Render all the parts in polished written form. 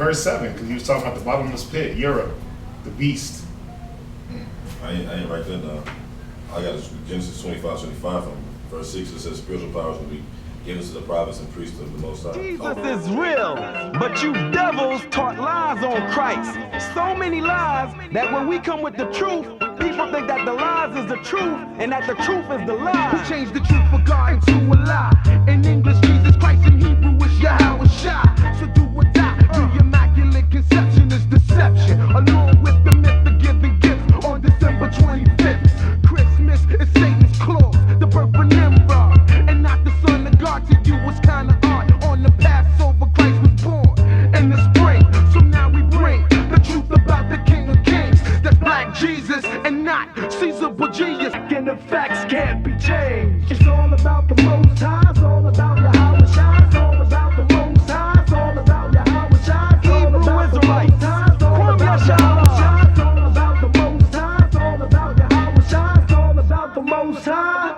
verse 7, because he was talking about the bottomless pit, Europe, the beast. I ain't write that down. I got Genesis 25 from verse 6. It says spiritual powers will be given to the prophets and priests of the Most High. Jesus is real, but you devils taught lies on Christ. So many lies that when we come with the truth, people think that the lies is the truth and that the truth is the lie. Who changed the truth for God into a lie? In English, Jesus Christ, in Hebrew, it's Yahweh Shai. So do or die. The immaculate conception is deception, along with the myth of giving gifts on December 25th. Christmas is Satan's clause, the birth of Nimrod, and not the son of God. To you was kinda odd. On the Passover, Christ was born in the spring. So now we bring the truth about the King of Kings. That's Black Jesus and not Caesar Borgias. And the facts can't be changed. It's all about the Most High. It's all about Yahweh Shai. It's all about the Most High. It's all about Yahweh Shai. It's all about the Most High. It's all about Yahweh Shai. It's all about the Most High. It's all about Yahweh Shai. It's all about the Most High.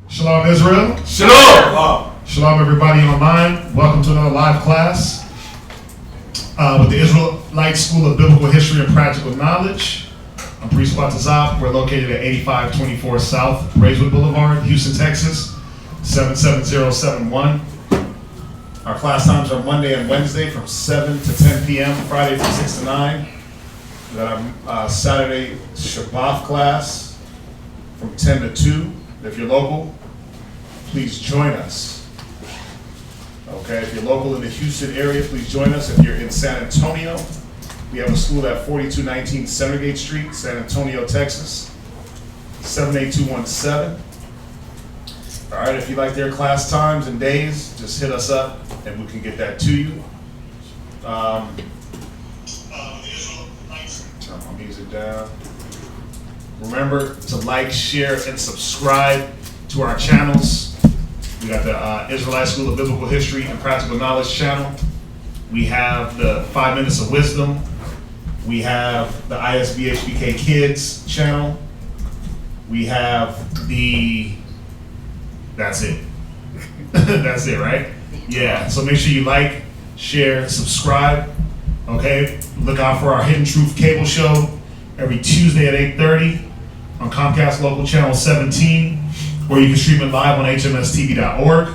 Shalom, Israel. Shalom! Shalom, everybody online. Welcome to another live class with the Israelite School of Biblical History and Practical Knowledge. I'm Priest Watazab. We're located at 8524 South Braeswood Boulevard, Houston, Texas, 77071. Our class times are Monday and Wednesday from 7 to 10 p.m., Friday from 6 to 9. We got our Saturday Shabbat class from 10 to 2. If you're local, please join us. Okay, if you're local in the Houston area, please join us. If you're in San Antonio, we have a school at 4219 Centergate Street, San Antonio, Texas, 78217. All right, if you like their class times and days, just hit us up and we can get that to you. Turn my music down. Remember to like, share, and subscribe to our channels. We got the Israelite School of Biblical History and Practical Knowledge channel. We have the 5 Minutes of Wisdom. We have the ISBHPK Kids channel. We have that's it. That's it, right? Yeah, so make sure you like, share, subscribe. Okay, look out for our Hidden Truth cable show every Tuesday at 8:30 on Comcast Local Channel 17, or you can stream it live on hmstv.org.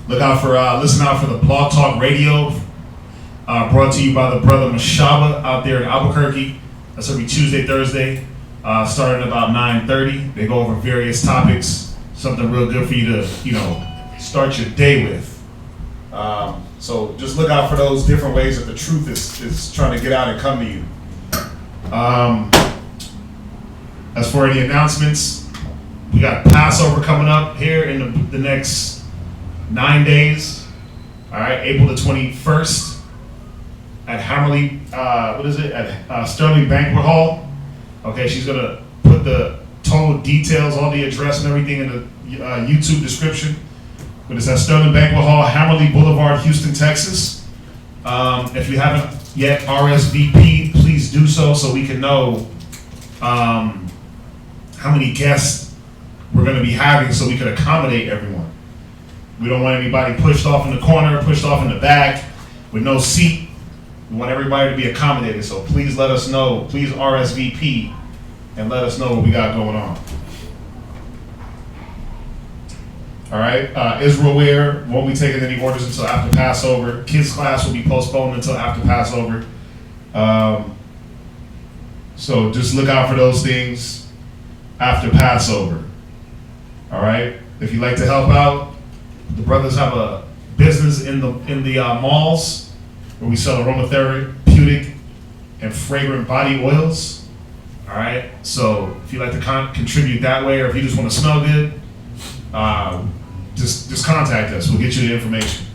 Listen out for the Blog Talk Radio, brought to you by the brother Mashaba out there in Albuquerque. That's every Tuesday, Thursday, starting at about 9:30. They go over various topics, something real good for you to, start your day with. So just look out for those different ways that the truth is trying to get out and come to you. As for any announcements, we got Passover coming up here in the next 9 days. All right, April the 21st at Hammerly, at Sterling Banquet Hall. Okay, she's gonna put the total details, all the address and everything in the YouTube description. But it's at Sterling Banquet Hall, Hammerly Boulevard, Houston, Texas. If you haven't yet RSVP, please do so we can know how many guests we're going to be having so we can accommodate everyone. We don't want anybody pushed off in the corner, pushed off in the back with no seat. We want everybody to be accommodated, so please let us know. Please RSVP and let us know what we got going on. All right, Israel Wear won't be taking any orders until after Passover. Kids class will be postponed until after Passover. So just look out for those things after Passover. All right, if you'd like to help out, the brothers have a business in the malls where we sell aromatherapeutic and fragrant body oils. All right, so if you'd like to contribute that way, or if you just want to smell good, just contact us. We'll get you the information.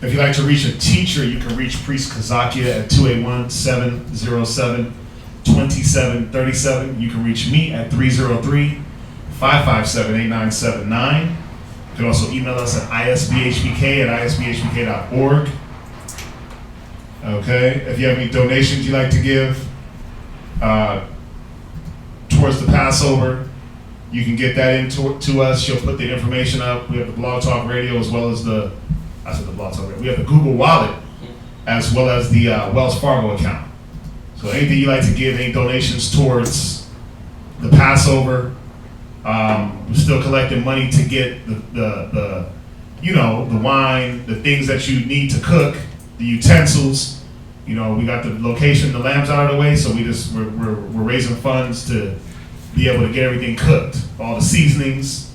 If you'd like to reach a teacher, you can reach Priest Kazakia at 281-707-2737. You can reach me at 303-557-8979. You can also email us at isbhpk@isbhpk.org. Okay, if you have any donations you'd like to give towards the Passover, you can get that to us. She'll put the information up. We have the Blog Talk Radio as well as the Blog Talk Radio. We have the Google Wallet as well as the Wells Fargo account. So anything you'd like to give, any donations towards the Passover, we're still collecting money to get the wine, the things that you need to cook, the utensils. We got the location, the lambs out of the way, so we're raising funds to be able to get everything cooked. All the seasonings,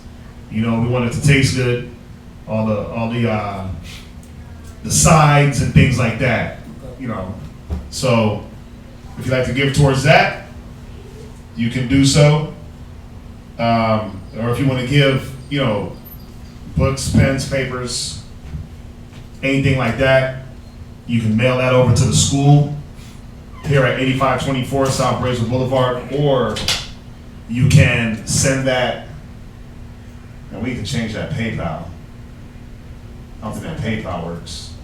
we want it to taste good. All the sides and things like that, So if you'd like to give towards that, you can do so. Or if you want to give, books, pens, papers, anything like that, you can mail that over to the school here at 8524 South Braeswood Boulevard, or you can send that, and we can change that PayPal. I don't think that PayPal works.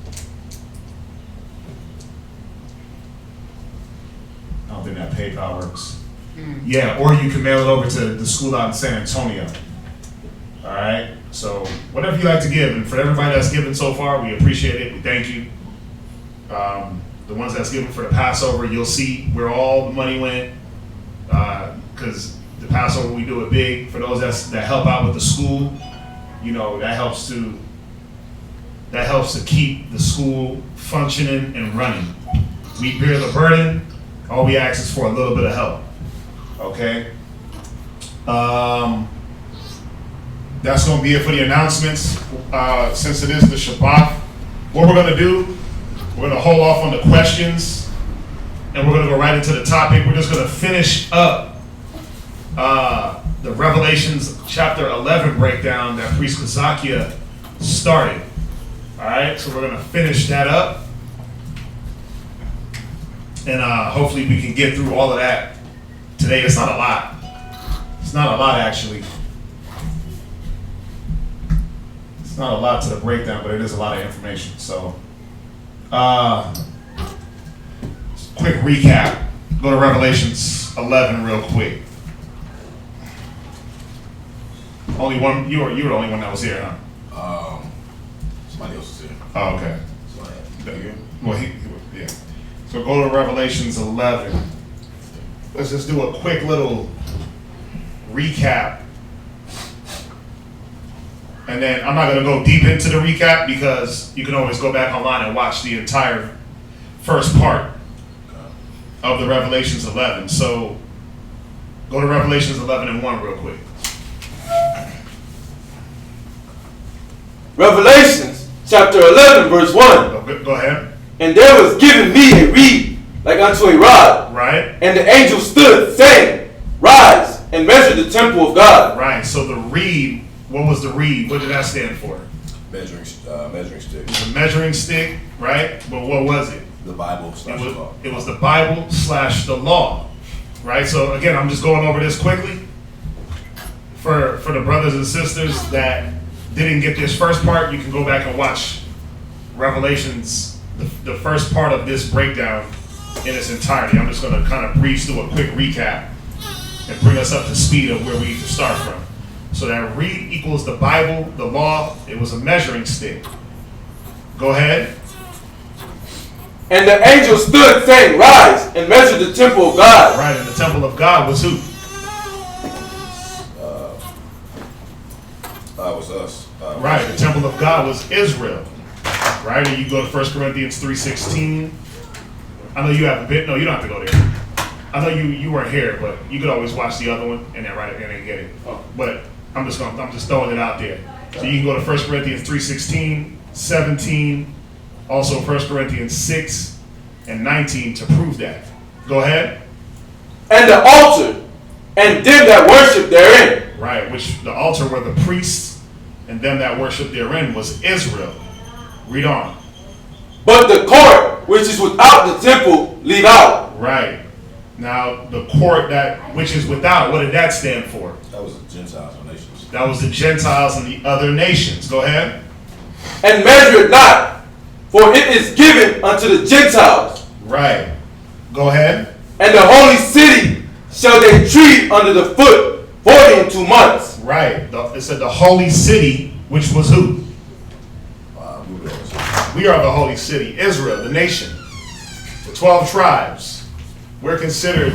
Yeah, or you can mail it over to the school out in San Antonio. All right, so whatever you like to give, and for everybody that's given so far, we appreciate it. We thank you. The ones that's given for the Passover, you'll see where all the money went, because the Passover we do it big. For those that help out with the school, that helps to keep the school functioning and running. We bear the burden. All we ask is for a little bit of help. Okay. That's going to be it for the announcements. Since it is the Shabbat, what we're going to do, we're going to hold off on the questions, and we're going to go right into the topic. We're just going to finish up the Revelations chapter 11 breakdown that Priest Kazakia started. All right, so we're going to finish that up, and hopefully we can get through all of that today. It's not a lot. It's not a lot, actually. It's not a lot to the breakdown, but it is a lot of information. So, quick recap. Go to Revelations 11 real quick. Only one. You were the only one that was here, huh? Somebody else is here. Oh, okay. Somebody. Well, yeah. So go to Revelations 11. Let's just do a quick little recap. And then I'm not going to go deep into the recap because you can always go back online and watch the entire first part of the Revelations 11. So go to Revelations 11 and 1 real quick. Revelations chapter 11 verse 1. Go ahead. And there was given me a reed like unto a rod. Right. And the angel stood, saying, Rise and measure the temple of God. Right. So the reed, what was the reed? What did that stand for? Measuring stick. It was a measuring stick, right? But what was it? The Bible / the law. It was the Bible / the law, right? So again, I'm just going over this quickly for the brothers and sisters that didn't get this first part. You can go back and watch Revelations, the first part of this breakdown in its entirety. I'm just going to kind of breeze through a quick recap and bring us up to speed of where we need to start from. So that reed equals the Bible, the law. It was a measuring stick. Go ahead. And the angel stood, saying, Rise and measure the temple of God. Right, and the temple of God was who? Was us. Right, the temple of God was Israel. Right, and you go to 1 Corinthians 3:16. I know you haven't been. No, you don't have to go there. I know you weren't here, but you could always watch the other one and then write it and then get it. But I'm just throwing it out there. So you can go to 1 Corinthians 3:16, 17, also 1 Corinthians 6 and 19 to prove that. Go ahead. And the altar, and them that worship therein. Right, which the altar were the priests, and them that worship therein was Israel. Read on. But the court which is without the temple leave out. Right. Now the court which is without, what did that stand for? That was the Gentiles and nations. That was the Gentiles and the other nations. Go ahead. And measure it not, For it is given unto the Gentiles. Right. Go ahead. And the holy city shall they tread under the foot 42 months. Right. It said the holy city, which was who? We are the holy city. Israel, the nation. The 12 tribes. We're considered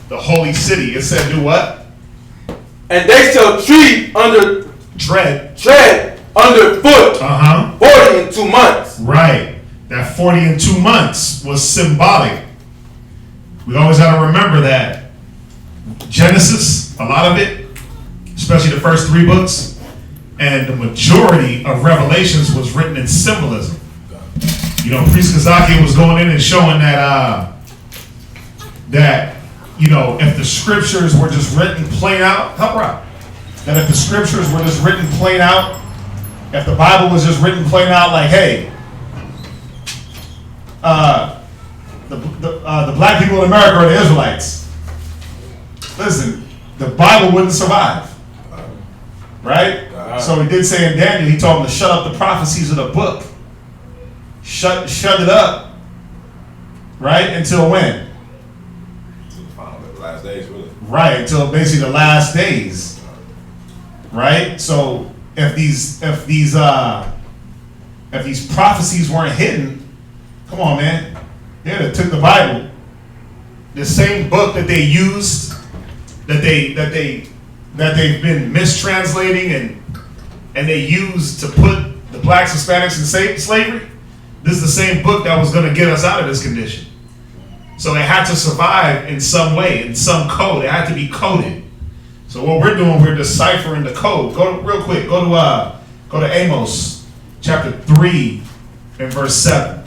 the holy city. It said do what? And they shall tread underfoot 40 months. Right. That 40 months was symbolic. We always got to remember that Genesis, a lot of it, especially the first 3 books, and the majority of Revelations was written in symbolism. You know, Priest Kazaki was going in and showing that you know, if the scriptures were just written plain out, that if the scriptures were just written plain out, if the Bible was just written plain out, like, hey, the black people in America are the Israelites. Listen, the Bible wouldn't survive, right? So he did say in Daniel, he told them to shut up the prophecies of the book. Shut it up, right? Until when? Last days, really. Right, until basically the last days. Right? So if these prophecies weren't hidden, come on, man. They took the Bible, the same book that they used, that they've been mistranslating and they used to put the blacks, Hispanics in slavery. This is the same book that was going to get us out of this condition. So it had to survive in some way, in some code. It had to be coded. So what we're doing, we're deciphering the code. Go to Amos chapter 3 and verse 7.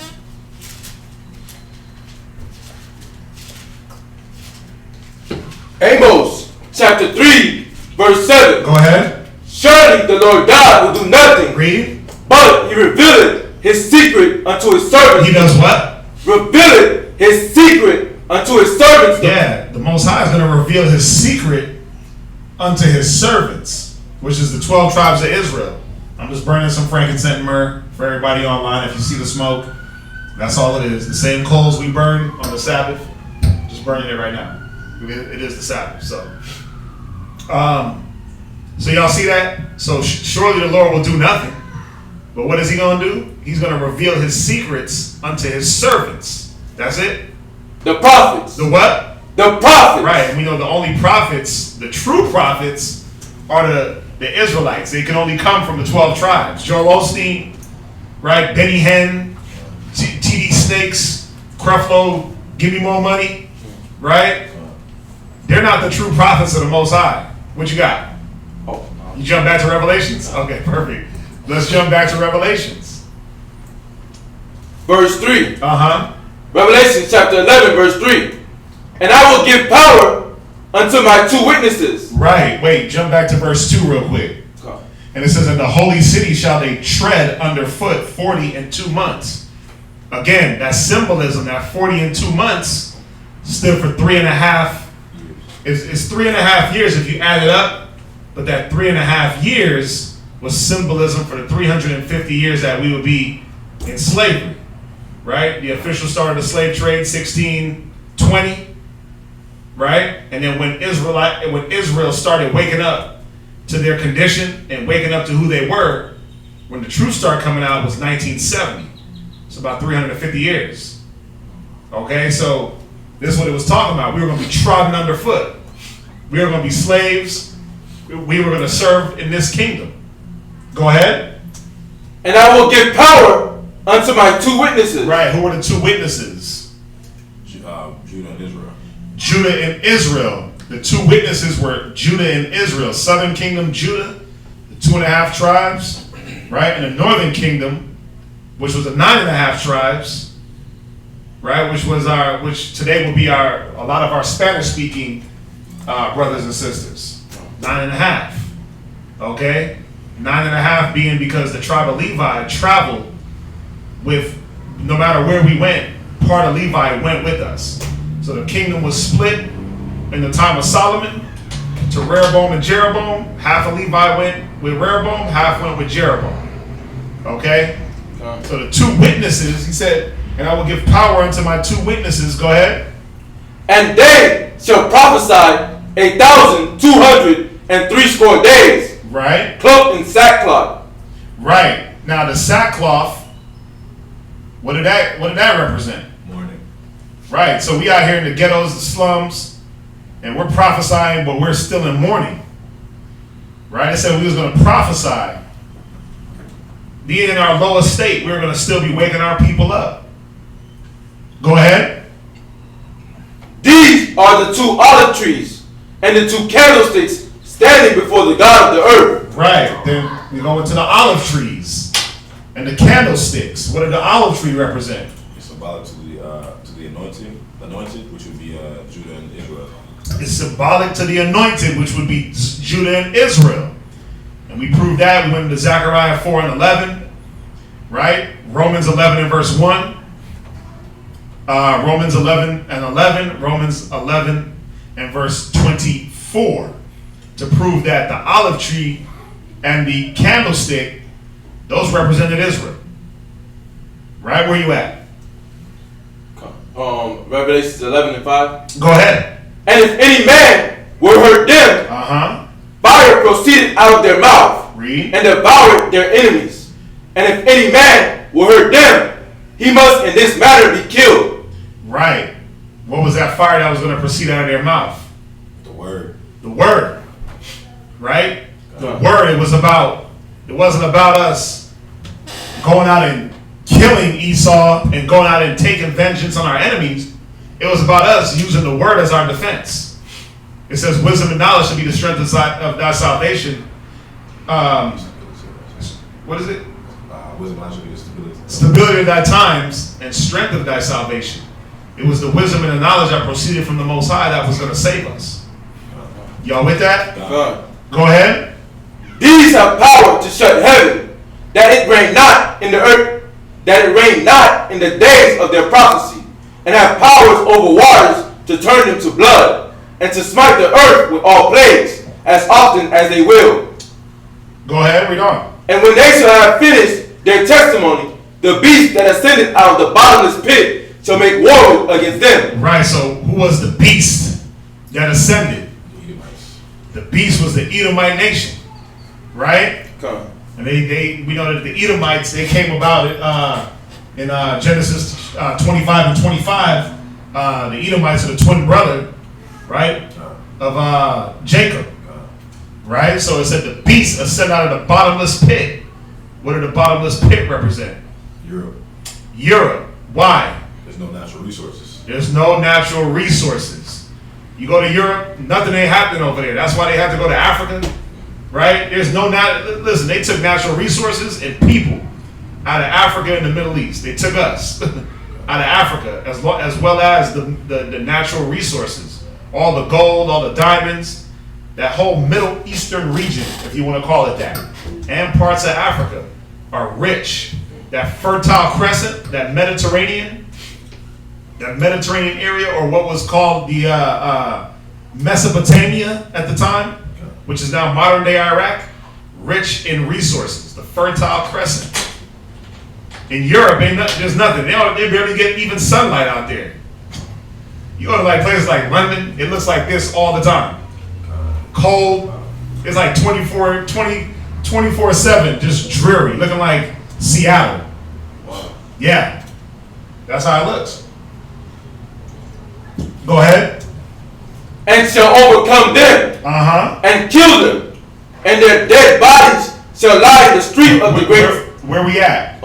Amos chapter 3 verse 7. Go ahead. Surely the Lord God will do nothing. Read. But he revealeth his secret unto his servants. He does what? Revealeth his secret unto his servants. Yeah, the Most High is going to reveal his secret unto his servants, which is the 12 tribes of Israel. I'm just burning some frankincense and myrrh for everybody online. If you see the smoke, that's all it is. The same coals we burn on the Sabbath, just burning it right now. It is the Sabbath. So y'all see that? So surely the Lord will do nothing. But what is he going to do? He's going to reveal his secrets unto his servants. That's it. The prophets. The what? The prophets. Right. And we know the only prophets, the true prophets, are the Israelites. They can only come from the 12 tribes. Joel Osteen, right? Benny Hinn, T.D. Snakes, Creflo, Give Me More Money, right? They're not the true prophets of the Most High. What you got? Oh, you jump back to Revelations? Okay, perfect. Let's jump back to Revelations. Verse 3. Uh-huh. Revelation chapter 11 verse 3. And I will give power unto my 2 witnesses. Right. Wait, jump back to verse 2 real quick. Okay. And it says, in the holy city shall they tread underfoot 40 months. Again, that symbolism, that 40 months stood for 3.5. It's 3.5 years if you add it up. But that 3.5 years was symbolism for the 350 years that we would be in slavery. Right? The official start of the slave trade, 1620. Right? And then when Israel started waking up to their condition and waking up to who they were, when the truth started coming out was 1970. It's about 350 years. Okay, so this is what it was talking about. We were going to be trodden underfoot. We were going to be slaves. We were going to serve in this kingdom. Go ahead. And I will give power unto my 2 witnesses. Right, who were the 2 witnesses? Judah and Israel. Judah and Israel. The 2 witnesses were Judah and Israel. Southern kingdom, Judah, the 2.5 tribes, right? And the northern kingdom, which was the 9.5 tribes, right? Which today will be a lot of our Spanish-speaking brothers and sisters. 9.5. Okay? 9.5 being because the tribe of Levi traveled with, no matter where we went, part of Levi went with us. So the kingdom was split in the time of Solomon to Rehoboam and Jeroboam. Half of Levi went with Rehoboam, half went with Jeroboam. Okay? So the two witnesses, he said, and I will give power unto my two witnesses. Go ahead. And they shall prophesy 1,260 days. Right. Cloaked in sackcloth. Right. Now the sackcloth, what did that represent? Mourning. Right. So we out here in the ghettos, the slums, and we're prophesying, but we're still in mourning. Right? It said we was going to prophesy. Being in our lowest state, we were going to still be waking our people up. Go ahead. These are the two olive trees and the two candlesticks standing before the God of the earth. Right. Then we go into the olive trees and the candlesticks. What did the olive tree represent? It's symbolic to the anointed, which would be Judah and Israel. It's symbolic to the anointed, which would be Judah and Israel. And we proved that. We went into Zechariah 4 and 11. Right? Romans 11 and verse 1. Romans 11 and 11. Romans 11 and verse 24. To prove that the olive tree and the candlestick, those represented Israel. Right? Where you at? Revelations 11 and 5. Go ahead. And if any man will hurt them, fire proceeded out of their mouth, Read. and devoured their enemies. And if any man will hurt them, he must in this manner be killed. Right. What was that fire that was going to proceed out of their mouth? The word. The word. Right? The word. It wasn't about us going out and killing Esau and going out and taking vengeance on our enemies. It was about us using the word as our defense. It says wisdom and knowledge should be the strength of thy salvation. What is it? Wisdom and knowledge should be the stability. Stability of thy times and strength of thy salvation. It was the wisdom and the knowledge that proceeded from the Most High that was going to save us. Y'all with that? Go ahead. These have power to shut heaven, that it rain not in the earth, that it rain not in the days of their prophecy, and have powers over waters to turn them to blood, and to smite the earth with all plagues, as often as they will. Go ahead, read on. And when they shall have finished their testimony, the beast that ascended out of the bottomless pit shall make war against them. Right, so who was the beast that ascended? The Edomites. The beast was the Edomite nation. Right? Come. And we know that the Edomites, they came about in Genesis 25 and 25. The Edomites are the twin brother, right, of Jacob. Right? So it said the beast ascended out of the bottomless pit. What did the bottomless pit represent? Europe. Why? There's no natural resources. There's no natural resources. You go to Europe, nothing ain't happening over there. That's why they have to go to Africa. Right? There's no listen, they took natural resources and people out of Africa and the Middle East. They took us out of Africa as well as the natural resources. All the gold, all the diamonds, that whole Middle Eastern region, if you want to call it that, and parts of Africa are rich. That Fertile Crescent, that Mediterranean area, or what was called the Mesopotamia at the time, which is now modern day Iraq, rich in resources. The Fertile Crescent. In Europe, there's nothing. They barely get even sunlight out there. You go to places like London, it looks like this all the time. Cold. It's like 24/7, just dreary, looking like Seattle. Yeah. That's how it looks. Go ahead. And shall overcome them, and kill them, and their dead bodies shall lie in the street of the great. Where we at?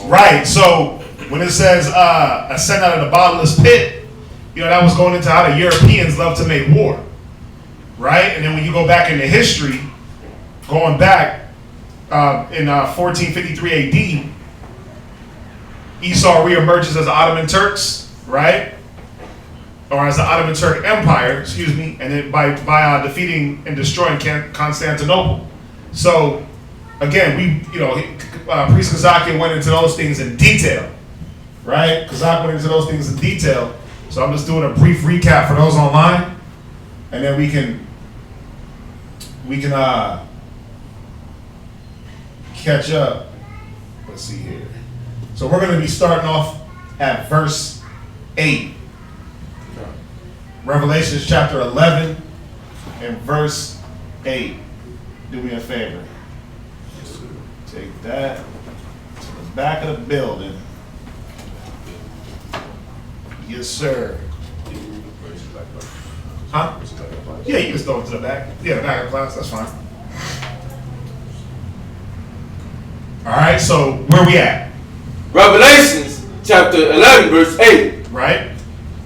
Right. So when it says ascend out of the bottomless pit, that was going into how the Europeans love to make war. Right? And then when you go back into history, going back in 1453 AD, Esau reemerges as the Ottoman Turks, right? Or as the Ottoman Turk Empire, and then by defeating and destroying Constantinople. So again, Priest Kazaki went into those things in detail, right? Kazaki went into those things in detail. So I'm just doing a brief recap for those online, and then we can catch up with Let's see here. So we're going to be starting off at verse 8. Revelations chapter 11 and verse 8. Do me a favor. Take that to the back of the building. Yes, sir. Huh? Yeah, you just throw it to the back. Yeah, the back of the class, that's fine. All right, so where we at? Revelations chapter 11, verse 8. Right?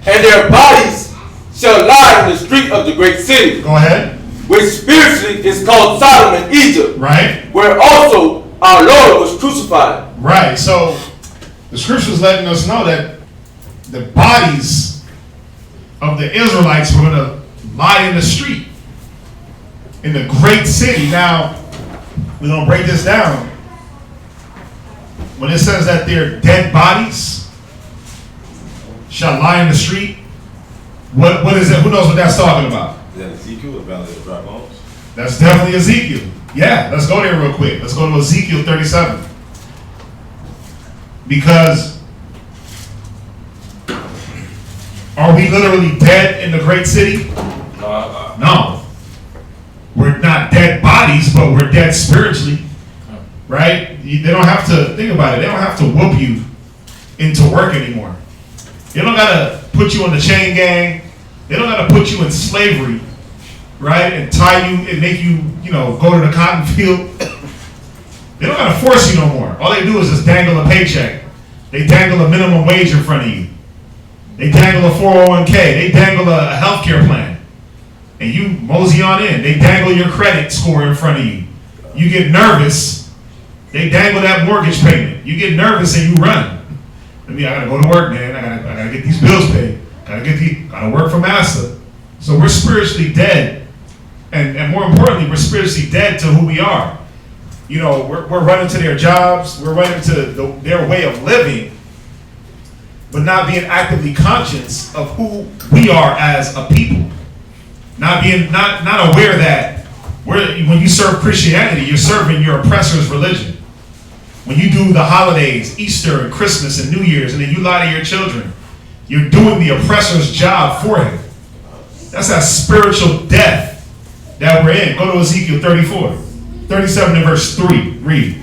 And their bodies shall lie in the street of the great city, Go ahead. which spiritually is called Sodom and Egypt, Right? where also our Lord was crucified. Right. So the scripture's letting us know that the bodies of the Israelites were going to lie in the street in the great city. Now, we're going to break this down. When it says that their dead bodies shall lie in the street, what is it? Who knows what that's talking about? Is that Ezekiel, the Valley of the Dry Bones? That's definitely Ezekiel. Yeah, let's go there real quick. Let's go to Ezekiel 37. Because are we literally dead in the great city? No. We're not dead bodies, but we're dead spiritually. Right? They don't have to, think about it, they don't have to whoop you into work anymore. They don't got to put you on the chain gang. They don't got to put you in slavery, right? And tie you and make you, go to the cotton field. They don't got to force you no more. All they do is just dangle a paycheck. They dangle a minimum wage in front of you. They dangle a 401k. They dangle a healthcare plan. And you mosey on in. They dangle your credit score in front of you. You get nervous. They dangle that mortgage payment. You get nervous and you run. I gotta go to work, man. I gotta get these bills paid. Gotta work for Master. So we're spiritually dead. And more importantly, we're spiritually dead to who we are. We're running to their jobs. We're running to their way of living, but not being actively conscious of who we are as a people. Not aware that when you serve Christianity, you're serving your oppressor's religion. When you do the holidays, Easter and Christmas and New Year's, and then you lie to your children, you're doing the oppressor's job for him. That's that spiritual death that we're in. Go to Ezekiel 34, 37 and verse 3. Read.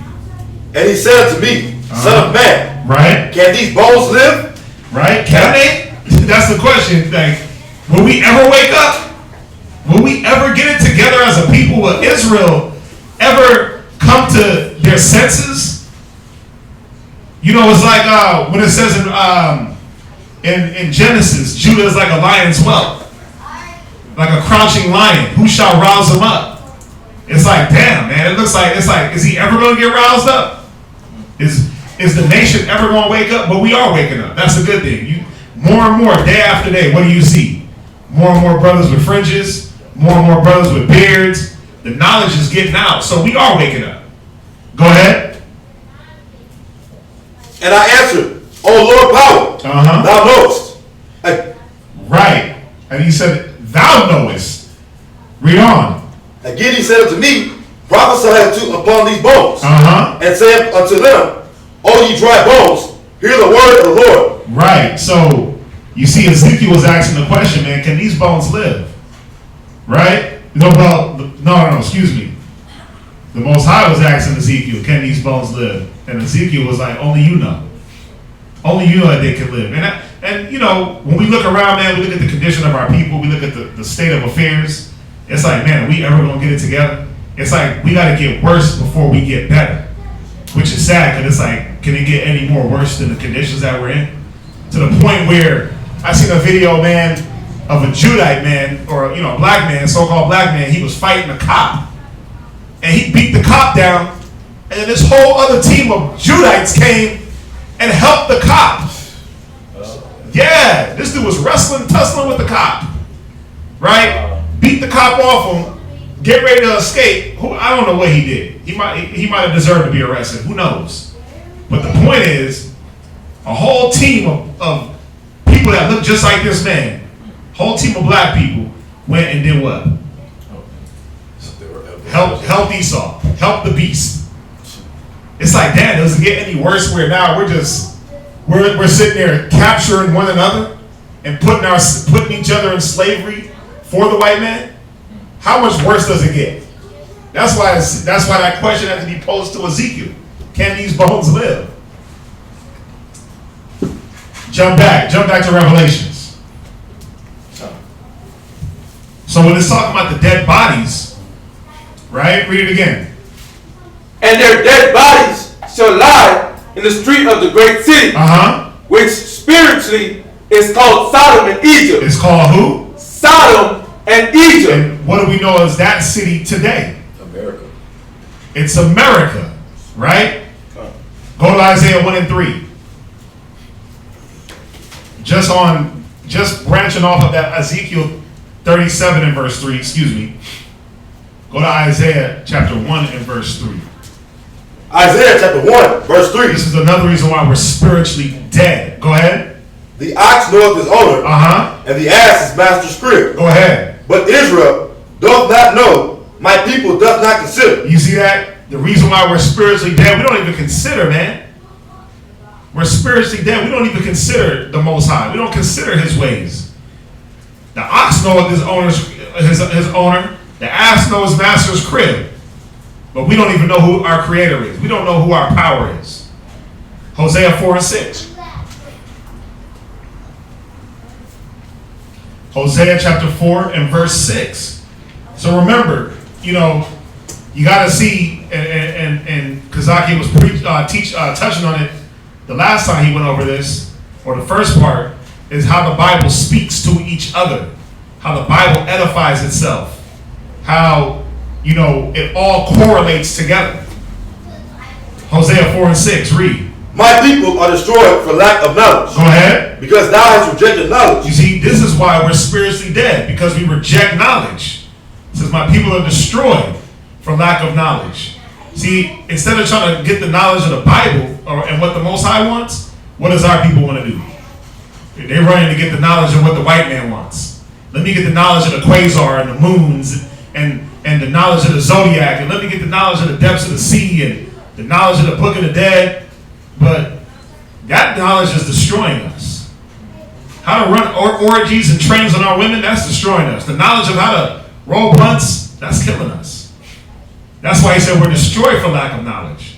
And he said unto me, Son of man, right? Can these bones live? Right? Can they? That's the question. Like, will we ever wake up? Will we ever get it together as a people? Will Israel ever come to their senses? It's like when it says in Genesis, Judah is like a lion's whelp, like a crouching lion. Who shall rouse him up? It's like, damn, man. Is he ever going to get roused up? Is the nation ever going to wake up? But we are waking up. That's a good thing. More and more, day after day, what do you see? More and more brothers with fringes, more and more brothers with beards. The knowledge is getting out, so we are waking up. Go ahead. And I answered, O Lord power, thou knowest. Right. And he said, thou knowest. Read on. Again he said unto me, prophesy upon these bones, and say unto them, O ye dry bones, hear the word of the Lord. Right. So you see, Ezekiel was asking the question, man, can these bones live? Right? Excuse me. The Most High was asking Ezekiel, can these bones live? And Ezekiel was like, only you know. Only you know that they can live. And when we look around, man, we look at the condition of our people, we look at the state of affairs. It's like, man, are we ever going to get it together? It's like, we got to get worse before we get better. Which is sad, because it's like, can it get any more worse than the conditions that we're in? To the point where I seen a video, man, of a Judite man, or black man, so-called black man. He was fighting a cop. And he beat the cop down, and then this whole other team of Judites came and helped the cop. Yeah, this dude was tussling with the cop, right? Beat the cop off him, get ready to escape. I don't know what he did. He might have deserved to be arrested. Who knows? But the point is, a whole team of people that look just like this man, whole team of black people went and did what? Help Esau. Help the beast. It's like, damn, it doesn't get any worse where now we're sitting there capturing one another and putting each other in slavery for the white man. How much worse does it get? That's why that question has to be posed to Ezekiel. Can these bones live? Jump back to Revelations. So when it's talking about the dead bodies, right? Read it again. And their dead bodies shall lie in the street of the great city, which spiritually is called Sodom and Egypt. It's called who? Sodom and Egypt. And what do we know as that city today? America. It's America, right? Go to Isaiah 1 and 3. Just branching off of that Ezekiel 37 and verse 3, excuse me. Go to Isaiah chapter 1 and verse 3. Isaiah chapter 1, verse 3. This is another reason why we're spiritually dead. Go ahead. The ox knoweth his owner, and the ass his master's crib. Go ahead. But Israel doth not know, my people doth not consider. You see that? The reason why we're spiritually dead, we don't even consider, man. We're spiritually dead. We don't even consider the Most High. We don't consider His ways. The ox knoweth his owner. The ass knows his master's crib. But we don't even know who our Creator is. We don't know who our power is. Hosea 4 and 6. Hosea chapter 4 and verse 6. So remember, you got to see, and Kazaki was touching on it the last time he went over this, or the first part, is how the Bible speaks to each other, how the Bible edifies itself, how, it all correlates together. Hosea 4 and 6, read. My people are destroyed for lack of knowledge. Go ahead. Because thou hast rejected knowledge. You see, this is why we're spiritually dead, because we reject knowledge. It says, my people are destroyed for lack of knowledge. See, instead of trying to get the knowledge of the Bible and what the Most High wants, what does our people want to do? They're running to get the knowledge of what the white man wants. Let me get the knowledge of the quasar and the moons and the knowledge of the zodiac, and let me get the knowledge of the depths of the sea and the knowledge of the book of the dead. But that knowledge is destroying us. How to run orgies and trains on our women, that's destroying us. The knowledge of how to roll blunts, that's killing us. That's why he said we're destroyed for lack of knowledge.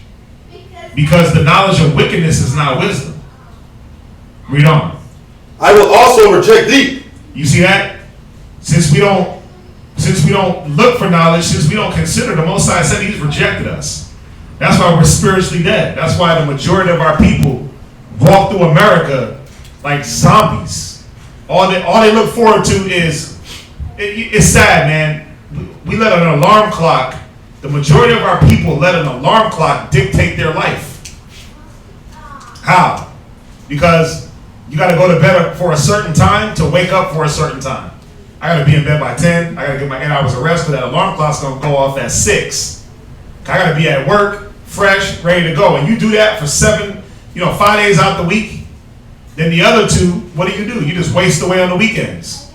Because the knowledge of wickedness is not wisdom. Read on. I will also reject thee. You see that? Since we don't look for knowledge, since we don't consider, the Most High said He's rejected us. That's why we're spiritually dead. That's why the majority of our people walk through America like zombies. All they look forward to is, it's sad, man. We let an alarm clock, the majority of our people let an alarm clock dictate their life. How? Because you got to go to bed for a certain time to wake up for a certain time. I got to be in bed by 10. I got to get my 8 hours of rest, but that alarm clock's going to go off at 6. I got to be at work, fresh, ready to go. And you do that for 5 days out the week. Then the other 2, what do? You just waste away on the weekends.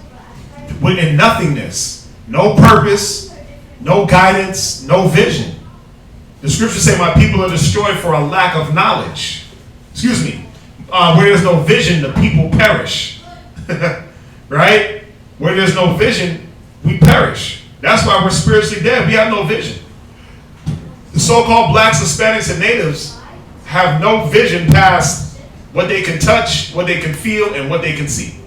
In nothingness. No purpose, no guidance, no vision. The scriptures say my people are destroyed for a lack of knowledge. Excuse me. Where there's no vision, the people perish. Right? Where there's no vision, we perish. That's why we're spiritually dead. We have no vision. The so-called blacks, Hispanics, and natives have no vision past what they can touch, what they can feel, and what they can see.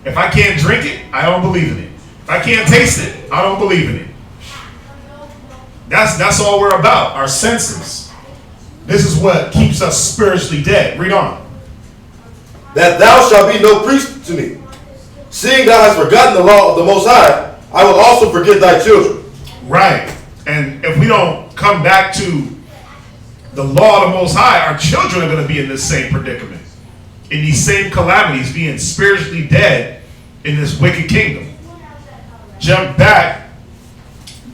If I can't drink it, I don't believe in it. If I can't taste it, I don't believe in it. That's all we're about, our senses. This is what keeps us spiritually dead. Read on. That thou shalt be no priest to me. Seeing thou hast forgotten the law of the Most High, I will also forget thy children. Right. And if we don't come back to the law of the Most High, our children are going to be in this same predicament. In these same calamities, being spiritually dead in this wicked kingdom. Jump back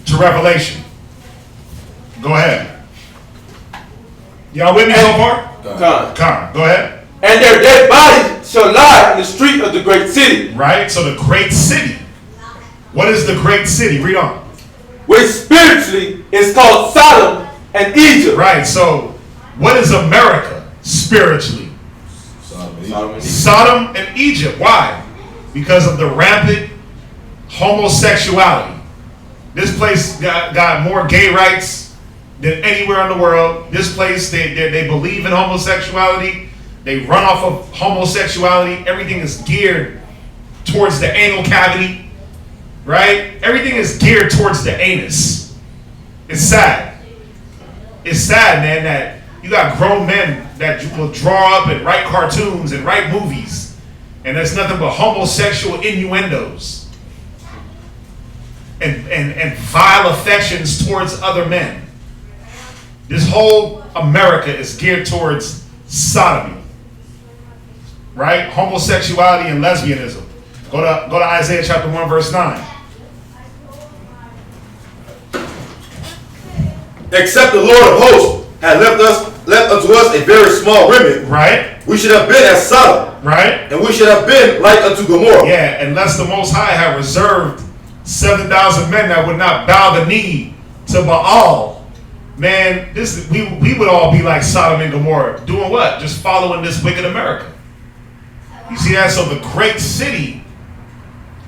to Revelation. Go ahead. Y'all with me so far? Go ahead. And their dead bodies shall lie in the street of the great city. Right? So the great city. What is the great city? Read on. Which spiritually is called Sodom and Egypt. Right. So What is America spiritually? Sodom and Egypt. Why? Because of the rampant homosexuality. This place got more gay rights than anywhere in the world. This place, they believe in homosexuality. They run off of homosexuality. Everything is geared towards the anal cavity, right? Everything is geared towards the anus. It's sad. It's sad, man, that you got grown men that will draw up and write cartoons and write movies, and there's nothing but homosexual innuendos and vile affections towards other men. This whole America is geared towards sodomy, right? Homosexuality and lesbianism. Go to Isaiah chapter 1, verse 9. Except the Lord of hosts had left unto us a very small remnant. Right. We should have been as Sodom. Right. And we should have been like unto Gomorrah. Yeah, unless the Most High had reserved 7,000 men that would not bow the knee to Baal, man, we would all be like Sodom and Gomorrah. Doing what? Just following this wicked America. You see that? So the great city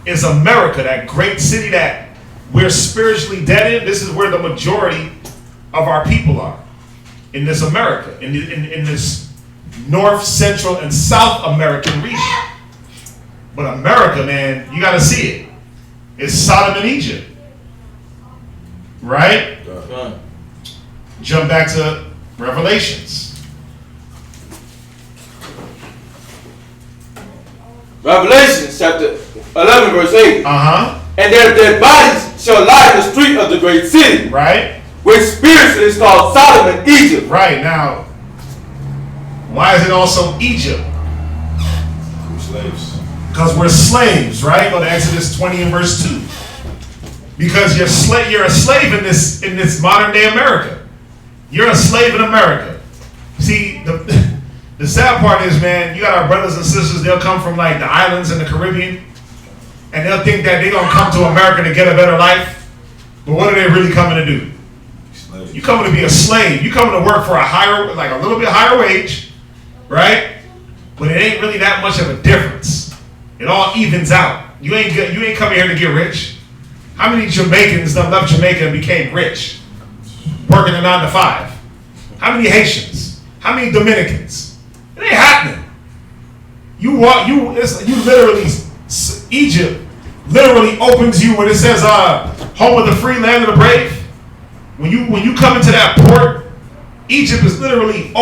is America. That great city that we're spiritually dead in. This is where the majority of our people are. In this America. In this North, Central, and South American region. But America, man, you got to see it. It's Sodom and Egypt. Right? Jump back to Revelations. Revelation chapter 11 verse 8. Uh-huh. And their dead bodies shall lie in the street of the great city. Right? Which spiritually is called Sodom and Egypt. Right. Now, why is it also Egypt? We're slaves. Because we're slaves, right? Go to Exodus 20 and verse 2. Because you're a slave in this modern day America. You're a slave in America. See, the sad part is, man, you got our brothers and sisters, they'll come from like the islands in the Caribbean, and they'll think that they're going to come to America to get a better life. But what are they really coming to do? You coming to be a slave. You coming to work for a little bit higher wage, right? But it ain't really that much of a difference. It all evens out. You ain't coming here to get rich. How many Jamaicans that left Jamaica and became rich, working a 9 to 5? How many Haitians? How many Dominicans? It ain't happening. Egypt literally opens you when it says, home of the free, land of the brave. When you come into that port, Egypt is literally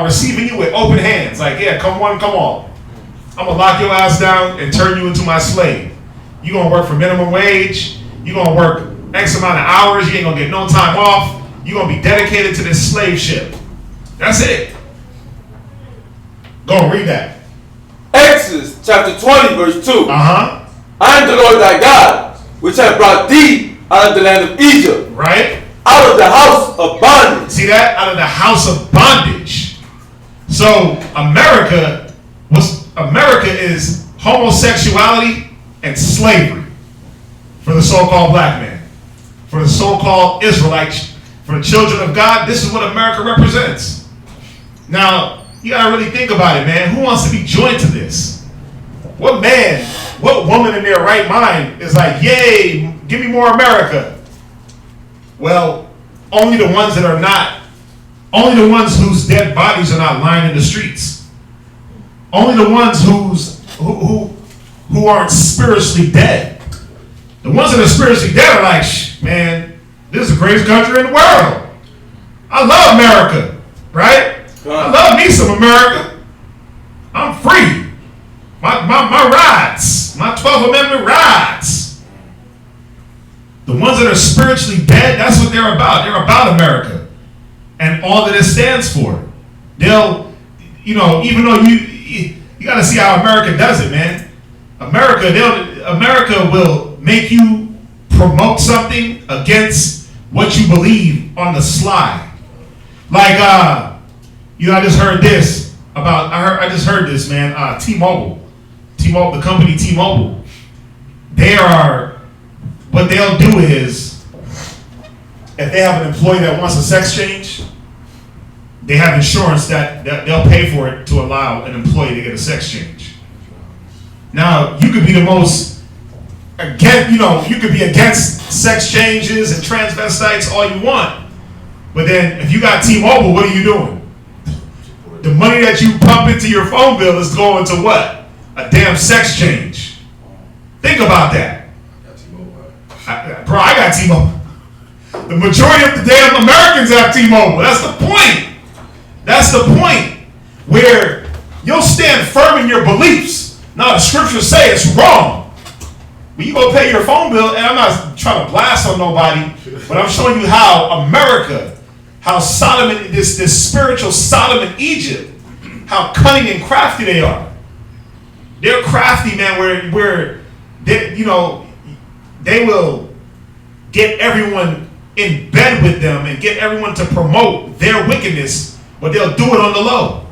receiving you with open hands. Like, yeah, come on, come on. I'm going to lock your ass down and turn you into my slave. You're going to work for minimum wage. You're going to work X amount of hours. You ain't going to get no time off. You're going to be dedicated to this slave ship. That's it. Go and read that. Exodus chapter 20 verse 2. Uh-huh. I am the Lord thy God, which have brought thee out of the land of Egypt. Right? Out of the house of bondage. See that? Out of the house of bondage. So America is homosexuality and slavery for the so-called black man, for the so-called Israelites, for the children of God. This is what America represents. Now, you gotta really think about it, man. Who wants to be joined to this? What man, what woman in their right mind is like, yay, give me more America? Well, only the ones whose dead bodies are not lying in the streets. Only the ones who aren't spiritually dead. The ones that are spiritually dead are like, man, this is the greatest country in the world. I love America, right? I love me some America. I'm free. My rights, my 12th Amendment rights. The ones that are spiritually dead, that's what they're about. They're about America and all that it stands for. They'll, even though you got to see how America does it, man. America will make you promote something against what you believe on the sly. Like, I just heard this about. I just heard this, man. T-Mobile, the company T-Mobile. What they'll do is, if they have an employee that wants a sex change, they have insurance that they'll pay for it to allow an employee to get a sex change. Now, you could be the most you could be against sex changes and transvestites all you want, but then if you got T-Mobile, what are you doing? The money that you pump into your phone bill is going to what? A damn sex change. Think about that. Bro, I got T-Mobile. The majority of the damn Americans have T-Mobile. That's the point. That's the point where you'll stand firm in your beliefs. Now the scriptures say it's wrong. But you go pay your phone bill, and I'm not trying to blast on nobody, but I'm showing you how America, how Sodom, this spiritual Sodom and Egypt, how cunning and crafty they are. They're crafty, man, where they, they will get everyone in bed with them and get everyone to promote their wickedness, but they'll do it on the low.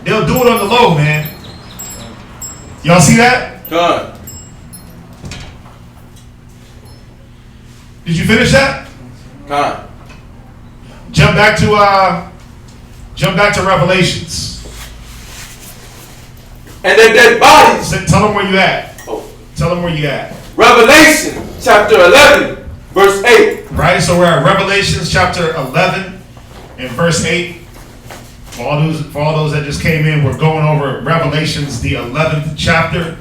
They'll do it on the low, man. Y'all see that? Done. Did you finish that? Done. Jump back to Revelations. And their dead bodies. Tell them where you at. Oh. Tell them where you at. Revelation chapter 11, verse 8. Right, so we're at Revelations chapter 11 and verse 8. For all those that just came in, we're going over Revelations, the 11th chapter.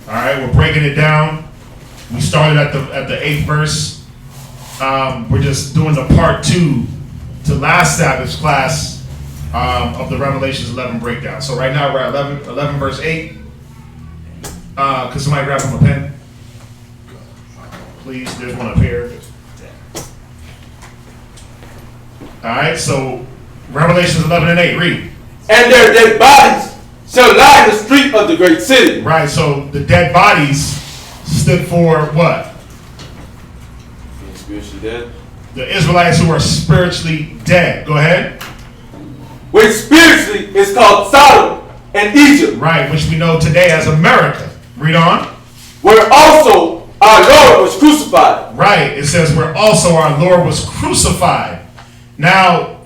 All right, we're breaking it down. We started at the 8th verse. We're just doing the part 2 to last Sabbath's class of the Revelations 11 breakdown. So right now we're at 11 verse 8. Could somebody grab him a pen? Please, there's one up here. All right, so Revelations 11 and 8, read. And their dead bodies shall lie in the street of the great city. Right, so the dead bodies stood for what? Being spiritually dead. The Israelites who are spiritually dead. Go ahead. Which spiritually is called Sodom and Egypt. Right, which we know today as America. Read on. Where also our Lord was crucified. Right, it says where also our Lord was crucified. Now,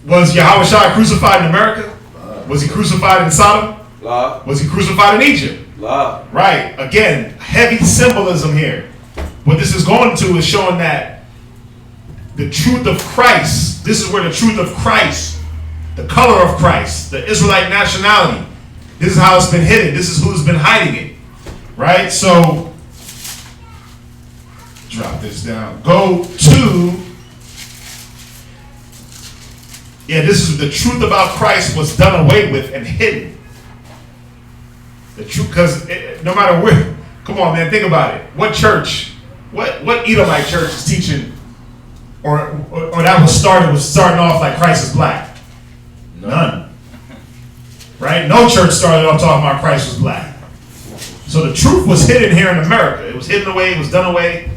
was Yahushua crucified in America? Was he crucified in Sodom? La. Was he crucified in Egypt? La. Right, again, heavy symbolism here. What this is going to is showing that the truth of Christ, this is where the truth of Christ, the color of Christ, the Israelite nationality, this is how it's been hidden. This is who's been hiding it. Right? So, drop this down. Go to, this is the truth about Christ was done away with and hidden. The truth, because no matter where, come on, man, think about it. What church, what Edomite church is teaching, or that was starting off like Christ is black? None. Right? No church started off talking about Christ was black. So the truth was hidden here in America. It was hidden away. It was done away.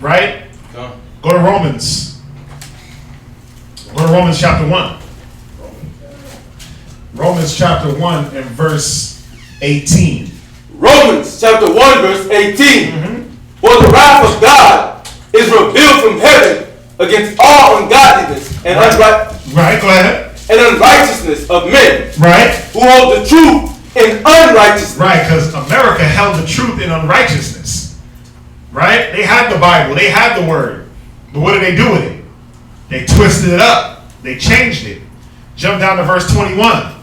Right? Go to Romans. Go to Romans chapter 1. Romans chapter 1 and verse 18. Romans chapter 1 verse 18. Mm-hmm. For the wrath of God is revealed from heaven against all ungodliness and Right, go ahead. And unrighteousness of men. Right. Who hold the truth in unrighteousness. Right, because America held the truth in unrighteousness. Right? They had the Bible. They had the Word. But what did they do with it? They twisted it up. They changed it. Jump down to verse 21.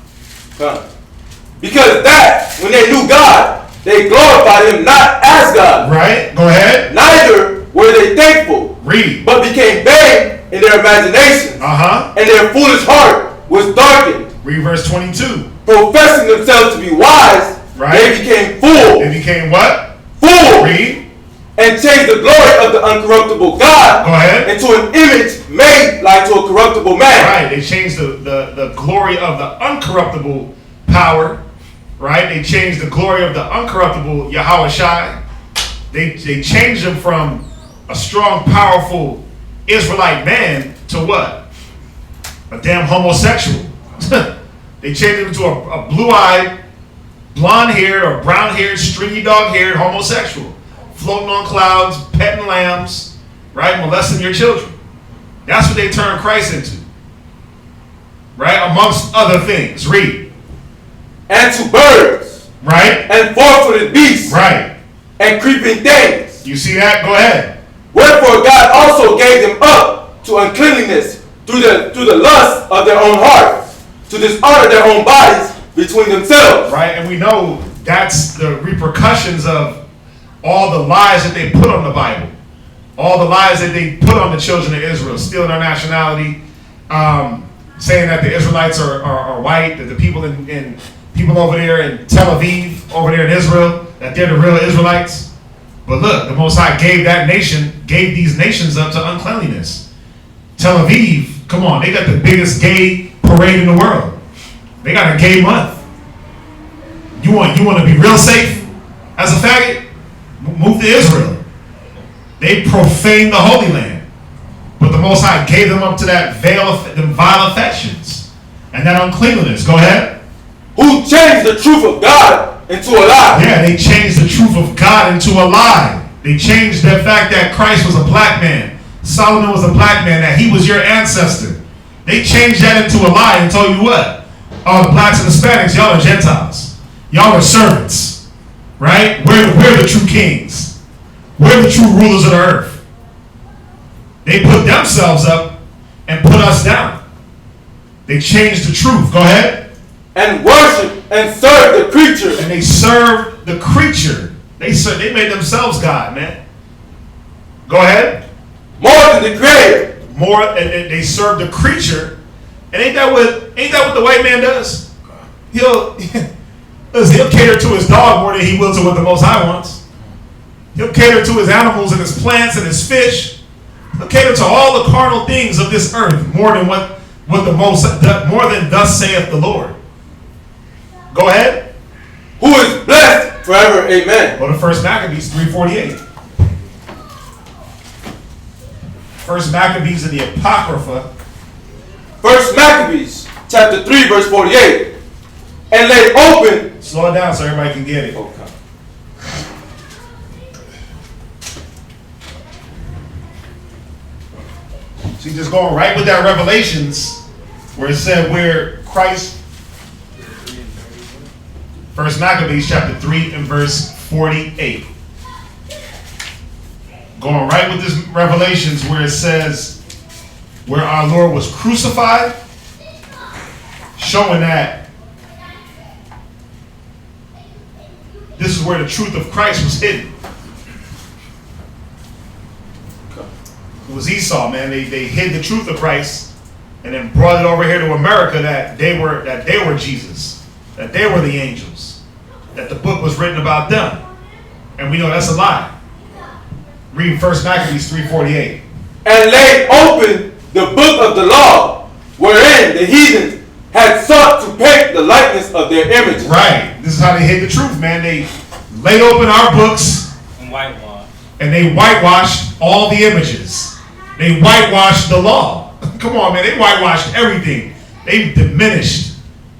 Because that, when they knew God, they glorified Him not as God. Right? Go ahead. Neither were they thankful. Read. But became vain in their imaginations. And their foolish heart was darkened. Read verse 22. Professing themselves to be wise, they became fools. They became what? Fools. Read. And changed the glory of the uncorruptible God. Go ahead. Into an image made like to a corruptible man. Right. They changed the glory of the uncorruptible power. Right. They changed the glory of the uncorruptible Yahushua. They changed him from a strong, powerful Israelite man to what? A damn homosexual. They changed him to a blue-eyed, blonde-haired or brown-haired, stringy dog-haired homosexual. Floating on clouds, petting lambs, right? Molesting your children. That's what they turned Christ into. Right? Amongst other things. Read. And to birds. Right? And four-footed beasts. Right. And creeping things. You see that? Go ahead. Wherefore God also gave them up to uncleanness through the lust of their own hearts, to dishonor their own bodies between themselves. Right? And we know that's the repercussions of all the lies that they put on the Bible. All the lies that they put on the children of Israel, stealing their nationality, saying that the Israelites are white, that the people people over there in Tel Aviv, over there in Israel, that they're the real Israelites. But look, the Most High gave these nations up to uncleanliness. Tel Aviv, come on, they got the biggest gay parade in the world. They got a gay month. You want to be real safe as a faggot? Move to Israel. They profaned the Holy Land. But the Most High gave them up to them vile affections and that uncleanliness. Go ahead. Who changed the truth of God into a lie. Yeah, they changed the truth of God into a lie. They changed the fact that Christ was a black man. Solomon was a black man, that he was your ancestor. They changed that into a lie and told you what? All the blacks and Hispanics, y'all are Gentiles. Y'all are servants. Right? We're the true kings. We're the true rulers of the earth. They put themselves up and put us down. They changed the truth. Go ahead. And worship and serve the creature. And they served the creature. They made themselves God, man. Go ahead. More than the creator. And they serve the creature. And ain't that what the white man does? He'll cater to his dog more than he will to what the Most High wants. He'll cater to his animals and his plants and his fish. He'll cater to all the carnal things of this earth more than more than thus saith the Lord. Go ahead. Who is blessed forever. Amen. Go to 1 Maccabees 3:48. 1 Maccabees in the Apocrypha. 1 Maccabees chapter 3 verse 48. And laid open. Slow it down so everybody can get it. Okay. See, just going right with that Revelations, where it said where Christ. 1 Maccabees chapter 3 and verse 48. Going right with this Revelations where it says where our Lord was crucified, showing that this is where the truth of Christ was hidden. It was Esau, man. They hid the truth of Christ and then brought it over here to America that they were Jesus, that they were the angels, that the book was written about them. And we know that's a lie. Read 1 Maccabees 3:48. And laid open the book of the law, wherein the heathens had sought to paint the likeness of their images. Right. This is how they hid the truth, man. They laid open our books And whitewash. and they whitewashed all the images. They whitewashed the law. Come on, man. They whitewashed everything. They diminished.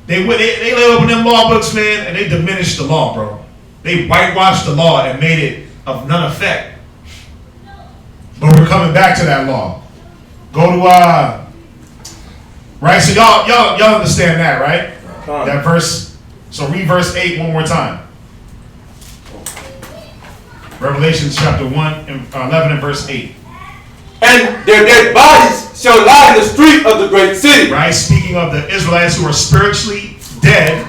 They laid open them law books, man, and they diminished the law, bro. They whitewashed the law and made it of none effect. But we're coming back to that law. Go to right. So y'all understand that, right? That verse. So read verse 8 one more time. Revelation chapter 1 and 11 and verse 8. And their dead bodies shall lie in the street of the great city. Right. Speaking of the Israelites who are spiritually dead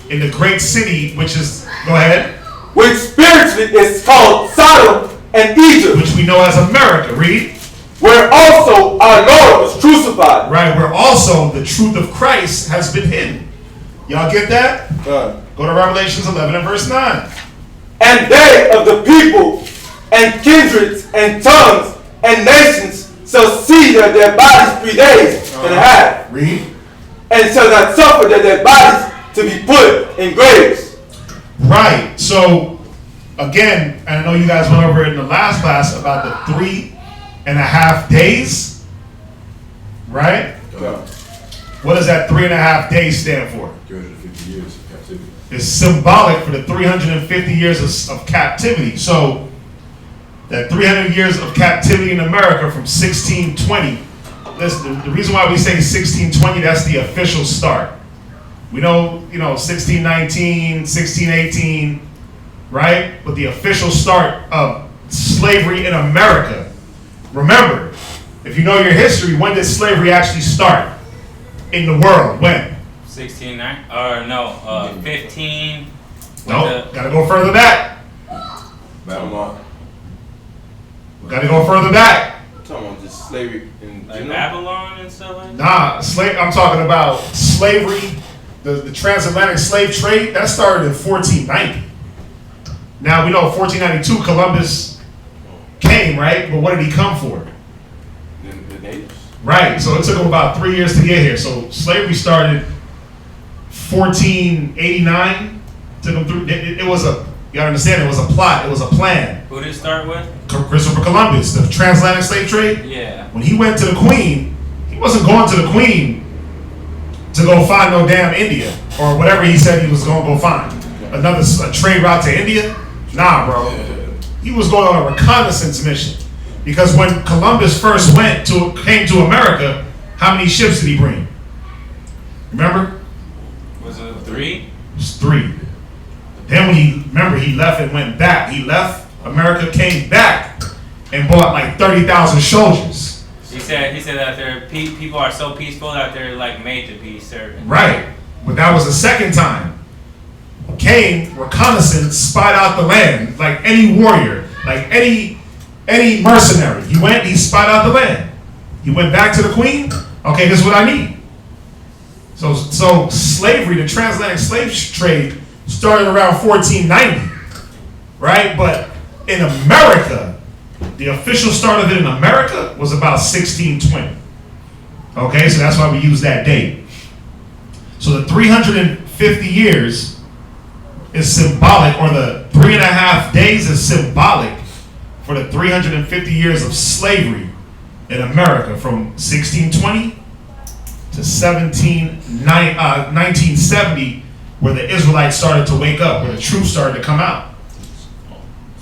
in the great city, which is, go ahead. Which spiritually is called Sodom and Egypt. Which we know as America. Read. Where also our Lord was crucified. Right. Where also the truth of Christ has been hidden. Y'all get that? Go to Revelations 11 and verse 9. And they of the people and kindreds and tongues and nations shall see their dead bodies 3 days and a half. Read. And shall not suffer their dead bodies to be put in graves. Right. So, again, I know you guys went over it in the last class about the 3.5 days. Right? What does that 3.5 days stand for? 350 years of captivity. It's symbolic for the 350 years of captivity. So, that 300 years of captivity in America from 1620 listen, the reason why we say 1620, that's the official start. We know, 1619, 1618, right? But the official start of slavery in America. Remember, if you know your history, when did slavery actually start in the world? When? 15. No, gotta go further back. Babylon. Gotta go further back. Talking about just slavery in Like general. Babylon and stuff like that? Nah, I'm talking about slavery, the transatlantic slave trade, that started in 1490. Now we know 1492 Columbus came, right? But what did he come for? The natives. Right, so it took him about 3 years to get here. So slavery started 1489. Took him through. It was you gotta understand, it was a plot. It was a plan. Who did it start with? Christopher Columbus, the transatlantic slave trade. Yeah. When he went to the Queen, he wasn't going to the Queen to go find no damn India or whatever he said he was going to go find. A trade route to India? Nah, bro. He was going on a reconnaissance mission. Because when Columbus first came to America, how many ships did he bring? Remember? Was it 3? It was 3. Then when he left and went back. He left America, came back, and bought like 30,000 soldiers. He said that people are so peaceful that they're like made to be servants. Right. But that was the second time. Came, reconnaissance, spied out the land, like any warrior, like any mercenary. He went, he spied out the land. He went back to the Queen. Okay, this is what I need. So slavery, the transatlantic slave trade, started around 1490, right? But in America, the official start of it in America was about 1620. Okay, so that's why we use that date. So the 350 years is symbolic, or the 3.5 days is symbolic for the 350 years of slavery in America from 1620 to 1970, where the Israelites started to wake up, where the truth started to come out.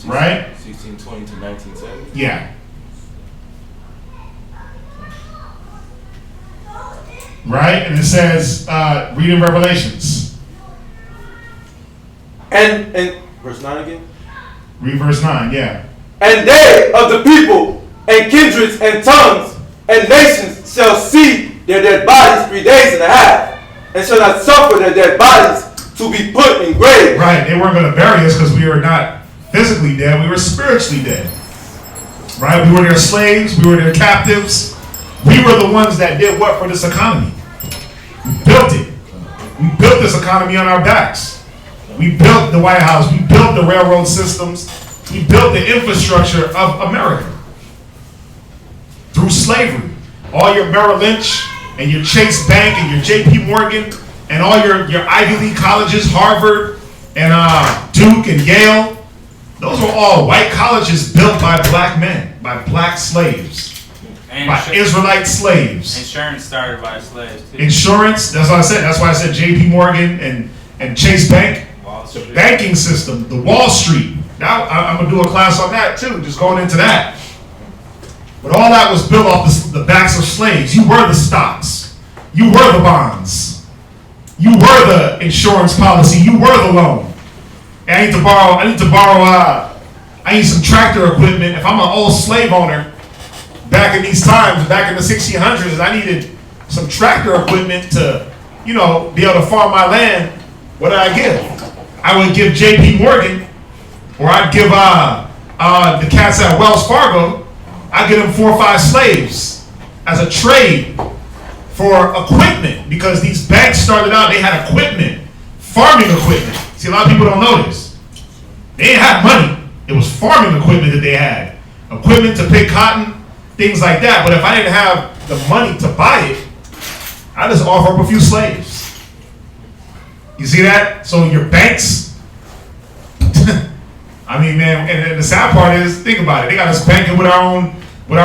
Right? 1620 to 1970. Yeah. Right? And it says, read in Revelations. And verse 9 again? Read verse 9, yeah. And they of the people and kindreds and tongues and nations shall see their dead bodies 3 days and a half, and shall not suffer their dead bodies to be put in graves. Right, they weren't going to bury us because we were not physically dead, we were spiritually dead. Right, we were their slaves, we were their captives. We were the ones that did what for this economy? We built it. We built this economy on our backs. We built the White House, we built the railroad systems, we built the infrastructure of America through slavery. All your Merrill Lynch and your Chase Bank and your J.P. Morgan and all your Ivy League colleges, Harvard and Duke and Yale, those were all white colleges built by black men, by black slaves, And by Israelite slaves. Insurance started by slaves too. Insurance, that's what I said. That's why I said J.P. Morgan and Chase Bank. The banking system, the Wall Street. Now I'm gonna do a class on that too, just going into that. But all that was built off the backs of slaves. You were the stocks. You were the bonds. You were the insurance policy. You were the loan. And I need some tractor equipment. If I'm an old slave owner, back in these times, back in the 1600s, I needed some tractor equipment to, be able to farm my land. What did I give? I would give J.P. Morgan, or I'd give the cats at Wells Fargo, I'd give them 4 or 5 slaves as a trade for equipment, because these banks started out, they had equipment, farming equipment. See, a lot of people don't know this. They didn't have money. It was farming equipment that they had. Equipment to pick cotton, things like that. But if I didn't have the money to buy it, I just offer up a few slaves. You see that? So your banks, I mean, man, and the sad part is, think about it. They got us banking with our own, or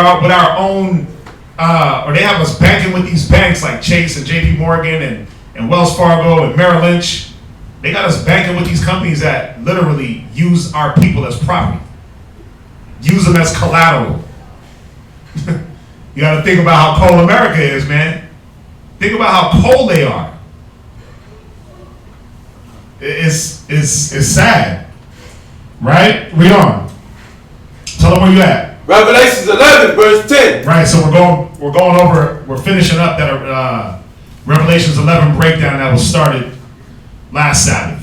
they have us banking with these banks like Chase and J.P. Morgan and Wells Fargo and Merrill Lynch. They got us banking with these companies that literally use our people as property, use them as collateral. You got to think about how cold America is, man. Think about how cold they are. It's sad, right? Read on. Tell them where you at. Revelations 11, verse 10. Right. So we're finishing up that Revelations 11 breakdown that was started last Sabbath.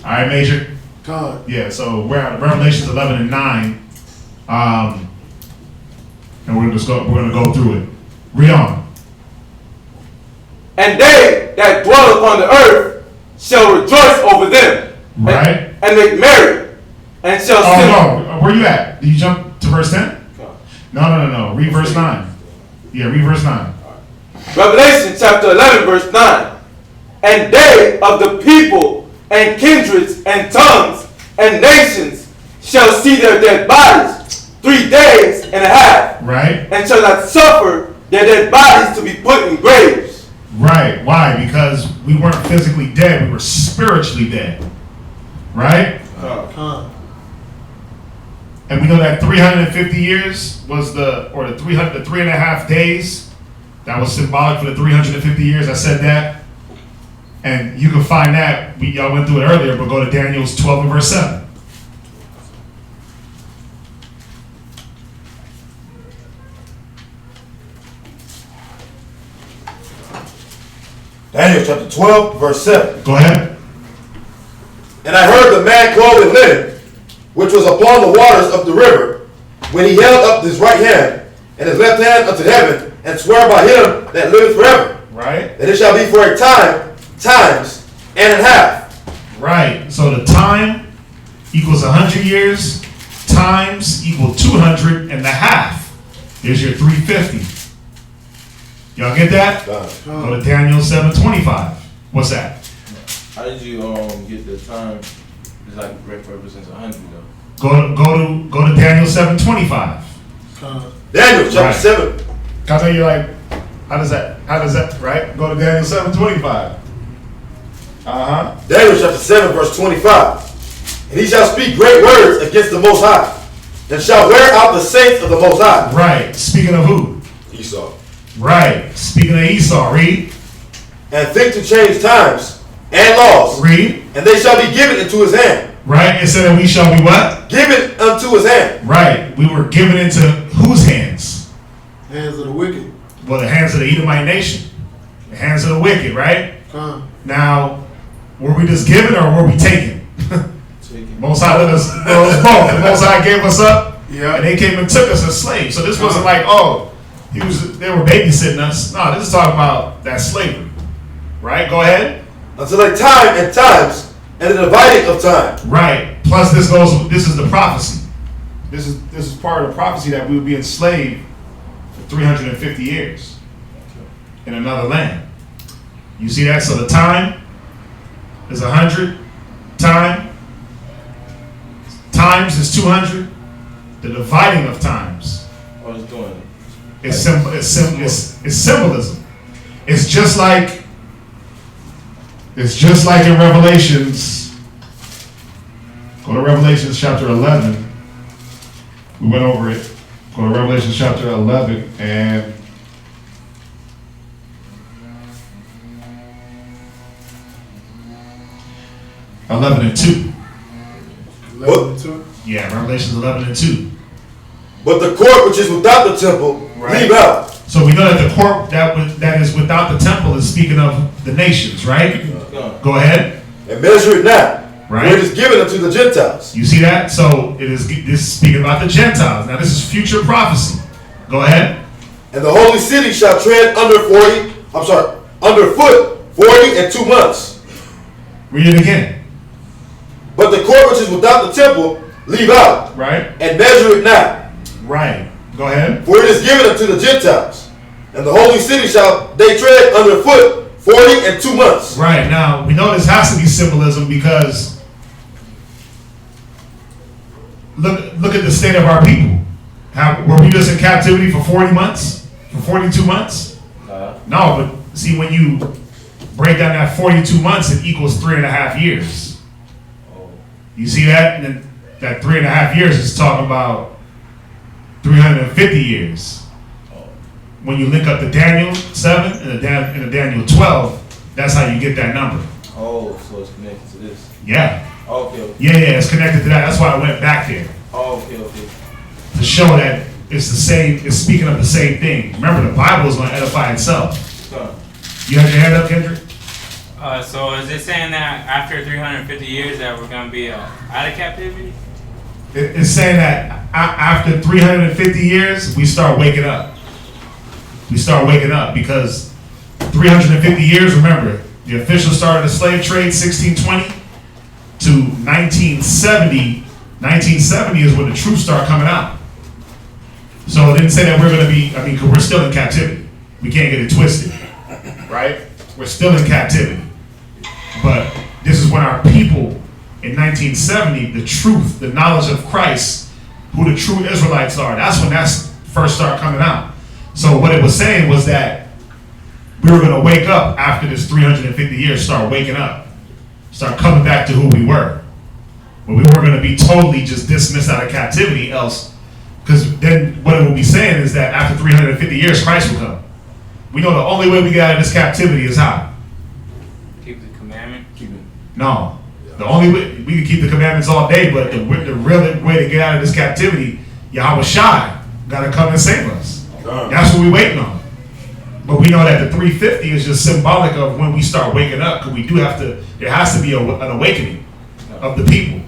All right, Major. God. Yeah. So we're at Revelations 11 and 9, and we're gonna go through it. Read on. And they that dwell upon the earth shall rejoice over them, Right. and make merry, and shall Oh sing. no, where you at? Did you jump to verse 10? No. Read verse 9. Yeah, read verse 9. Revelation chapter 11, verse 9. And they of the people and kindreds and tongues and nations shall see their dead bodies 3 days and a half, Right. and shall not suffer their dead bodies to be put in graves. Right. Why? Because we weren't physically dead, we were spiritually dead. Right? God. And we know that 350 years was the 3.5 days. That was symbolic for the 350 years. I said that. And you can find that. Y'all went through it earlier, but go to Daniel's 12 and verse 7. Daniel chapter 12, verse 7. Go ahead. And I heard the man clothed in linen, which was upon the waters of the river, when he held up his right hand and his left hand unto heaven, and sware by him that liveth forever, Right. that it shall be for a time, times, and a half. Right. So the time equals 100 years, times equal 200 and a half. There's your 350. Y'all get that? Go to Daniel 7:25. What's that? How did you get the time? It's like represents 100 though. Go to Daniel 7:25. Daniel chapter Right. 7. I know you're like, how does that, right? Go to Daniel 7:25. Daniel chapter 7, verse 25. And he shall speak great words against the Most High, and shall wear out the saints of the Most High. Right. Speaking of who? Esau. Right. Speaking of Esau. Read. And think to change times and laws, Read. and they shall be given into his hand. Right. It said that we shall be what? Given unto his hand. Right. We were given into whose hands? Hands of the wicked. Well, the hands of the Edomite nation. The hands of the wicked, right? God. Now, were we just given or were we taken? Taking. Most High let us, well, it was both. The Most High gave us up, Yeah. and they came and took us as slaves. So this wasn't like, oh, they were babysitting us. No, this is talking about that slavery. Right? Go ahead. Until a time and times, and the dividing of time. Right. Plus this is the prophecy. This is part of the prophecy that we would be enslaved for 350 years in another land. You see that? So the time is 100. Times is 200. The dividing of times I was doing it. is symbolism. It's just like in Revelations. Go to Revelations chapter 11. We went over it. Go to Revelation chapter 11 and and 2. 11 and 2. Yeah, Revelations 11 and 2. But the court which is without the temple, Right. leave out. So we know that the court that is without the temple is speaking of the nations, right? Go ahead. And measure it not. Right. For it is given unto the Gentiles. You see that? So this is speaking about the Gentiles. Now this is future prophecy. Go ahead. And the holy city shall tread underfoot 40 and 2 months. Read it again. But the court which is without the temple, leave out, Right? and measure it not. Right. Go ahead. For it is given unto the Gentiles. And the holy city shall they tread underfoot 40 and 2 months. Right. Now, we know this has to be symbolism because look at the state of our people. Were we just in captivity for 40 months? For 42 months? No, but see, when you break down that 42 months, it equals 3.5 years. You see that? And then that 3.5 years is talking about 350 years. when you link up the Daniel 7 and the Daniel 12, that's how you get that number. Oh, so it's connected to this. Yeah. Okay. Yeah, it's connected to that. That's why I went back there. Oh, okay. To show that it's the same, it's speaking of the same thing. Remember, the Bible is going to edify itself. You have your hand up, Kendrick? So is it saying that after 350 years that we're going to be out of captivity? It's saying that after 350 years, we start waking up. We start waking up because 350 years, remember, the official started the slave trade 1620 to 1970. 1970 is when the truth started coming out. So it didn't say that we're going to be, because we're still in captivity. We can't get it twisted, right? We're still in captivity. But this is when our people in 1970, the truth, the knowledge of Christ, who the true Israelites are, that's when that's first started coming out. So what it was saying was that we were going to wake up after this 350 years, start waking up, start coming back to who we were. But we weren't going to be totally just dismissed out of captivity else, because then what it will be saying is that after 350 years, Christ will come. We know the only way we get out of this captivity is how? Keep the commandment? No. The only way, we can keep the commandments all day, but the real way to get out of this captivity, Yahweh Shai got to come and save us. That's what we're waiting on. But we know that the 350 is just symbolic of when we start waking up, because we do have to, there has to be an awakening of the people,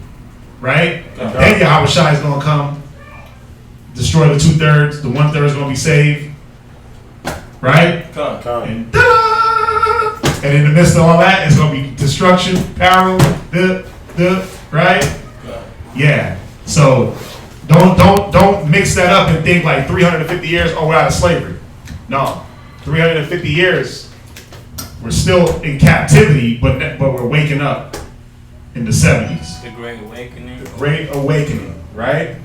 right? Then Yahweh Shai is going to come, destroy the 2/3, the 1/3 is going to be saved, right? And ta-da! And in the midst of all that, it's going to be destruction, peril, right? Yeah. So don't mix that up and think like 350 years, oh, we're out of slavery. No. 350 years, we're still in captivity, but we're waking up in the 70s. The Great Awakening. The Great Awakening, right?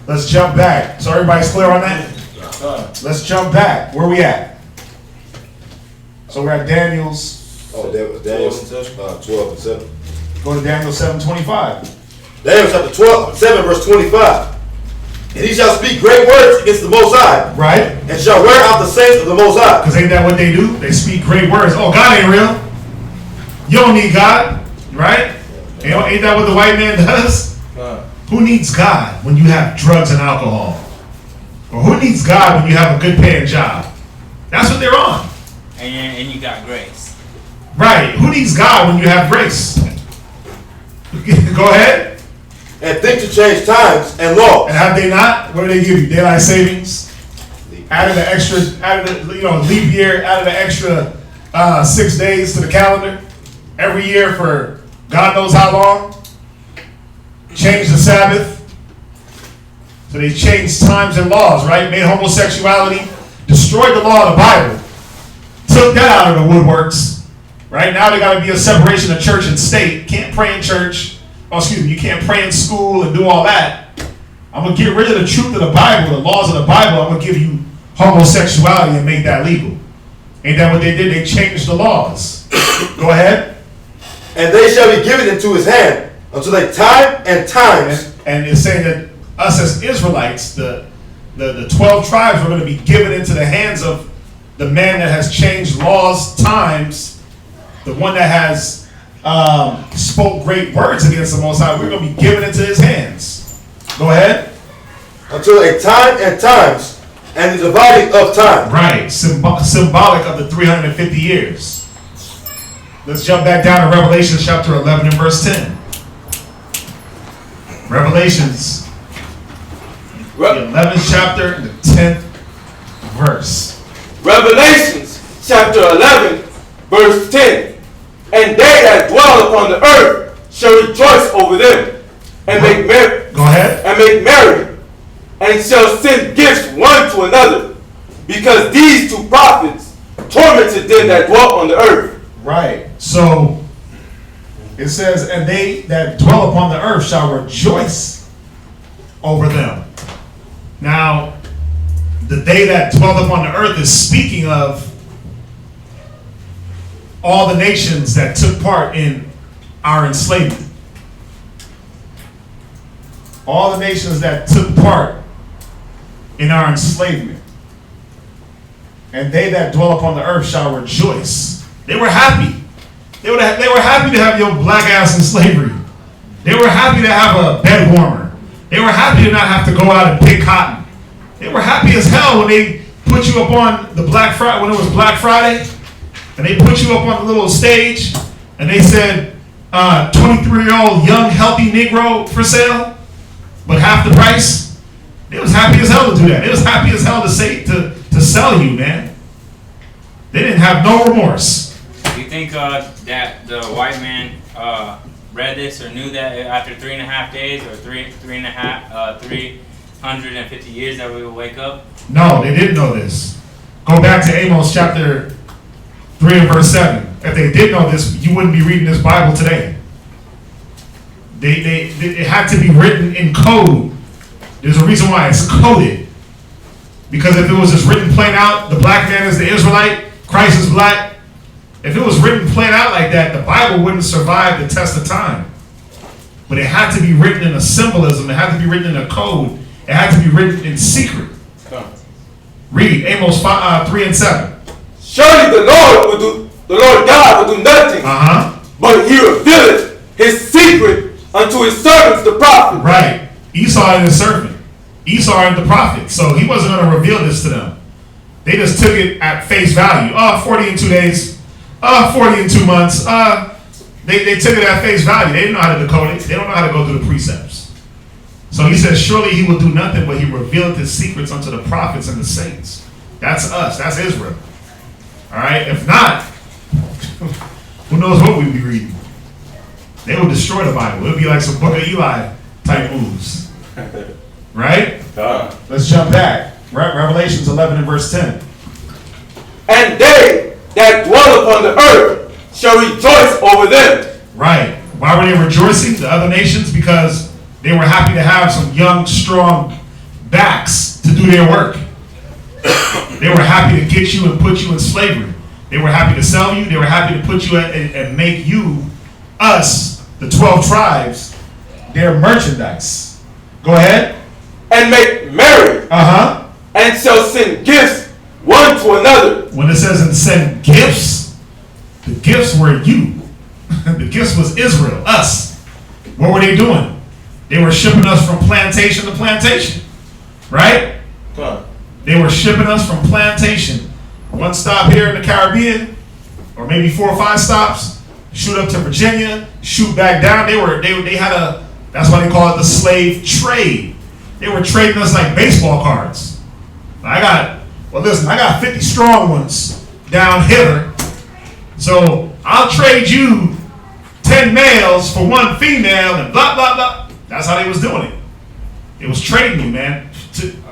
Let's jump back. So everybody's clear on that? Let's jump back. Where we at? So we're at Daniel's. Oh, that was Daniel's 12 and 7. Go to Daniel 7:25. Daniel chapter 12, 7 verse 25. And he shall speak great words against the Most High. Right. And shall wear out the saints of the Most High. Because ain't that what they do? They speak great words. Oh, God ain't real. You don't need God. Right? Ain't that what the white man does? Who needs God when you have drugs and alcohol? Or who needs God when you have a good paying job? That's what they're on. And you got grace. Right. Who needs God when you have grace? Go ahead. And think to change times and laws. And have they not? What do they give you? Daylight savings? Added the extra, leap year, added the extra 6 days to the calendar every year for God knows how long. Changed the Sabbath. So they changed times and laws, right? Made homosexuality, destroyed the law of the Bible, took that out of the woodworks. Right now they got to be a separation of church and state. Can't pray in church. You can't pray in school and do all that. I'm going to get rid of the truth of the Bible, the laws of the Bible. I'm going to give you homosexuality and make that legal. Ain't that what they did? They changed the laws. Go ahead. And they shall be given into his hand until a time and times. And it's saying that us as Israelites, the 12 tribes, are going to be given into the hands of the man that has changed laws, times, the one that has spoke great words against the Most High. We're going to be given into his hands. Go ahead. Until a time and times, and the dividing of time. Right. Symbolic of the 350 years. Let's jump back down to Revelation chapter 11 and verse 10. Revelations, the 11th chapter, the 10th verse. Revelations chapter 11, verse 10. And they that dwell upon the earth shall rejoice over them, and make merry. Go ahead. And make merry, and shall send gifts one to another, because these two prophets tormented them that dwell on the earth. Right. So it says, and they that dwell upon the earth shall rejoice over them. Now, the they that dwell upon the earth is speaking of all the nations that took part in our enslavement. All the nations that took part in our enslavement. and they that dwell upon the earth shall rejoice. They were happy. They were happy to have your black ass in slavery. They were happy to have a bed warmer. They were happy to not have to go out and pick cotton. They were happy as hell when they put you up on the Black Friday, when it was Black Friday, and they put you up on the little stage, and they said, 23-year-old young healthy Negro for sale, but half the price. They was happy as hell to do that. They was happy as hell to sell you, man. They didn't have no remorse. Do you think that the white man read this or knew that after 3.5 days or 350 years that we will wake up? No, they didn't know this. Go back to Amos chapter 3 and verse 7. If they did know this, you wouldn't be reading this Bible today. It had to be written in code. There's a reason why it's coded. Because if it was just written plain out, the black man is the Israelite, Christ is black. If it was written plain out like that, the Bible wouldn't survive the test of time. But it had to be written in a symbolism. It had to be written in a code. It had to be written in secret. Read Amos 3 and 7. Surely the Lord God will do nothing, but he revealeth his secret unto his servants the prophets. Right. Esau and his servant. Esau and the prophet. So he wasn't going to reveal this to them. They just took it at face value. 40 in 2 days. 40 in 2 months. They took it at face value. They didn't know how to decode it. They don't know how to go through the precepts. So he says, surely he will do nothing, but he revealed his secrets unto the prophets and the saints. That's us. That's Israel. All right? If not, who knows what we'd be reading? They would destroy the Bible. It would be like some Book of Eli type moves. Right? Let's jump back. Revelations 11 and verse 10. And they that dwell upon the earth shall rejoice over them. Right. Why were they rejoicing, the other nations? Because they were happy to have some young, strong backs to do their work. They were happy to get you and put you in slavery. They were happy to sell you. They were happy to put you and make you, us, the 12 tribes, their merchandise. Go ahead. And make merry. And shall send gifts one to another. When it says and send gifts, the gifts were you. The gifts was Israel, us. What were they doing? They were shipping us from plantation to plantation. Right? They were shipping us from plantation. One stop here in the Caribbean, or maybe 4 or 5 stops, shoot up to Virginia, shoot back down. They had that's why they call it the slave trade. They were trading us like baseball cards. I got 50 strong ones down hither. So I'll trade you 10 males for 1 female and blah, blah, blah. That's how they was doing it. It was trading you, man,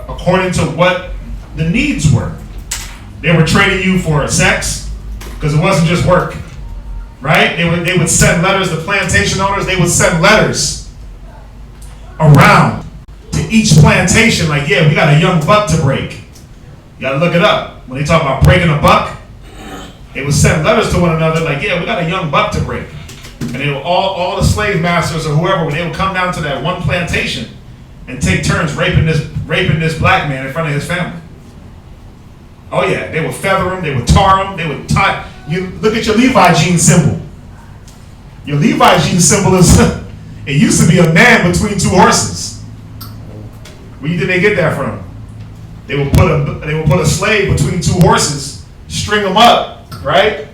according to what the needs were. They were trading you for sex, because it wasn't just work, right? They would send letters, the plantation owners, they would send letters around to each plantation, like, yeah, we got a young buck to break. You gotta look it up. When they talk about breaking a buck, they would send letters to one another, like, yeah, we got a young buck to break. And they would, all the slave masters or whoever, when they would come down to that one plantation and take turns raping this black man in front of his family. Oh yeah, they would feather him, they would tar him, they would tie. You look at your Levi jean symbol. Your Levi jean symbol is, it used to be a man between 2 horses. Where did they get that from? They would put a slave between 2 horses, string them up, right?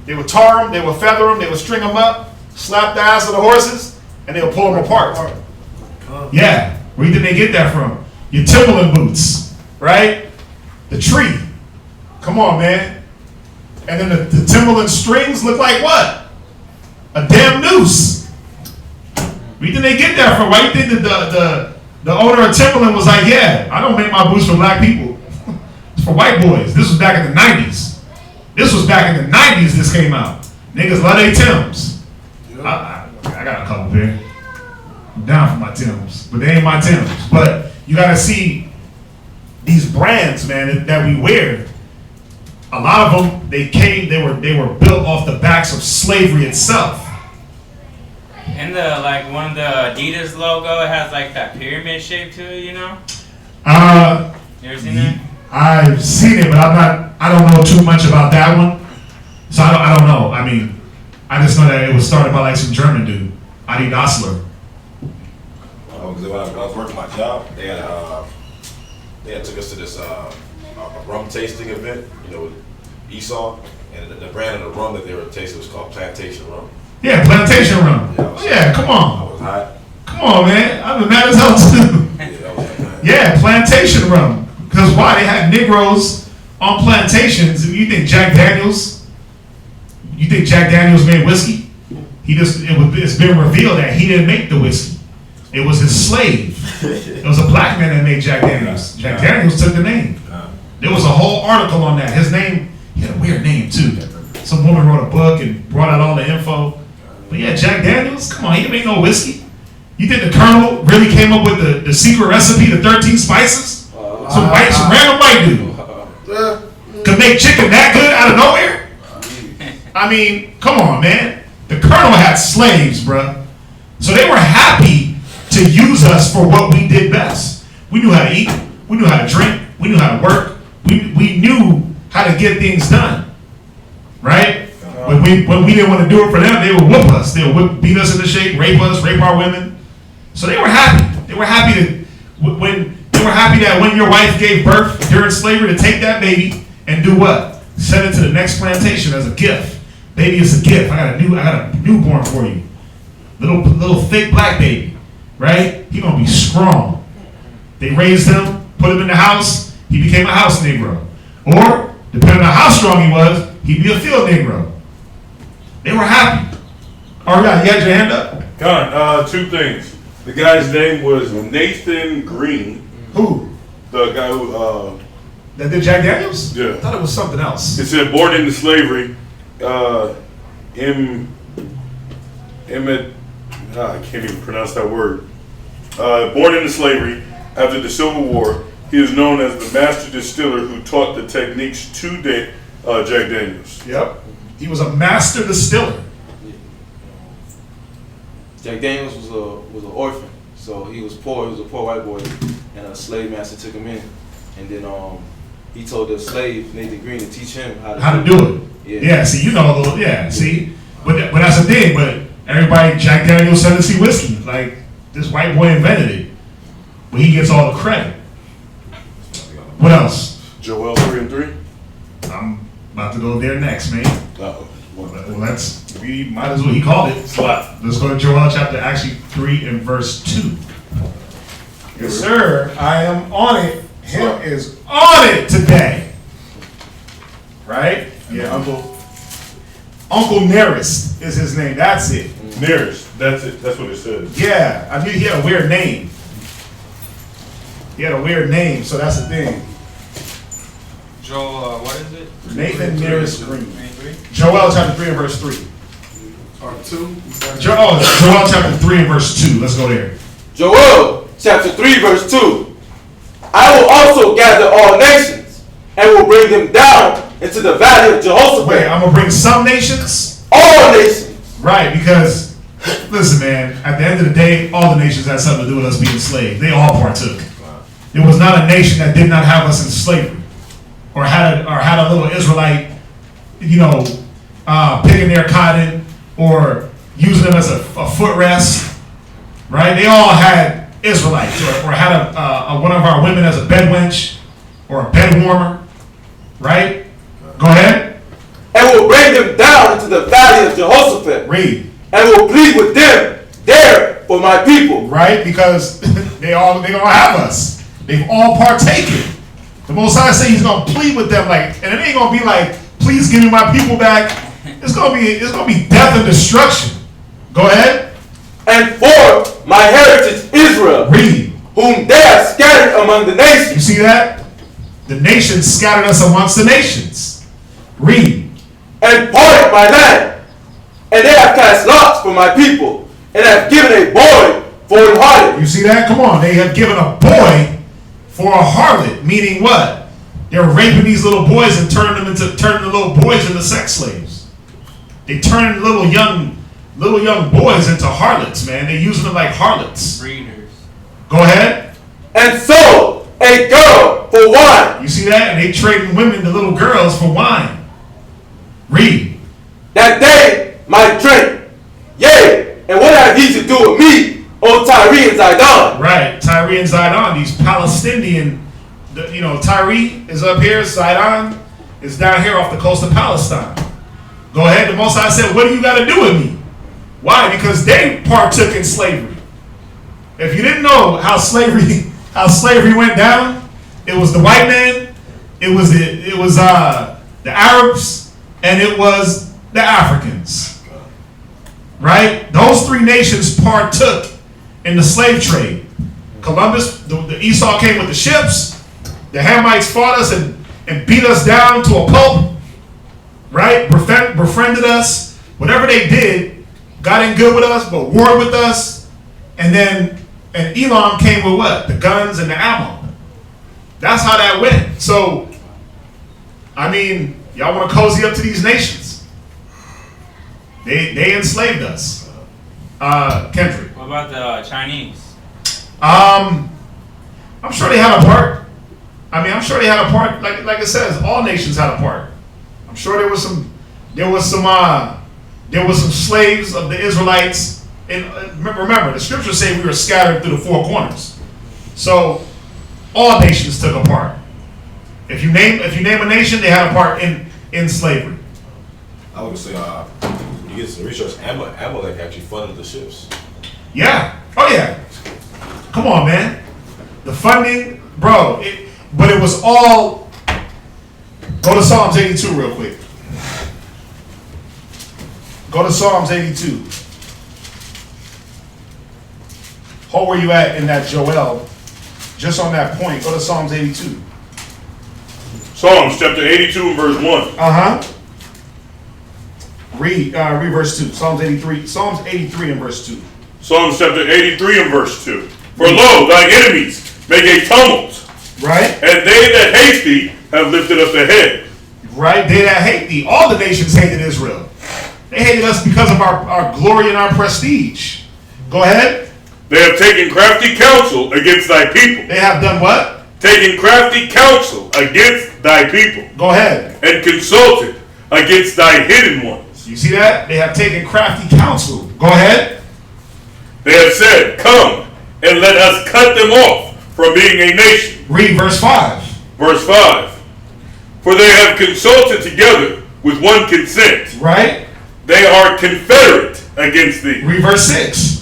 They would tar them, they would feather them, they would string them up, slap the ass of the horses, and they would pull them apart. Yeah, where did they get that from? Your Timberland boots, right? The tree. Come on, man. And then the Timberland strings look like what? A damn noose. Where did they get that from? Why do you think that the owner of Timberland was like, yeah, I don't make my boots for black people. It's for white boys. This was back in the 90s. This was back in the 90s this came out. Niggas love their Timbs. I got a couple there. I'm down for my Timbs, but they ain't my Timbs. But you gotta see these brands, man, that we wear. A lot of them, they were built off the backs of slavery itself. And one of the Adidas logo, it has like that pyramid shape to it, you know? You ever seen that? I've seen it, but I don't know too much about that one. So I don't know. I mean, I just know that it was started by like some German dude, Adi Dassler. Because when I was working my job, they had took us to this a rum tasting event, with Esau, and the brand of the rum that they were tasting was called Plantation Rum. Yeah, Plantation Rum. Yeah, come on. I was hot. Come on, man. I've been mad as hell too. Yeah, Plantation Rum. Because why? They had Negroes on plantations. You think Jack Daniels? You think Jack Daniels made whiskey? It's been revealed that he didn't make the whiskey. It was his slave. It was a black man that made Jack Daniels. Jack Daniels took the name. There was a whole article on that. His name, he had a weird name too. Some woman wrote a book and brought out all the info. But yeah, Jack Daniels, come on, he didn't make no whiskey. You think the Colonel really came up with the secret recipe, the 13 spices? Some random white dude could make chicken that good out of nowhere? I mean, come on, man. The Colonel had slaves, bruh. So they were happy to use us for what we did best. We knew how to eat. We knew how to drink. We knew how to work. We knew how to get things done. Right? When we didn't want to do it for them, they would whoop us. They would beat us into shape, rape us, rape our women. So they were happy. They were happy that when your wife gave birth during slavery to take that baby and do what? Send it to the next plantation as a gift. Baby, it's a gift. I got a newborn for you. Little thick black baby. Right? He gonna be strong. They raised him, put him in the house, he became a house Negro. Or, depending on how strong he was, he'd be a field Negro. They were happy. All right, you had your hand up? Con, two things. The guy's name was Nathan Green. Who? The guy who, That did Jack Daniels? Yeah. I thought it was something else. It said born into slavery, I can't even pronounce that word. Born into slavery after the Civil War, he is known as the master distiller who taught the techniques to Jack Daniels. Yep. He was a master distiller. Jack Daniels was an orphan, so he was poor. He was a poor white boy, and a slave master took him in, and then he told the slave Nathan Green to teach him how to do it. Yeah. See, you know, see, but that's the thing. But everybody, Jack Daniels Tennessee whiskey, like this white boy invented it, but he gets all the credit. What else? Joel 3 and 3. I'm about to go there next, man. Uh-oh. Well, we might as well. He called it. Let's go to Joel chapter 3 and verse 2. Yes, sir. I am on it. Him is on it today. Right? Yeah, Uncle Nearest is his name. That's it. Nearest. That's it. That's what it says. Yeah, I knew he had a weird name. He had a weird name, so that's the thing. Joel, what is it? Nathan Nearest Green. Joel chapter 3 and verse 3. Part 2. Joel chapter 3 and verse 2. Let's go there. Joel chapter 3 verse 2. I will also gather all nations and will bring them down into the valley of Jehoshaphat. Wait, I'm going to bring some nations? All nations. Right, because, listen, man, at the end of the day, all the nations had something to do with us being slaves. They all partook. There was not a nation that did not have us in slavery or had a little Israelite, picking their cotton or using them as a footrest, right? They all had Israelites or had one of our women as a bed wench or a bed warmer, right? Go ahead. And will bring them down into the valley of Jehoshaphat. Read. And will plead with them there for my people. Right? Because they don't have us. They've all partaken. The Most High say he's gonna plead with them, and it ain't gonna be like, please give me my people back. It's gonna be death and destruction. Go ahead. And for my heritage Israel. Read. Whom they have scattered among the nations. You see that? The nations scattered us amongst the nations. Read. And parted my land. And they have cast lots for my people. And have given a boy for an harlot. You see that? Come on. They have given a boy for a harlot. Meaning what? They're raping these little boys and turning the little boys into sex slaves. They turn little young boys into harlots, man. They're using them like harlots. Breeders. Go ahead. And sold a girl for for wine. You see that? And they trading women, the little girls, for wine. Read. That they might drink. Yea, and what have ye to do with me, O Tyre and Zidon? Right, Tyre and Zidon, these Palestinian, Tyre is up here, Zidon is down here off the coast of Palestine. Go ahead, the Most High said, what do you got to do with me? Why? Because they partook in slavery. If you didn't know how slavery went down, it was the white man, it was the Arabs, and it was the Africans. Right? Those three nations partook in the slave trade. Columbus, the Esau came with the ships. The Hamites fought us and beat us down to a pulp. Right? Befriended us. Whatever they did, got in good with us, but warred with us. And Elam came with what? The guns and the ammo. That's how that went. So, I mean, y'all want to cozy up to these nations. They enslaved us. Kendrick. What about the Chinese? I'm sure they had a part. I'm sure they had a part. Like it says, all nations had a part. I'm sure there was some slaves of the Israelites. And remember, the scriptures say we were scattered through the four corners. So all nations took a part. If you name a nation, they had a part in slavery. I would say, you get some research. Amalek actually funded the ships. Yeah. Oh yeah. Come on, man. The funding, bro. But it was all. Go to Psalms 82 real quick. Go to Psalms 82. Hold where you at in that Joel. Just on that point. Go to Psalms 82. Psalms chapter 82 and verse 1. Uh-huh. Read verse 2. Psalms 83. Psalms 83 and verse 2. Psalms chapter 83 and verse 2. For lo, thy enemies make a tumult. Right. And they that hate thee have lifted up their head. Right. They that hate thee. All the nations hated Israel. They hated us because of our glory and our prestige. Go ahead. They have taken crafty counsel against thy people. They have done what? Taken crafty counsel against thy people. Go ahead. And consulted against thy hidden ones. You see that? They have taken crafty counsel. Go ahead. They have said, come and let us cut them off from being a nation. Read verse 5. Verse 5. For they have consulted together with one consent. Right. They are confederate against thee. Read verse 6.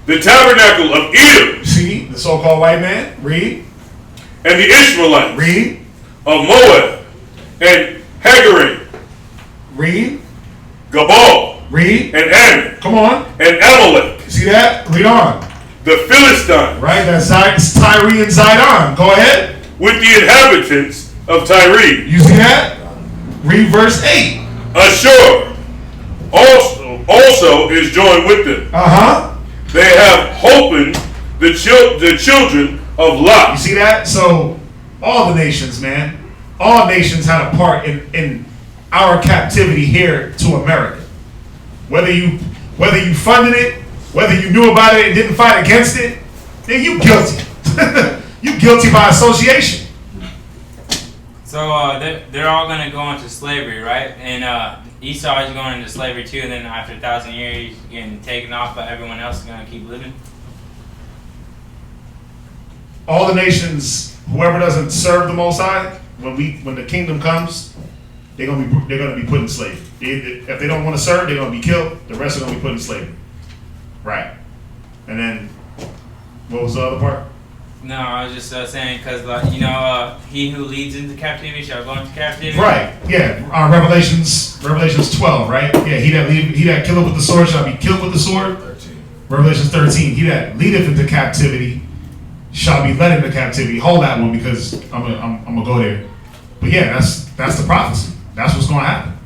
The tabernacle of Edom. See, the so-called white man. Read. And the Ishmaelites. Read. Of Moab. And Hagarim. Read. Gabal. Read. And Ammon. Come on. And Amalek. See that? Read on. The Philistines. Right, that's Tyre and Zidon. Go ahead. With the inhabitants of Tyre. You see that? Read verse 8. Ashur also is joined with them. Uh-huh. They have holpen the children of Lot. You see that? So all the nations, man, all nations had a part in our captivity here to America. Whether you funded it, whether you knew about it and didn't fight against it, then you guilty. You guilty by association. So they're all going to go into slavery, right? And Esau is going into slavery too, and then after 1,000 years he's getting taken off, but everyone else is going to keep living. All the nations, whoever doesn't serve the Most High, when the kingdom comes, they're gonna be put in slavery. If they don't want to serve, they're gonna be killed. The rest are gonna be put in slavery. Right. And then, what was the other part? No, I was just saying because he who leads into captivity shall go into captivity. Right. Yeah. Revelations 12. Right. Yeah. He that killeth with the sword shall be killed with the sword. 13. Revelations 13. He that leadeth into captivity shall be led into captivity. Hold that one because I'm gonna go there. But yeah, that's the prophecy. That's what's going to happen.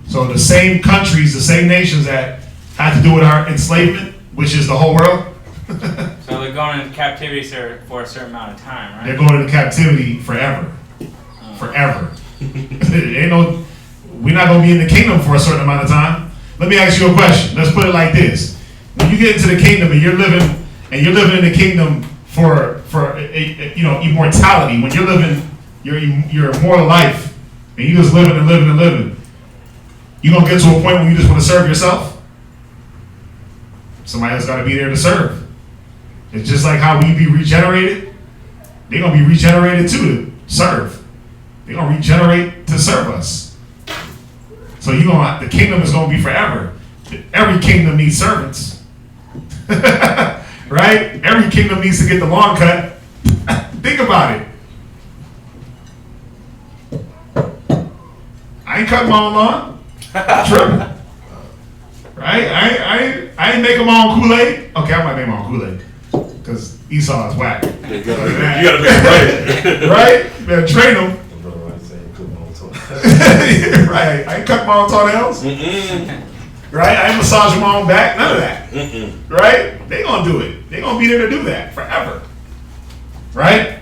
So the same countries, the same nations that had to do with our enslavement, which is the whole world. So they're going into captivity for a certain amount of time, right? They're going into captivity forever. Forever. We're not going to be in the kingdom for a certain amount of time. Let me ask you a question. Let's put it like this. When you get into the kingdom and you're living in the kingdom for immortality, when you're living your immortal life, and you just living and living and living, you gonna get to a point where you just want to serve yourself? Somebody else got to be there to serve. It's just like how we be regenerated. They're gonna be regenerated too to serve. They're gonna regenerate to serve us. So the kingdom is gonna be forever. Every kingdom needs servants. Right? Every kingdom needs to get the lawn cut. Think about it. I ain't cutting my own lawn. I'm tripping. Right? I ain't making my own Kool-Aid. Okay, I might make my own Kool-Aid. Because Esau is whack. You gotta make it right. Right? You better train them. Right? I ain't cut my own toenails. Right? I ain't massaging my own back. None of that. Right? They gonna do it. They gonna be there to do that forever. Right?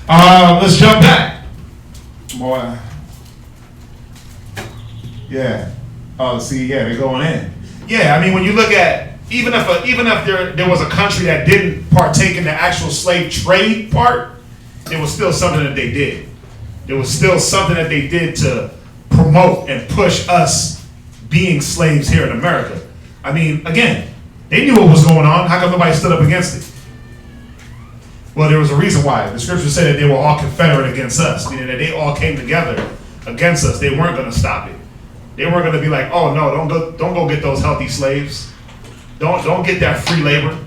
Let's jump back. Boy. Yeah. Oh, see, yeah, they're going in. Yeah, I mean, when you look at, even if there was a country that didn't partake in the actual slave trade part, it was still something that they did. There was still something that they did to promote and push us being slaves here in America. I mean, again, they knew what was going on. How come nobody stood up against it? Well, there was a reason why. The scriptures said that they were all confederate against us, meaning that they all came together against us. They weren't going to stop it. They weren't going to be like, oh no, don't go get those healthy slaves. Don't get that free labor.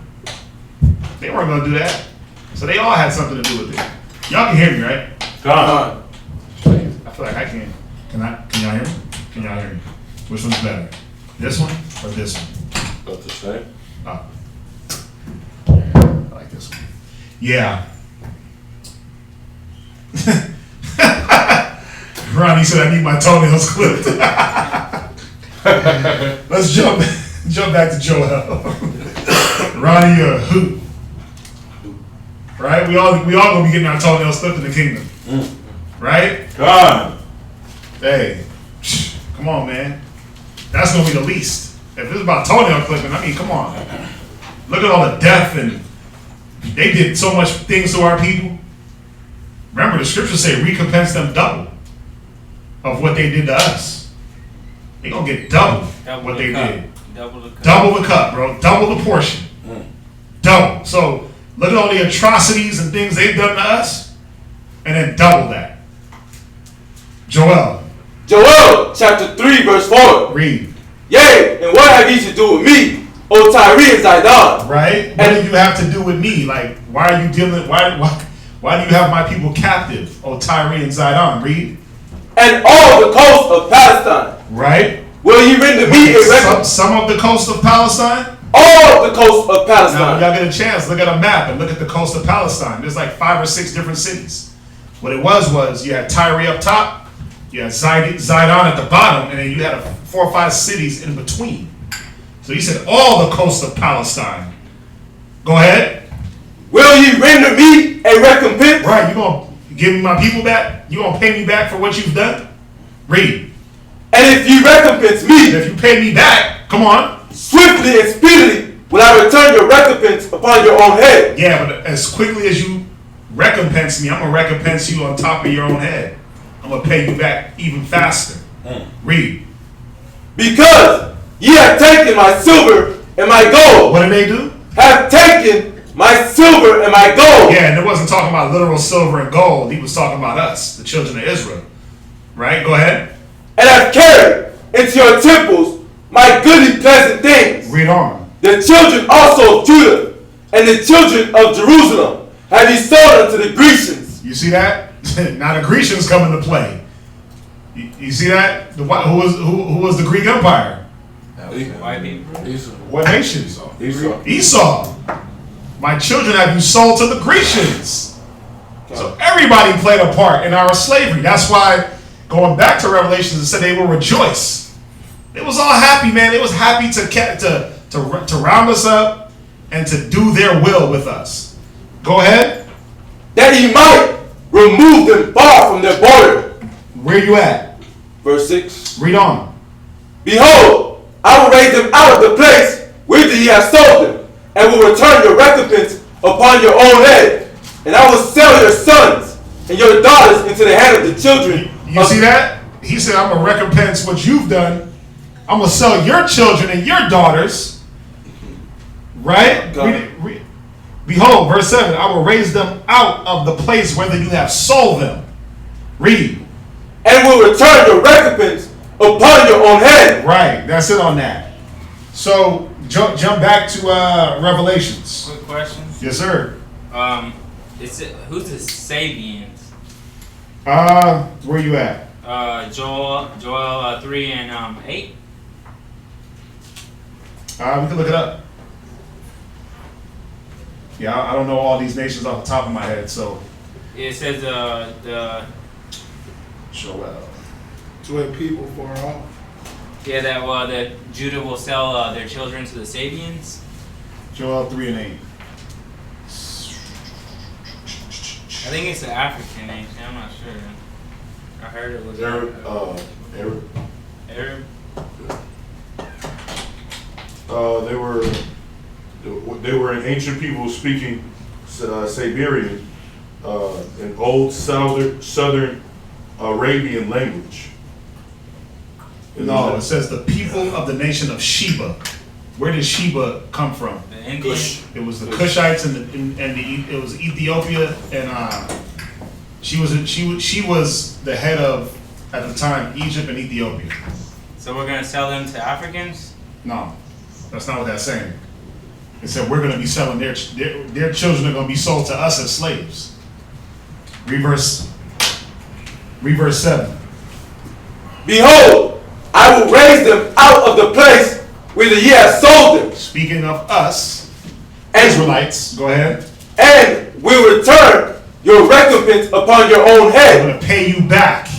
They weren't going to do that. So they all had something to do with it. Y'all can hear me, right? God. I feel like I can. Can y'all hear me? Can y'all hear me? Which one's better? This one or this one? About the same. Oh. I like this one. Yeah. Ronnie said I need my toenails clipped. Let's jump back to Joel. Ronnie, who? Right? We all gonna be getting our toenails clipped in the kingdom. Right? God. Hey, come on, man. That's gonna be the least. If it's about toenail clipping, I mean, come on. Look at all the death, and they did so much things to our people. Remember, the scriptures say recompense them double of what they did to us. They gonna get double what they did. Double the cup. Double the cup, bro. Double the portion. Double. So look at all the atrocities and things they've done to us, and then double that. Joel. Joel chapter 3 verse 4. Read. Yea, and what have ye to do with me, O Tyre and Zidon? Right? What do you have to do with me? Like, why are you dealing? Why do you have my people captive, O Tyre and Zidon? Read. And all the coast of Palestine. Right. Will ye render me a record? Some of the coast of Palestine? All the coast of Now, Palestine. when y'all get a chance, look at a map and look at the coast of Palestine. There's like 5 or 6 different cities. What it was you had Tyre up top, you had Zidon at the bottom, and then you had 4 or 5 cities in between. So you said all the coast of Palestine. Go ahead. Will ye render me a recompense? Right, you gonna give me my people back? You gonna pay me back for what you've done? Read. And if ye recompense me, If you pay me back, come on. swiftly and speedily will I return your recompense upon your own head. Yeah, but as quickly as you recompense me, I'm gonna recompense you on top of your own head. I'm gonna pay you back even faster. Read. Because ye have taken my silver and my gold. What did they do? Have taken my silver and my gold. Yeah, and it wasn't talking about literal silver and gold. He was talking about us, the children of Israel. Right? Go ahead. And have carried into your temples my goodly pleasant things. Read on. The children also of Judah and the children of Jerusalem have ye sold unto the Grecians. You see that? Now the Grecians come into play. You see that? Who was the Greek Empire? White people. What nation? Esau. Esau. My children have you sold to the Grecians. So everybody played a part in our slavery. That's why, going back to Revelations, it said they will rejoice. They was all happy, man. They was happy to round us up and to do their will with us. Go ahead. That he might remove them far from their border. Where you at? Verse 6. Read on. Behold, I will raise them out of the place whither ye have sold them, and will return your recompense upon your own head. And I will sell your sons and your daughters into the hand of the children. You see that? He said, I'm going to recompense what you've done. I'm going to sell your children and your daughters. Right? Behold, verse 7, I will raise them out of the place whither you have sold them. Read. And will return your recompense upon your own head. Right. That's it on that. So, jump back to Revelations. Quick question. Yes, sir. Who's the Sabians? Where you at? Joel 3 and 8. We can look it up. Yeah, I don't know all these nations off the top of my head, so. It says the Joel. 12 people far off. yeah that Judah will sell their children to the Sabians. Joel 3 and 8. I think it's an African nation. I'm not sure. I heard it was Arab. Arab. They were an ancient people speaking Siberian, an old southern Arabian language. No, it says the people of the nation of Sheba. Where did Sheba come from? The Indian. It was the Cushites it was Ethiopia, and she was the head of, at the time, Egypt and Ethiopia. So we're gonna sell them to Africans? No, that's not what that's saying. It said we're going to be selling their children are going to be sold to us as slaves. Read verse 7. Behold, I will raise them out of the place whither ye have sold them. Speaking of us, and, Israelites, go ahead. And will return your recompense upon your own head. I'm going to pay you back.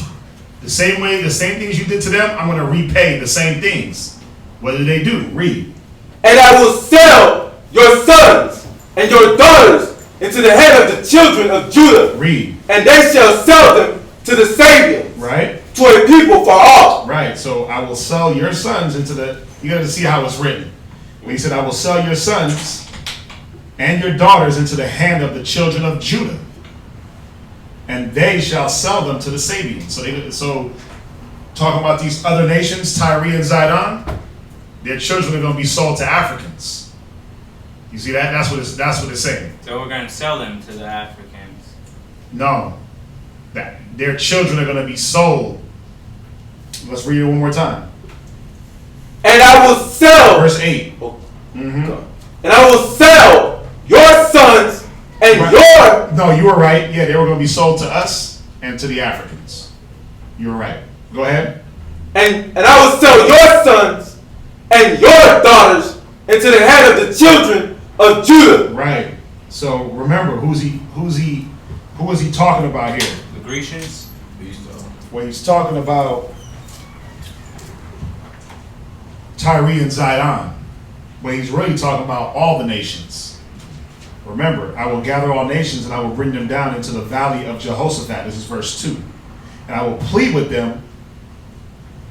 The same things you did to them, I'm going to repay the same things. What did they do? Read. And I will sell your sons and your daughters into the hand of the children of Judah. Read. And they shall sell them to the Sabians. Right. To a people far off. Right. So I will sell your sons into the, you got to see how it's written. When he said, I will sell your sons and your daughters into the hand of the children of Judah. And they shall sell them to the Sabians. So talking about these other nations, Tyre and Zidon, their children are going to be sold to Africans. You see that? That's what it's saying. So we're going to sell them to the Africans. No. That their children are going to be sold. Let's read it one more time. And I will sell. Verse 8. And I will sell your sons and your. No, you were right. Yeah, they were going to be sold to us and to the Africans. You were right. Go ahead. And I will sell your sons and your daughters into the hand of the children of Judah. Right. So remember, who is he talking about here? The Grecians? Well, he's talking about Tyre and Zidon. But he's really talking about all the nations. Remember, I will gather all nations and I will bring them down into the valley of Jehoshaphat. This is verse 2. And I will plead with them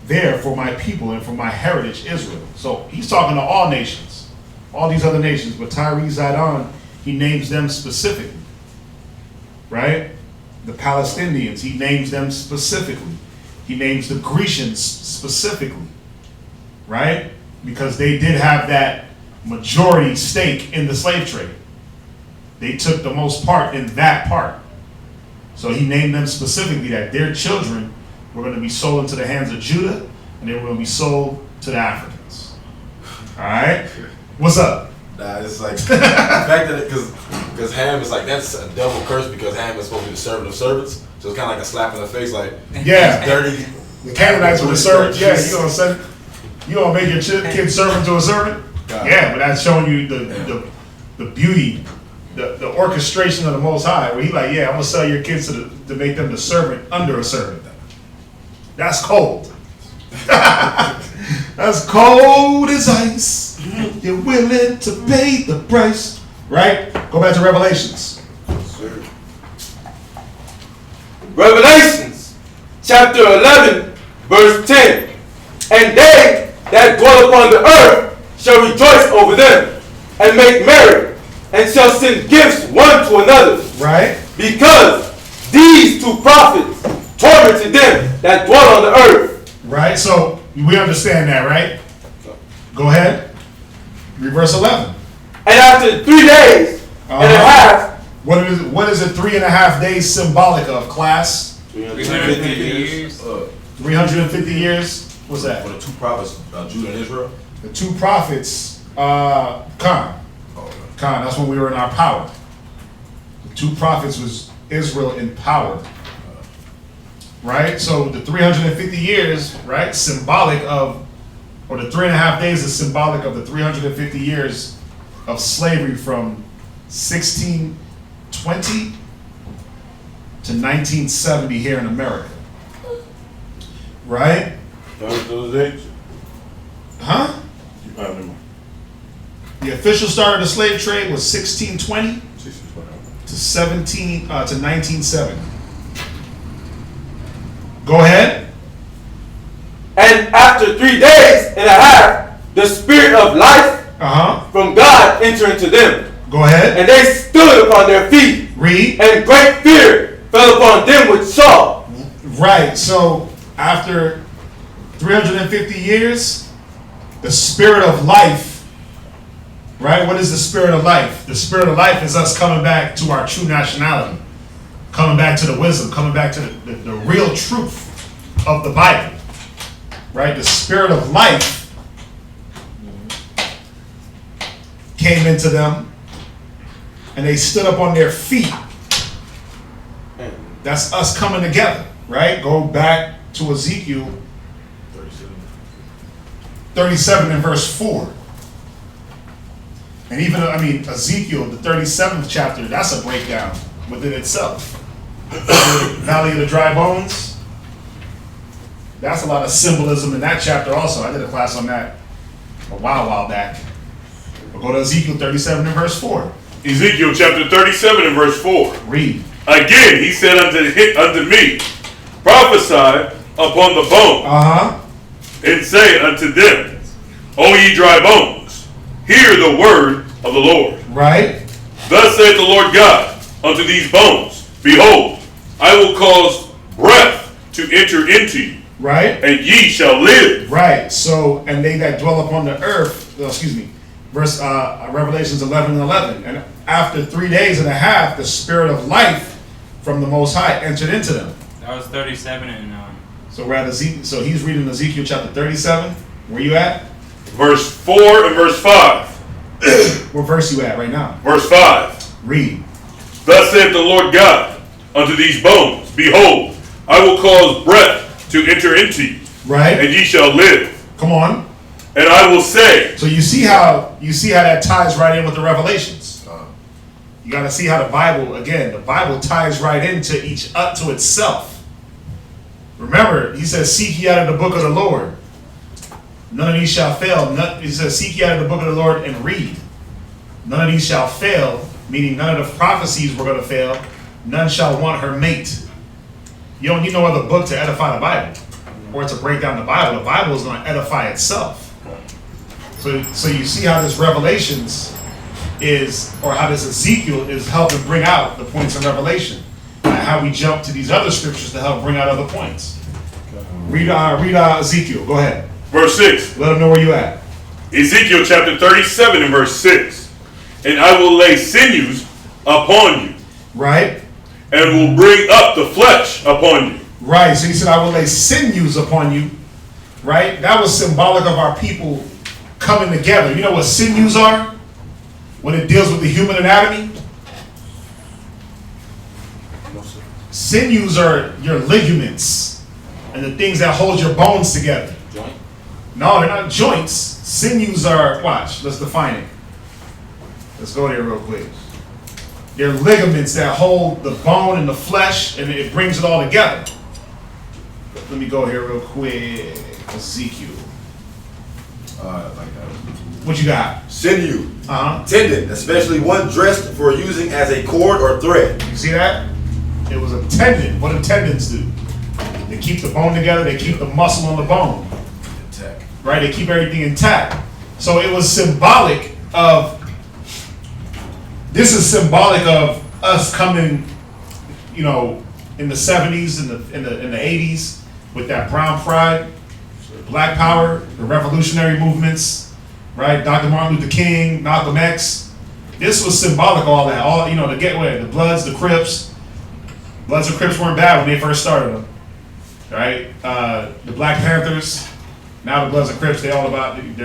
there for my people and for my heritage Israel. So he's talking to all nations, all these other nations, but Tyre, Zidon, he names them specifically, right? The Palestinians, he names them specifically. He names the Grecians specifically, right? Because they did have that majority stake in the slave trade. They took the most part in that part. So he named them specifically that their children were going to be sold into the hands of Judah, and they were going to be sold to the Africans. All right? What's up? Nah, it's like the fact that because Ham is like, that's a double curse because Ham is supposed to be the servant of servants. So it's kind of like a slap in the face, like, yeah, he's dirty. The Canaanites were the servants. Yeah, you gonna make your kid servant to a servant? God. Yeah, but that's showing you the beauty, the orchestration of the Most High. Where he like, yeah, I'm gonna sell your kids to make them the servant under a servant. That's cold. That's cold as ice. You're willing to pay the price, right? Go back to Revelations. Sir. Revelations chapter 11 verse 10. And they that dwell upon the earth shall rejoice over them and make merry and shall send gifts one to another. Right. Because These two prophets tormented them that dwell on the earth. Right? So we understand that, right? Go ahead. Read verse 11. And after 3 days and a half. What is it 3.5 days symbolic of, class? 350 years. 350 years? What's that? For the two prophets, Judah and Israel. The two prophets, Khan, that's when we were in our power. The two prophets was Israel in power. Right? So the 350 years, right, symbolic of, or the 3.5 days is symbolic of the 350 years of slavery from 1620 to 1970 here in America. Right? Those dates? Huh? Never mind. The official start of the slave trade was 1620 to 1970. Go ahead. And after 3 days and a half, the spirit of life from God entered into them. Go ahead. And they stood upon their feet. Read. And great fear fell upon them which saw. Right. So after 350 years, the spirit of life, right? What is the spirit of life? The spirit of life is us coming back to our true nationality, coming back to the wisdom, coming back to the real truth of the Bible, right? The spirit of life came into them and they stood up on their feet. That's us coming together, right? Go back to Ezekiel 37 and verse 4. And even, Ezekiel, the 37th chapter, that's a breakdown within itself. Valley of the Dry Bones. That's a lot of symbolism in that chapter also. I did a class on that a while back. We'll go to Ezekiel 37 and verse 4. Ezekiel chapter 37 and verse 4. Read. Again, he said unto me, prophesy upon the bones, and say unto them, O ye dry bones, hear the word of the Lord. Right. Thus saith the Lord God unto these bones, behold, I will cause breath to enter into you. Right. And ye shall live. Right. So, and they that dwell upon the earth, verse Revelations 11 and 11. And after 3 days and a half, the spirit of life from the Most High entered into them. That was 37 and So we're at Ezekiel. So he's reading Ezekiel chapter 37. Where you at? Verse 4 and verse 5. What verse you at right now? Verse 5. Read. Thus saith the Lord God unto these bones, behold, I will cause breath to enter into you. Right. And ye shall live. Come on. And I will say. So you see how that ties right in with the Revelations. You got to see how the Bible ties right into to itself. Remember, he says, seek ye out of the book of the Lord. None of these shall fail. He says, seek ye out of the book of the Lord and read. None of these shall fail, meaning none of the prophecies were going to fail. None shall want her mate. You don't need no other book to edify the Bible or to break down the Bible. The Bible is going to edify itself. So you see how this Revelations how this Ezekiel is helping bring out the points of Revelation, and how we jump to these other scriptures to help bring out other points. Read Ezekiel. Go ahead. Verse 6. Let them know where you at. Ezekiel chapter 37 and verse 6. And I will lay sinews upon you. Right. And will bring up the flesh upon you. Right. So he said, I will lay sinews upon you. Right. That was symbolic of our people coming together. You know what sinews are? When it deals with the human anatomy? Sinews are your ligaments and the things that hold your bones together. Joint? No, they're not joints. Sinews are, watch, let's define it. Let's go there real quick. They're ligaments that hold the bone and the flesh, and it brings it all together. Let me go here real quick. Ezekiel. What you got? Sinew. Uh-huh. Tendon, especially one dressed for using as a cord or thread. You see that? It was a tendon. What do tendons do? They keep the bone together. They keep the muscle on the bone. Intact. Right? They keep everything intact. So it was symbolic of, this is symbolic of us coming, in the 70s and in the 80s with that brown pride, black power, the revolutionary movements, right? Dr. Martin Luther King, Malcolm X. This was symbolic of all that. All, you know, the Getaway, the Bloods, the Crips. Bloods and Crips weren't bad when they first started them, right? The Black Panthers. Now the Bloods and Crips, they're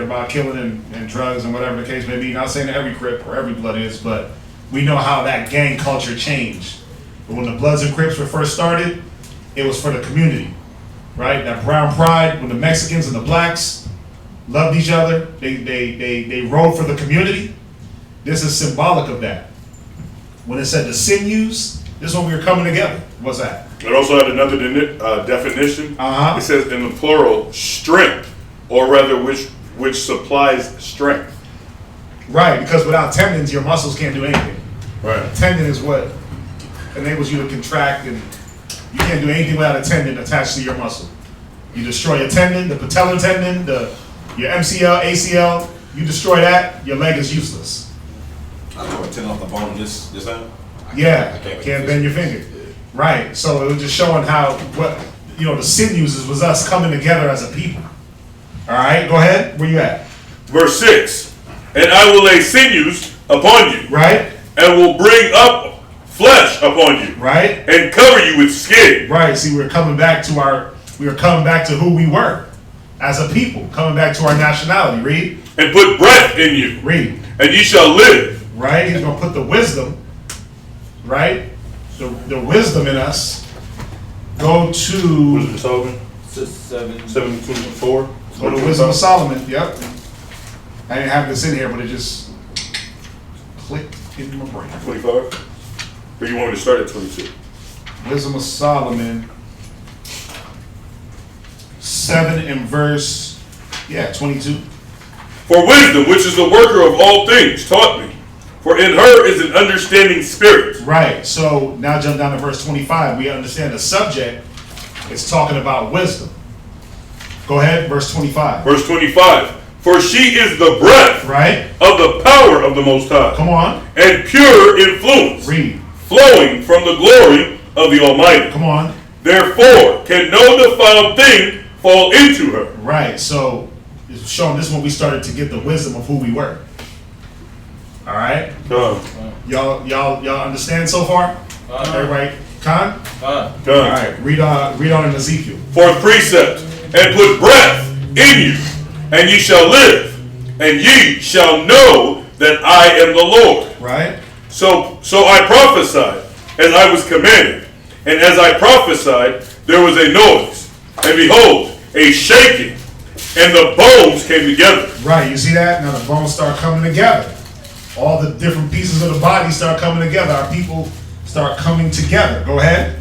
about killing and drugs and whatever the case may be. Not saying that every Crip or every Blood is, but we know how that gang culture changed. But when the Bloods and Crips were first started, it was for the community, right? That brown pride, when the Mexicans and the blacks loved each other, they rode for the community. This is symbolic of that. When it said the sinews, this is when we were coming together. What's that? It also had another definition. Uh-huh. It says in the plural, strength, or rather which supplies strength. Right, because without tendons, your muscles can't do anything. Right. A tendon is what enables you to contract, and you can't do anything without a tendon attached to your muscle. You destroy a tendon, the patellar tendon, your MCL, ACL, you destroy that, your leg is useless. I tore a tendon off the bone this time. Yeah, I can't bend your finger. Right, so it was just showing how, the sinews was us coming together as a people. All right, go ahead, where you at? Verse 6, and I will lay sinews upon you. Right. And will bring up flesh upon you. Right. And cover you with skin. Right, see, we're coming back to who we were as a people, coming back to our nationality. Read. And put breath in you. Read. And ye shall live. Right, he's going to put the wisdom, right? The wisdom in us. Go to Wisdom of Solomon. 7:24. Go to Wisdom of Solomon. Yep. I didn't have this in here, but it just clicked in my brain. 25. Or you want me to start at 22? Wisdom of Solomon 7 and verse 22. For wisdom, which is the worker of all things, taught me. For in her is an understanding spirit. Right. So now jump down to verse 25. We understand the subject is talking about wisdom. Go ahead, verse 25. Verse 25. For she is the breath, right, of the power of the Most High. Come on. And pure influence. Read. Flowing from the glory of the Almighty. Come on. Therefore can no defiled thing fall into her. Right. So it's showing this when we started to get the wisdom of who we were. All right. Y'all understand so far? Everybody, Con? All right. Read on in Ezekiel. For precept, and put breath in you, and ye shall live, and ye shall know that I am the Lord. Right. So I prophesied as I was commanded, and as I prophesied, there was a noise, and behold, a shaking, and the bones came together. Right. You see that? Now the bones start coming together. All the different pieces of the body start coming together. Our people start coming together. Go ahead.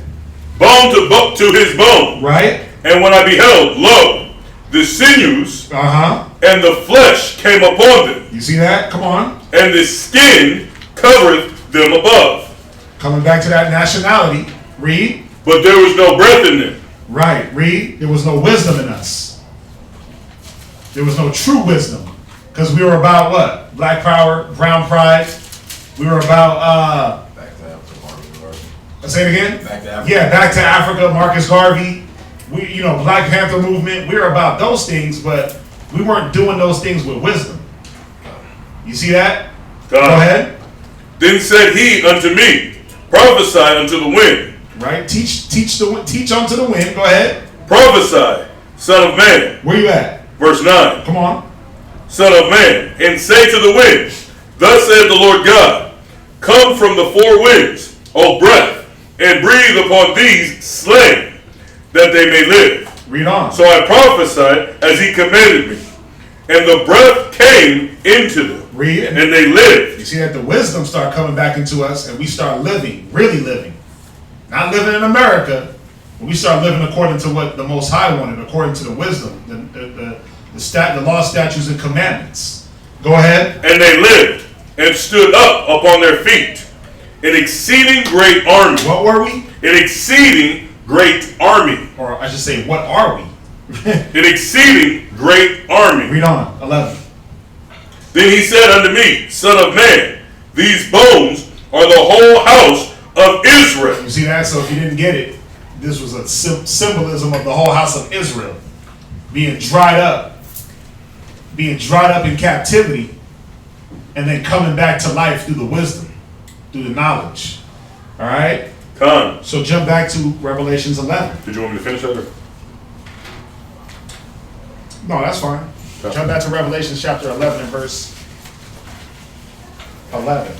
Bone to his bone. Right. And when I beheld, lo, the sinews and the flesh came upon them. You see that? Come on. And the skin covereth them above. Coming back to that nationality. Read. But there was no breath in them. Right. Read. There was no wisdom in us. There was no true wisdom. Because we were about what? Black power, brown pride. We were about, Back to Africa, Marcus Garvey. say it again? Back to Africa. Yeah, back to Africa, Marcus Garvey. We, Black Panther movement. We were about those things, but we weren't doing those things with wisdom. You see that? Go ahead. Then said he unto me, prophesy unto the wind. Right? Teach unto the wind. Go ahead. Prophesy, son of man. Where you at? Verse 9. Come on. Son of man, and say to the wind, thus saith the Lord God, come from the four winds, O breath, and breathe upon these slain, that they may live. Read on. So I prophesied as he commanded me, and the breath came into them. Read. And they lived. You see that the wisdom start coming back into us, and we start living, really living. Not living in America, but we start living according to what the Most High wanted, according to the wisdom, the law, statutes, and commandments. Go ahead. And they lived and stood up upon their feet, an exceeding great army. What were we? An exceeding great army. Or I should say, what are we? An exceeding great army. Read on. 11. Then he said unto me, son of man, these bones are the whole house of Israel. You see that? So if you didn't get it, This was a symbolism of the whole house of Israel being dried up in captivity, and then coming back to life through the wisdom, through the knowledge. All right? Come. So jump back to Revelations 11. Did you want me to finish that? Or? No, that's fine. Okay. Jump back to Revelation chapter 11 and verse 11.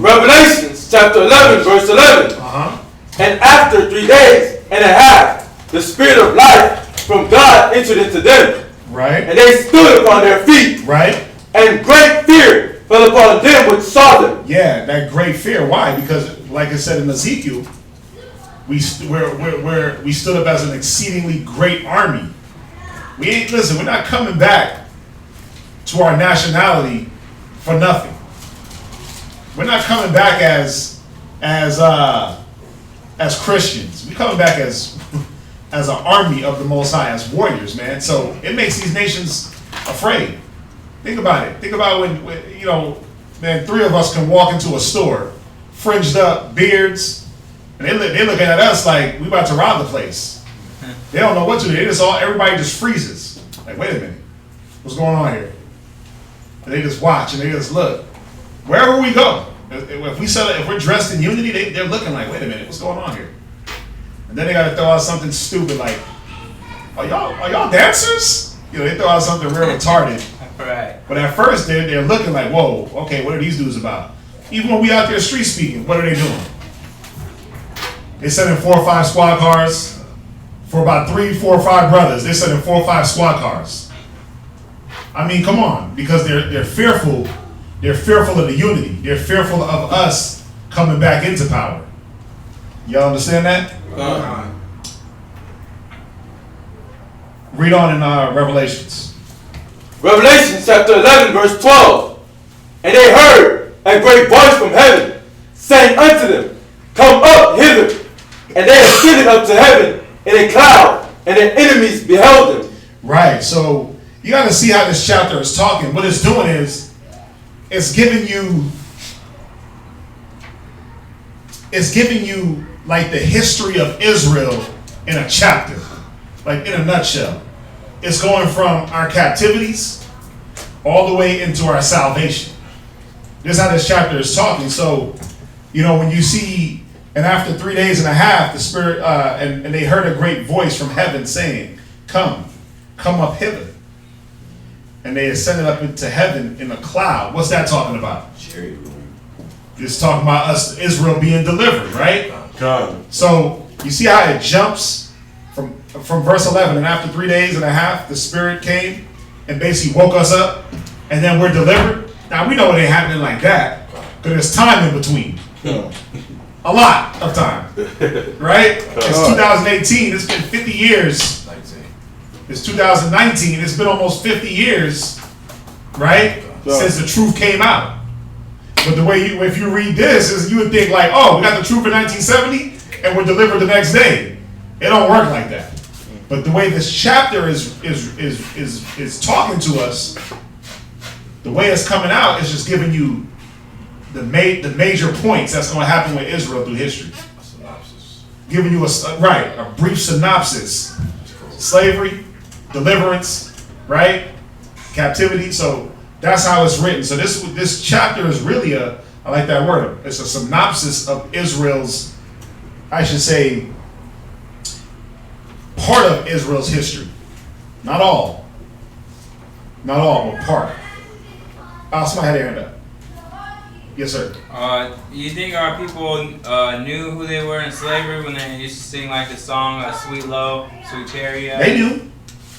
Revelations chapter 11, verse 11. And after 3 days and a half, the Spirit of life from God entered into them. Right. And they stood upon their feet. Right. And great fear fell upon them which saw them. Yeah, that great fear. Why? Because, like I said in Ezekiel, we stood up as an exceedingly great army. We're not coming back to our nationality for nothing. We're not coming back as Christians. We're coming back as an army of the Most High, as warriors, man. So it makes these nations afraid. Think about it. Think about when man, 3 of us can walk into a store, fringed up, beards, and they're looking at us like we about to rob the place. They don't know what to do. Everybody just freezes. Like, wait a minute, what's going on here? And they just watch and they just look. Wherever we go, if we're dressed in unity, they're looking like, wait a minute, what's going on here? And then they got to throw out something stupid like, are y'all dancers? They throw out something real retarded. Right. But at first, they're looking like, whoa, okay, what are these dudes about? Even when we out there street speaking, what are they doing? They sending 4 or 5 squad cars for about 3, 4, or 5 brothers. They're sending 4 or 5 squad cars. I mean, come on, because they're fearful. They're fearful of the unity. They're fearful of us coming back into power. Y'all understand that? Read on in Revelations. Revelation chapter 11, verse 12. And they heard a great voice from heaven, saying unto them, Come up hither. And they ascended up to heaven in a cloud, and their enemies beheld them. Right, so you got to see how this chapter is talking. What it's doing is, it's giving you like the history of Israel in a chapter, like in a nutshell. It's going from our captivities all the way into our salvation. This is how this chapter is talking. So, when you see, and after 3 days and a half, the Spirit, and they heard a great voice from heaven saying, come up hither. And they ascended up into heaven in a cloud. What's that talking about? It's talking about us, Israel, being delivered, right? God. So you see how it jumps from verse 11. And after 3 days and a half, the Spirit came and basically woke us up, and then we're delivered. Now we know it ain't happening like that, because there's time in between. A lot of time, right? It's 2018. It's been 50 years. It's 2019. It's been almost 50 years, right, since the truth came out. But the way if you read this, is you would think like, oh, we got the truth in 1970 and we're delivered the next day. It don't work like that. But the way this chapter is talking to us, the way it's coming out is just giving you the major points that's going to happen with Israel through history. Giving you a brief synopsis. Slavery, deliverance, right? Captivity. So that's how it's written. So this chapter is really I like that word. It's a synopsis of Israel's, I should say, part of Israel's history. Not all, but part. Somebody had their hand up. Yes, sir. You think our people knew who they were in slavery when they used to sing like the song "Sweet Low, Sweet Chariot"? They knew.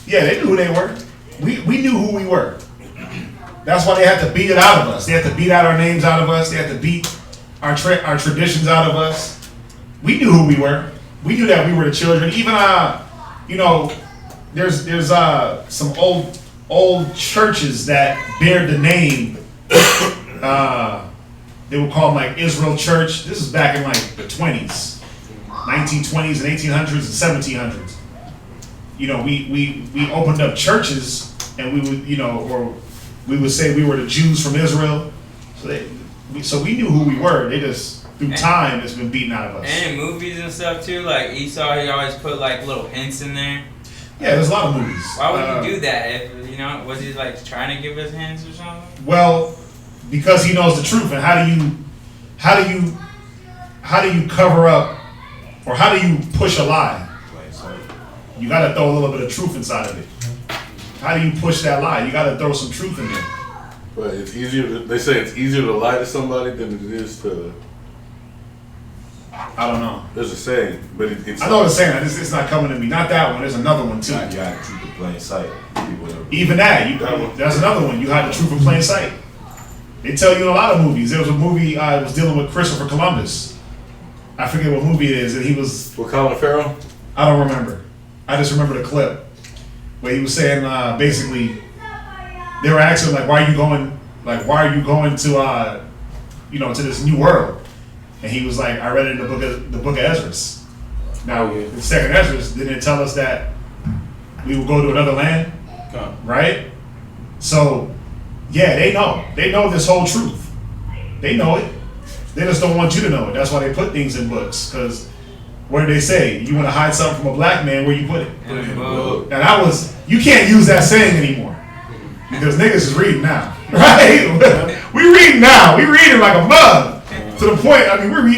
Yeah, they knew who they were. We knew who we were. That's why they had to beat it out of us. They had to beat out our names out of us. They had to beat our traditions out of us. We knew who we were. We knew that we were the children. Even there's some old churches that bear the name. They would call them like Israel Church. This is back in like the 1920s and 1800s and 1700s. We opened up churches, and we would, or we would say we were the Jews from Israel. So we knew who we were. They just through time, it's been beaten out of us. And in movies and stuff too, like Esau, he always put like little hints in there. Yeah, there's a lot of movies. Why would you do that? If was he like trying to give us hints or something? Well, because he knows the truth, and how do you cover up, or how do you push a lie? You got to throw a little bit of truth inside of it. How do you push that lie? You got to throw some truth in there. But it's easier. They say it's easier to lie to somebody than it is to. I don't know. There's a saying, but it's. I know the saying. It's not coming to me. Not that one. There's another one too. You got truth in plain sight. Even that. That's another one. You had the truth in plain sight. They tell you in a lot of movies. There was a movie I was dealing with Christopher Columbus. I forget what movie it is, and he was. With Colin Farrell? I don't remember. I just remember the clip where he was saying basically they were asking like, why are you going to to this new world? And he was like, I read it in the book of Ezra. Now the second Ezra didn't tell us that we will go to another land, right? So yeah, they know this whole truth. They know it. They just don't want you to know it. That's why they put things in books. Because what do they say? You want to hide something from a black man, where you put it? In the book. And you can't use that saying anymore. Because niggas is reading now. Right? We reading now. We reading like a mug. To the point,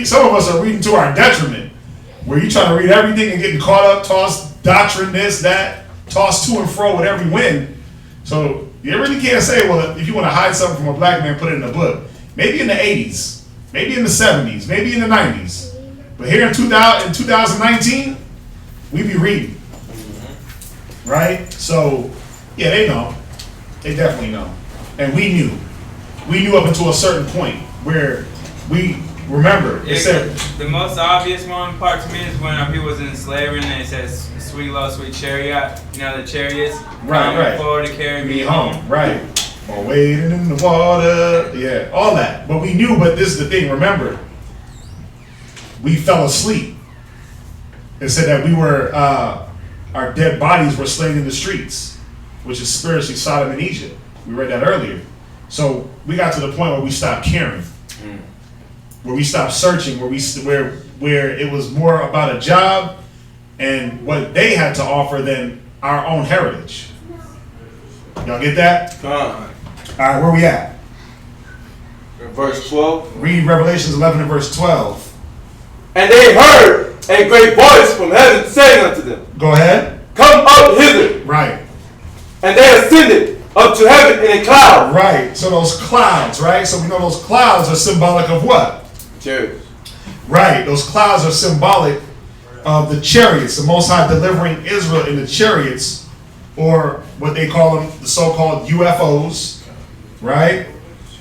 some of us are reading to our detriment. Where you trying to read everything and getting caught up, tossed doctrine, this, that, tossed to and fro with every wind. So you really can't say, well, if you want to hide something from a black man, put it in a book. Maybe in the 80s. Maybe in the 70s, maybe in the 90s. But here in 2019, we be reading. Right? So, yeah, they know. They definitely know. And we knew. We knew up until a certain point where we remember. It said, the most obvious one part to me is when people was in slavery and it says, sweet love, sweet chariot. The chariots. Right. Forward to carry me home. Right. Or wading in the water, yeah, all that. But we knew, but this is the thing, remember, we fell asleep. It said that we were, our dead bodies were slain in the streets, which is spiritually Sodom and Egypt. We read that earlier. So we got to the point where we stopped caring, where we stopped searching, where it was more about a job and what they had to offer than our own heritage. Y'all get that? Come on. All right, where we at? Verse 12. Read Revelations 11 and verse 12. And they heard a great voice from heaven saying unto them, Go ahead. Come up hither. Right. And they ascended up to heaven in a cloud. Right. So those clouds, right? So we know those clouds are symbolic of what? Chariots. Right. Those clouds are symbolic of the chariots, the Most High delivering Israel in the chariots, or what they call them, the so-called UFOs, right?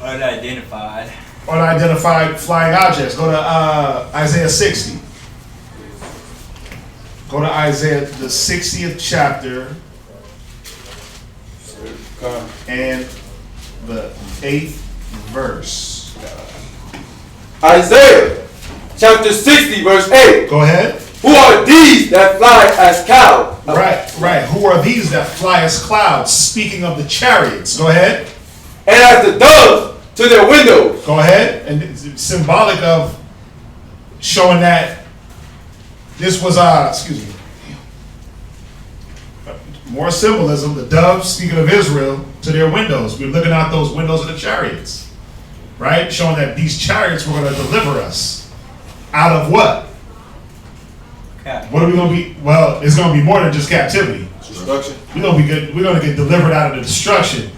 Unidentified. Unidentified flying objects. Go to Isaiah 60. Go to Isaiah, the 60th chapter, and the 8th verse. Isaiah chapter 60 verse 8. Go ahead. Who are these that fly as clouds? Right. Who are these that fly as clouds? Speaking of the chariots. Go ahead. And as the doves to their windows. Go ahead. And it's symbolic of showing that this was, more symbolism. The doves, speaking of Israel, to their windows. We're looking out those windows of the chariots. Right? Showing that these chariots were going to deliver us out of what? What are we going to be? Well, it's going to be more than just captivity. Destruction. We're going to be good. We're going to get delivered out of the destruction.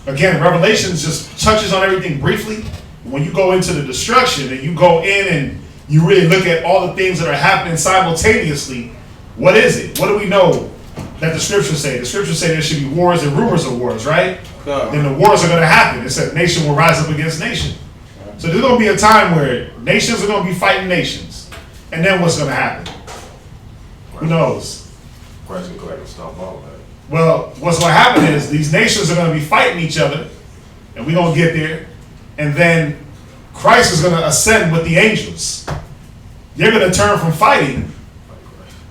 Again, Revelations just touches on everything briefly. When you go into the destruction and you go in and you really look at all the things that are happening simultaneously, what is it? What do we know that the scriptures say? The scriptures say there should be wars and rumors of wars, right? Then the wars are going to happen. It said nation will rise up against nation. So there's going to be a time where nations are going to be fighting nations. And then what's going to happen? Who knows? Christ can collect and stomp all that. Well, what's going to happen is these nations are going to be fighting each other, and we're going to get there, and then Christ is going to ascend with the angels. They're going to turn from fighting,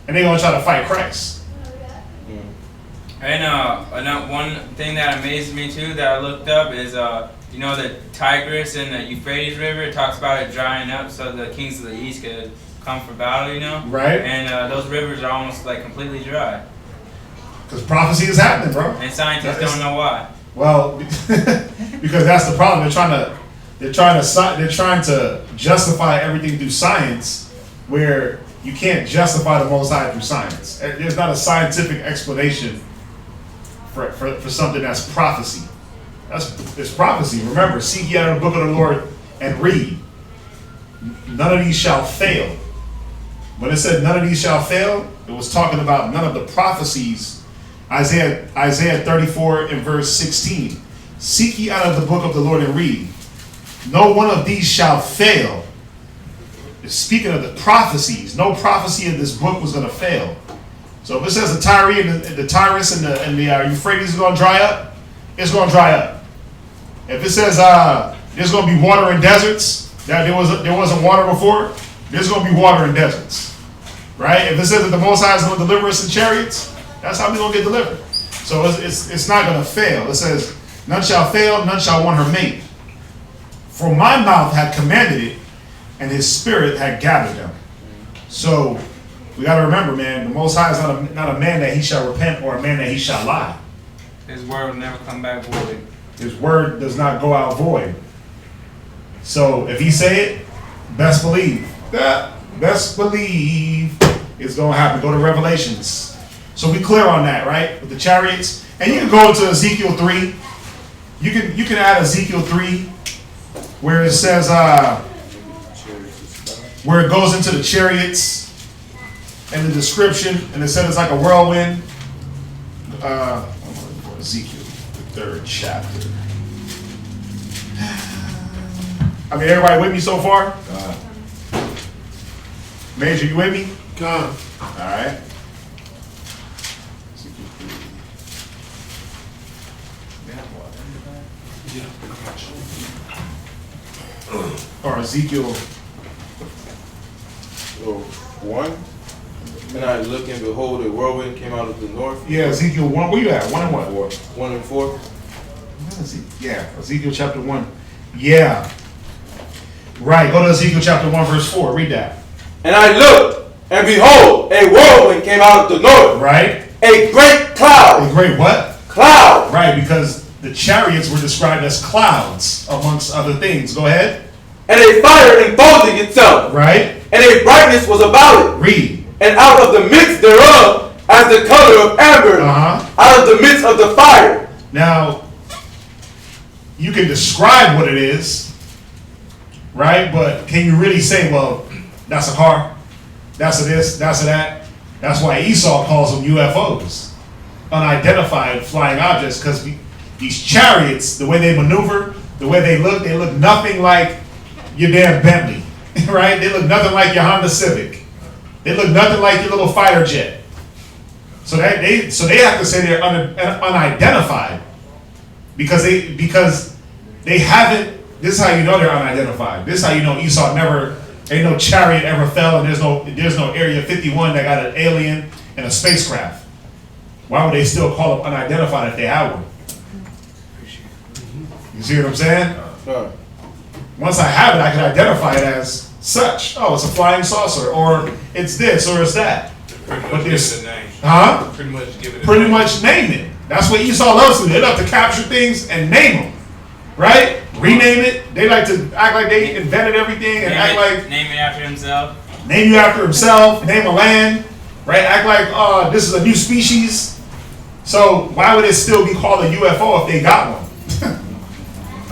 and they're going to try to fight Christ. And one thing that amazed me too that I looked up is You know the Tigris and the Euphrates River, it talks about it drying up so the kings of the east could come for battle, you know? Right. And those rivers are almost like completely dry. Because prophecy is happening, bro. And scientists don't know why. Well, because that's the problem. They're trying to justify everything through science, where you can't justify the Most High through science. There's not a scientific explanation for something that's prophecy. It's prophecy. Remember, seek ye out of the book of the Lord and read. None of these shall fail. When it said none of these shall fail, it was talking about none of the prophecies. Isaiah 34 and verse 16. Seek ye out of the book of the Lord and read. No one of these shall fail. Speaking of the prophecies, no prophecy of this book was going to fail. So if it says the Tigris and the Euphrates is going to dry up, it's going to dry up. If it says there's going to be water in deserts, that there wasn't water before, there's going to be water in deserts. Right? If it says that the Most High is going to deliver us in chariots, that's how we're going to get delivered. So it's not going to fail. It says, none shall fail, none shall want her mate. For my mouth had commanded it, and his spirit had gathered them. So we got to remember, man, the Most High is not a man that he shall repent or a man that he shall lie. His word will never come back void. His word does not go out void. So if he say it, best believe. Best believe it's going to happen. Go to Revelations. So we clear on that, right? With the chariots. And you can go into Ezekiel 3. You can add Ezekiel 3 where it says, where it goes into the chariots and the description, and it said it's like a whirlwind. Ezekiel, the 3rd chapter. I mean, everybody with me so far? Major, you with me? Come. All right. Or Ezekiel 1. And I looked and behold, a whirlwind came out of the north. Yeah, Ezekiel 1. Where you at? 1 and what? 1 and 4. Yeah, Ezekiel chapter 1. Yeah. Right, go to Ezekiel chapter 1, verse 4. Read that. And I looked, and behold, a whirlwind came out of the north. Right. A great cloud. A great what? Cloud. Right, because the chariots were described as clouds, amongst other things. Go ahead. And a fire enfolding itself. Right. And a brightness was about it. Read. And out of the midst thereof, as the color of amber, out of the midst of the fire. Now, you can describe what it is, right? But can you really say, well, that's a car, that's a this, that's a that? That's why Esau calls them UFOs, unidentified flying objects, because these chariots, the way they maneuver, the way they look nothing like your damn Bentley, right? They look nothing like your Honda Civic. They look nothing like your little fighter jet. So they have to say they're unidentified because they haven't. This is how you know they're unidentified. This is how you know Esau ain't no chariot ever fell, and there's no Area 51 that got an alien and a spacecraft. Why would they still call them unidentified if they had one? You see what I'm saying? Once I have it, I can identify it as such. Oh, it's a flying saucer, or it's this, or it's that. But this, huh? Pretty much name it. That's what Esau loves to do. They love to capture things and name them, right? Rename it. They like to act like they invented everything and name it after himself. Name you after himself. Name a land, right? Act like this is a new species. So why would it still be called a UFO if they got one?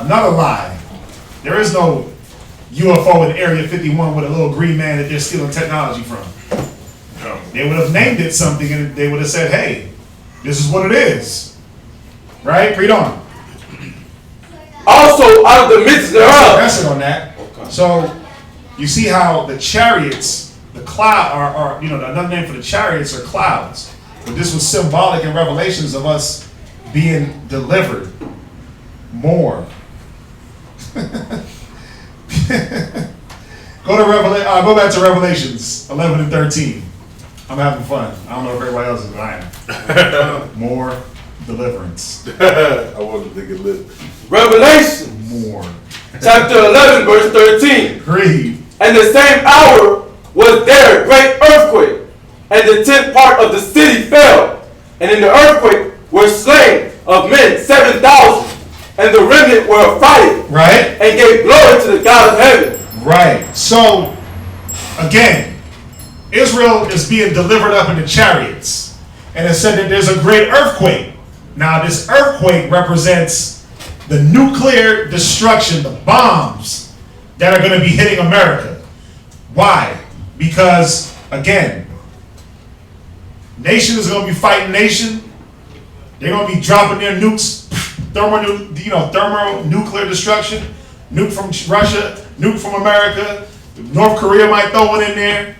Another lie. There is no UFO in Area 51 with a little green man that they're stealing technology from. They would have named it something and they would have said, hey, this is what it is. Right? Read on. Also out of the midst thereof. That's it on that. Okay. So you see how the chariots, the cloud, are another name for the chariots are clouds. But this was symbolic in Revelations of us being delivered more. Go back to Revelations 11 and 13. I'm having fun. I don't know if everybody else is, but I am. More deliverance. I wasn't thinking lit. Revelation more. Chapter 11, verse 13. Read. And the same hour was there a great earthquake, and the 10th part of the city fell. And in the earthquake were slain of men 7,000, and the remnant were affrighted, Right? and gave glory to the God of heaven. Right. So, again, Israel is being delivered up in the chariots. And it said that there's a great earthquake. Now, this earthquake represents the nuclear destruction, the bombs that are going to be hitting America. Why? Because, again, nation is going to be fighting nation. They're going to be dropping their nukes, thermonuclear destruction, nuke from Russia, nuke from America. North Korea might throw one in there,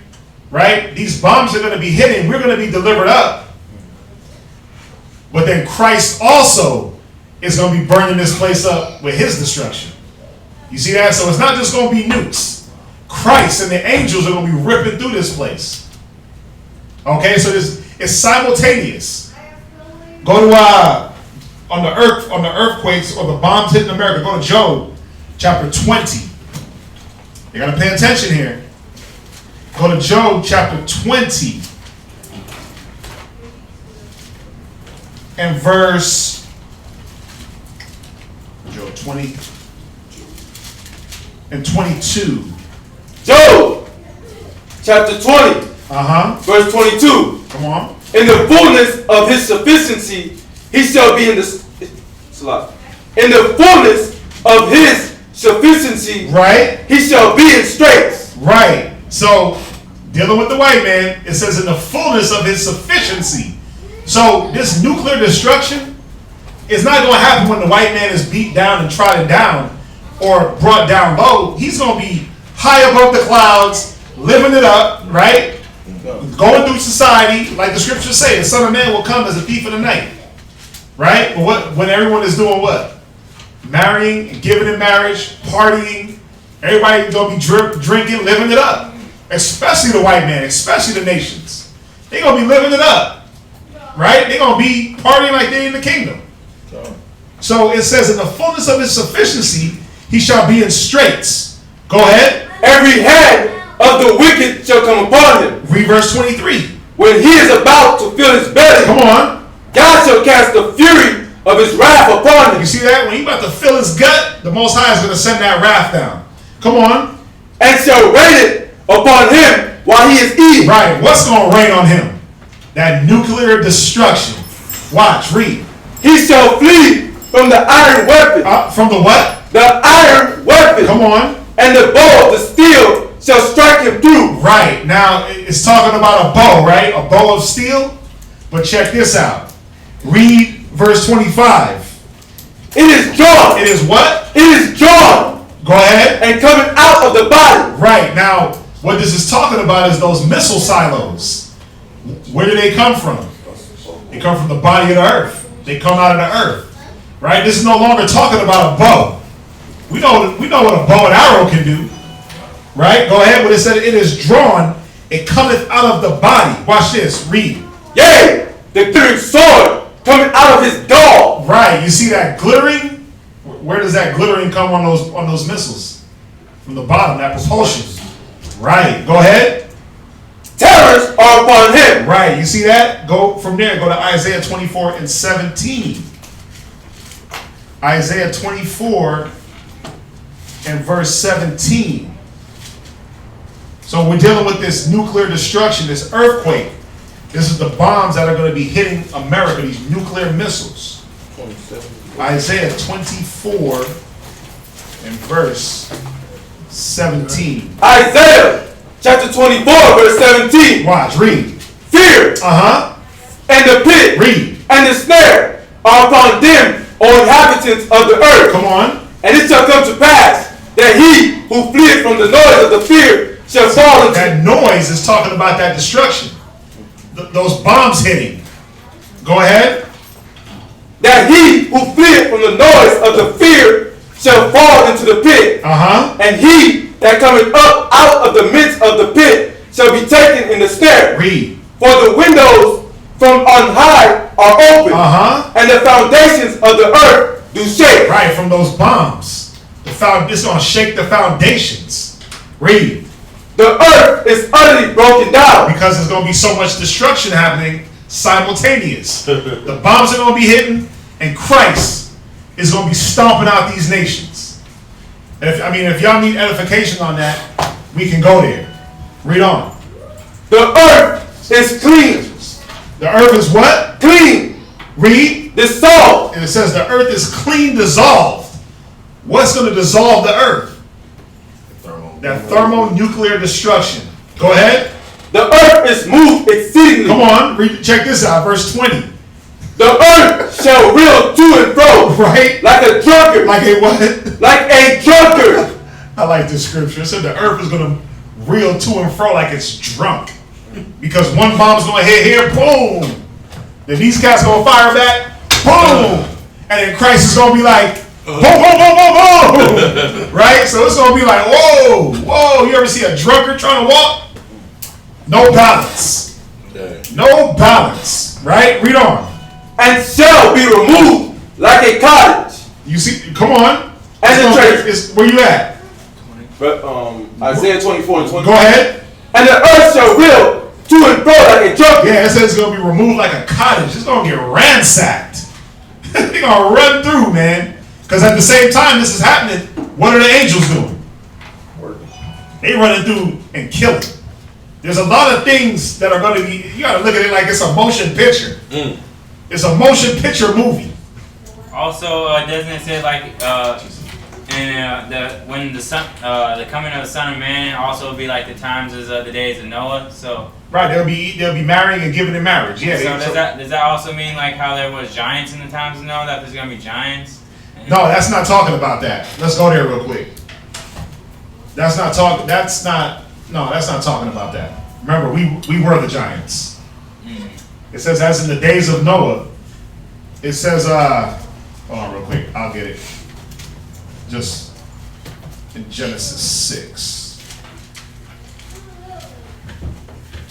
right? These bombs are going to be hitting. We're going to be delivered up. But then Christ also is going to be burning this place up with his destruction. You see that? So it's not just going to be nukes. Christ and the angels are going to be ripping through this place. Okay, so it's simultaneous. Go to on the earthquakes or the bombs hitting America. Go to Job chapter 20. You got to pay attention here. Go to Job chapter 20 and verse Job 20 and 22. Job chapter 20, verse 22. Come on. In the fullness of his sufficiency, he shall be in the fullness of his sufficiency, right? He shall be in straits. Right. So, dealing with the white man, it says in the fullness of his sufficiency. So, this nuclear destruction is not going to happen when the white man is beat down and trodden down or brought down low. He's going to be high above the clouds, living it up, right? Going through society, like the scriptures say, the Son of Man will come as a thief in the night, right? But when everyone is doing what? Marrying and giving in marriage, partying, everybody gonna be drinking, living it up. Especially the white man, especially the nations. They gonna be living it up, right? They gonna be partying like they in the kingdom. So it says, in the fullness of his sufficiency, he shall be in straits. Go ahead. Every hand of the wicked shall come upon him. Read verse 23. When he is about to fill his belly, come on, God shall cast the fury of his wrath upon him. You see that? When he about to fill his gut, the Most High is going to send that wrath down. Come on. And shall rain it upon him while he is eating. Right. What's going to rain on him? That nuclear destruction. Watch. Read. He shall flee from the iron weapon. From the what? The iron weapon. Come on. And the bow of the steel shall strike him through. Right. Now, it's talking about a bow, right? A bow of steel. But check this out. Read verse 25. It is drawn. It is what? It is drawn. Go ahead. And coming out of the body. Right. Now, what this is talking about is those missile silos. Where do they come from? They come from the body of the earth. They come out of the earth. Right? This is no longer talking about a bow. We know what a bow and arrow can do. Right? Go ahead. When it said it is drawn, it cometh out of the body. Watch this. Read. Yea, the glittering sword coming out of his dog. Right. You see that glittering? Where does that glittering come on those missiles? From the bottom, that propulsion. Right. Go ahead. Terrors are upon him. Right. You see that? Go from there. Go to Isaiah 24 and 17. Isaiah 24 and verse 17. So we're dealing with this nuclear destruction, this earthquake. This is the bombs that are going to be hitting America, these nuclear missiles. Isaiah 24 and verse 17. Isaiah chapter 24, verse 17. Watch, read. Fear. And the pit. Read. And the snare are upon them, O inhabitants of the earth. Come on. And it shall come to pass that he who fleeth from the noise of the fear shall fall into. That noise is talking about that destruction. Those bombs hitting. Go ahead. That he who fleeth from the noise of the fear shall fall into the pit. And he that cometh up out of the midst of the pit shall be taken in the snare. Read. For the windows from on high are open, and the foundations of the earth do shake. Right, from those bombs. it's gonna shake the foundations. Read. The earth is utterly broken down. Because there's gonna be so much destruction happening simultaneous. The bombs are gonna be hitting, and Christ is gonna be stomping out these nations. If y'all need edification on that, we can go there. Read on. The earth is clean. The earth is what? Clean. Read. Dissolved. And it says the earth is clean, dissolved. What's going to dissolve the earth? That thermonuclear destruction. Go ahead. The earth is moved exceedingly. Come on, check this out, verse 20. The earth shall reel to and fro. Right? Like a drunkard. Like a what? Like a drunkard. I like this scripture. It said the earth is going to reel to and fro like it's drunk. Because one bomb's going to hit here, boom. Then these cats going to fire back, boom. And then Christ is going to be like, boom, boom, boom, boom, boom. Right? So it's going to be like, whoa, whoa. You ever see a drunkard trying to walk? No balance. No balance. Right? Read on. And shall be removed like a cottage. You see, come on. And the church. Where you at? But, Isaiah 24 and 20. Go ahead. And the earth shall reel to and fro like a drunkard. Yeah, it says it's going to be removed like a cottage. It's going to get ransacked. They're going to run through, man. Because at the same time this is happening, what are the angels doing? They running through and killing. There's a lot of things that are going to be, you got to look at it like it's a motion picture. It's a motion picture movie. Also, doesn't it say like when the coming of the Son of Man also will be like the times as the days of Noah? So right, they'll be marrying and giving in marriage. Yeah. So does that also mean like how there was giants in the times of Noah, that there's gonna be giants? No, that's not talking about that. Let's go there real quick. That's not talking about that. Remember, we were the giants. It says, as in the days of Noah. It says, hold on real quick, I'll get it. Just in Genesis 6.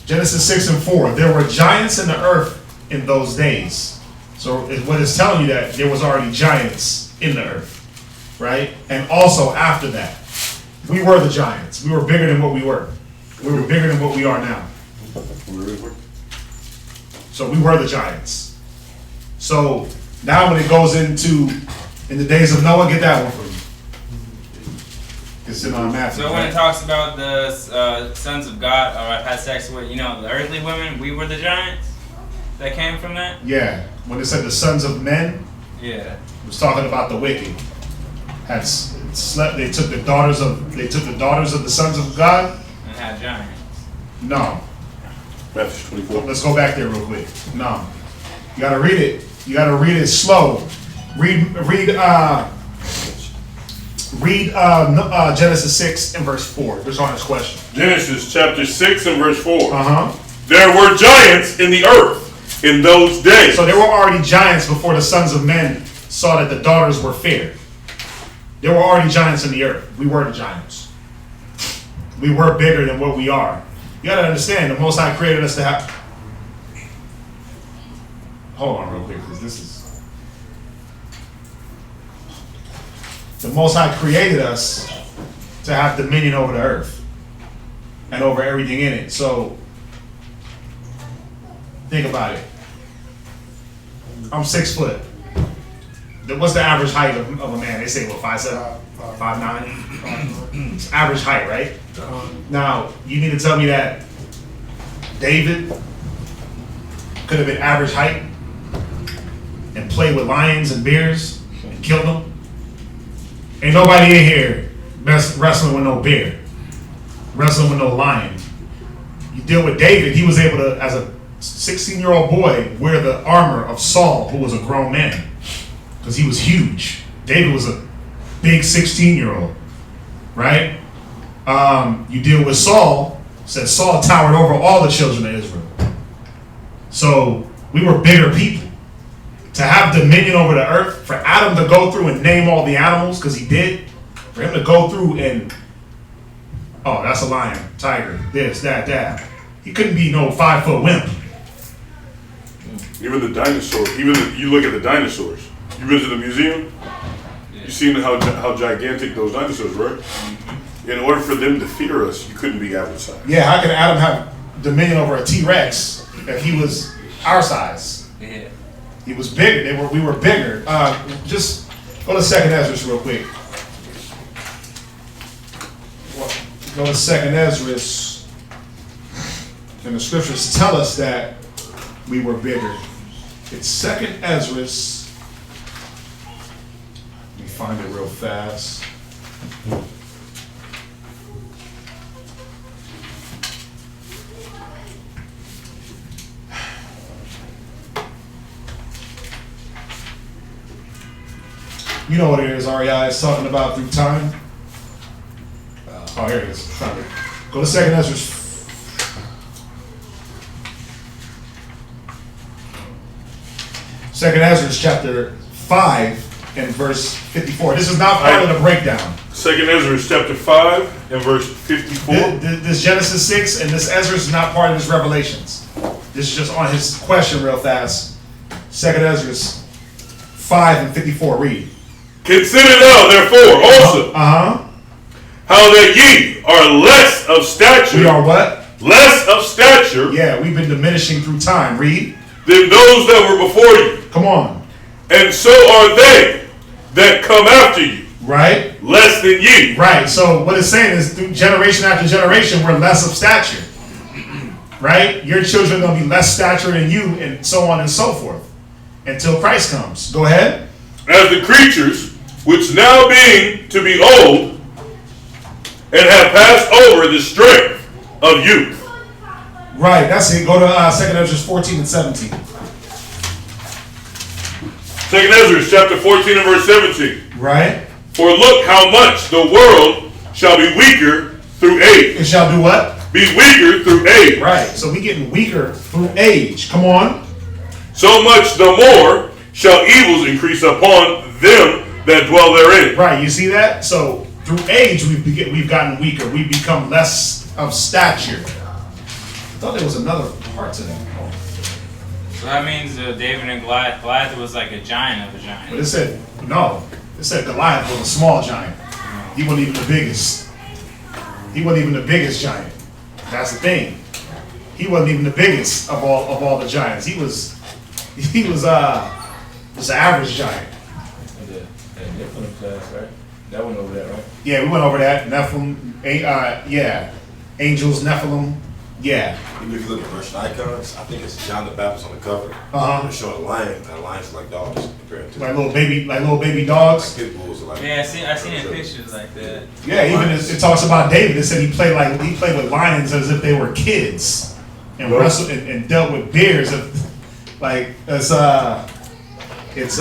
Genesis 6 and 4. There were giants in the earth in those days. So what it's telling you that there was already giants in the earth, right? And also after that, we were the giants. We were bigger than what we were. We were bigger than what we are now. So we were the giants. So now when it goes into in the days of Noah, get that one for me. It's in on Matthew. So when it talks about the sons of God or had sex with, the earthly women, we were the giants that came from that? Yeah. When it said the sons of men, yeah, it was talking about the wicked. Had slept. They took the daughters of the sons of God and had giants. No. Matthew 24. Let's go back there real quick. No. You gotta read it. You gotta read it slow. Read Genesis 6 and verse 4. There's on this question. Genesis chapter 6 and verse 4. Uh-huh. There were giants in the earth in those days. So there were already giants before the sons of men saw that the daughters were fair. There were already giants in the earth. We were the giants. We were bigger than what we are. You gotta understand, the Most High created us to have... Hold on real quick, because this is... The Most High created us to have dominion over the earth and over everything in it. So, think about it. I'm 6 foot. What's the average height of a man? They say, what, 5'7"? 5'9"? It's average height, right? Now, you need to tell me that David could have been average height and played with lions and bears and killed them? Ain't nobody in here wrestling with no bear, wrestling with no lion. You deal with David, he was able to, as a 16-year-old boy, wear the armor of Saul, who was a grown man, because he was huge. David was a big 16-year-old, right? You deal with Saul, said Saul towered over all the children of Israel. So we were bigger people. To have dominion over the earth, for Adam to go through and name all the animals, because he did, for him to go through and, oh, that's a lion, tiger, this, that. He couldn't be no 5-foot wimp. Even the dinosaurs, you look at the dinosaurs. You visit a museum, you You seen how gigantic those dinosaurs were? In order for them to fear us, you couldn't be average size. Yeah, how can Adam have dominion over a T-Rex if he was our size? Yeah. He was bigger. We were bigger. Just go to 2nd Ezra real quick. Go to 2nd Ezra, and the scriptures tell us that we were bigger. It's 2nd Ezra. Let me find it real fast. You know what it is, REI is talking about through time. Oh, here it is. Go to 2nd Ezra. 2nd Ezra chapter 5 and verse 54. This is not part of the breakdown. 2nd Ezra chapter 5 and verse 54. This Genesis 6 and this Ezra is not part of his revelations. This is just on his question real fast. 2nd Ezra 5 and 54. Read. Consider thou therefore also how that ye are less of stature. We are what? Less of stature. Yeah, we've been diminishing through time. Read. Than those that were before you. Come on. And so are they that come after you. Right. Less than ye. Right. So what it's saying is through generation after generation, we're less of stature. Right? Your children are going to be less stature than you, and so on and so forth. Until Christ comes. Go ahead. As the creatures, which now being to be old, and have passed over the strength of youth. Right, that's it. Go to 2nd Ezra 14 and 17. 2nd Ezra chapter 14 and verse 17. Right. For look how much the world shall be weaker through age. It shall do what? Be weaker through age. Right, so we getting weaker through age. Come on. So much the more shall evils increase upon them that dwell therein. Right, you see that? So through age, we've gotten weaker. We've become less of stature. I thought there was another part to that. So that means David and Goliath. Goliath was like a giant of a giant. But it said, no. It said Goliath was a small giant. He wasn't even the biggest. He wasn't even the biggest giant. That's the thing. He wasn't even the biggest of all the giants. He was just an average giant. The Nephilim class, right? That went over that, right? Yeah, we went over that. Nephilim, angels, Nephilim. Yeah. Even if you look at Russian icons, I think it's John the Baptist on the cover. They're showing a lion, and a lion's like dogs compared to Like little baby dogs. Like pit bulls are like. Yeah, I seen in pictures like that. Yeah, even it talks about David. It said he played with lions as if they were kids, and wrestled and dealt with bears. It's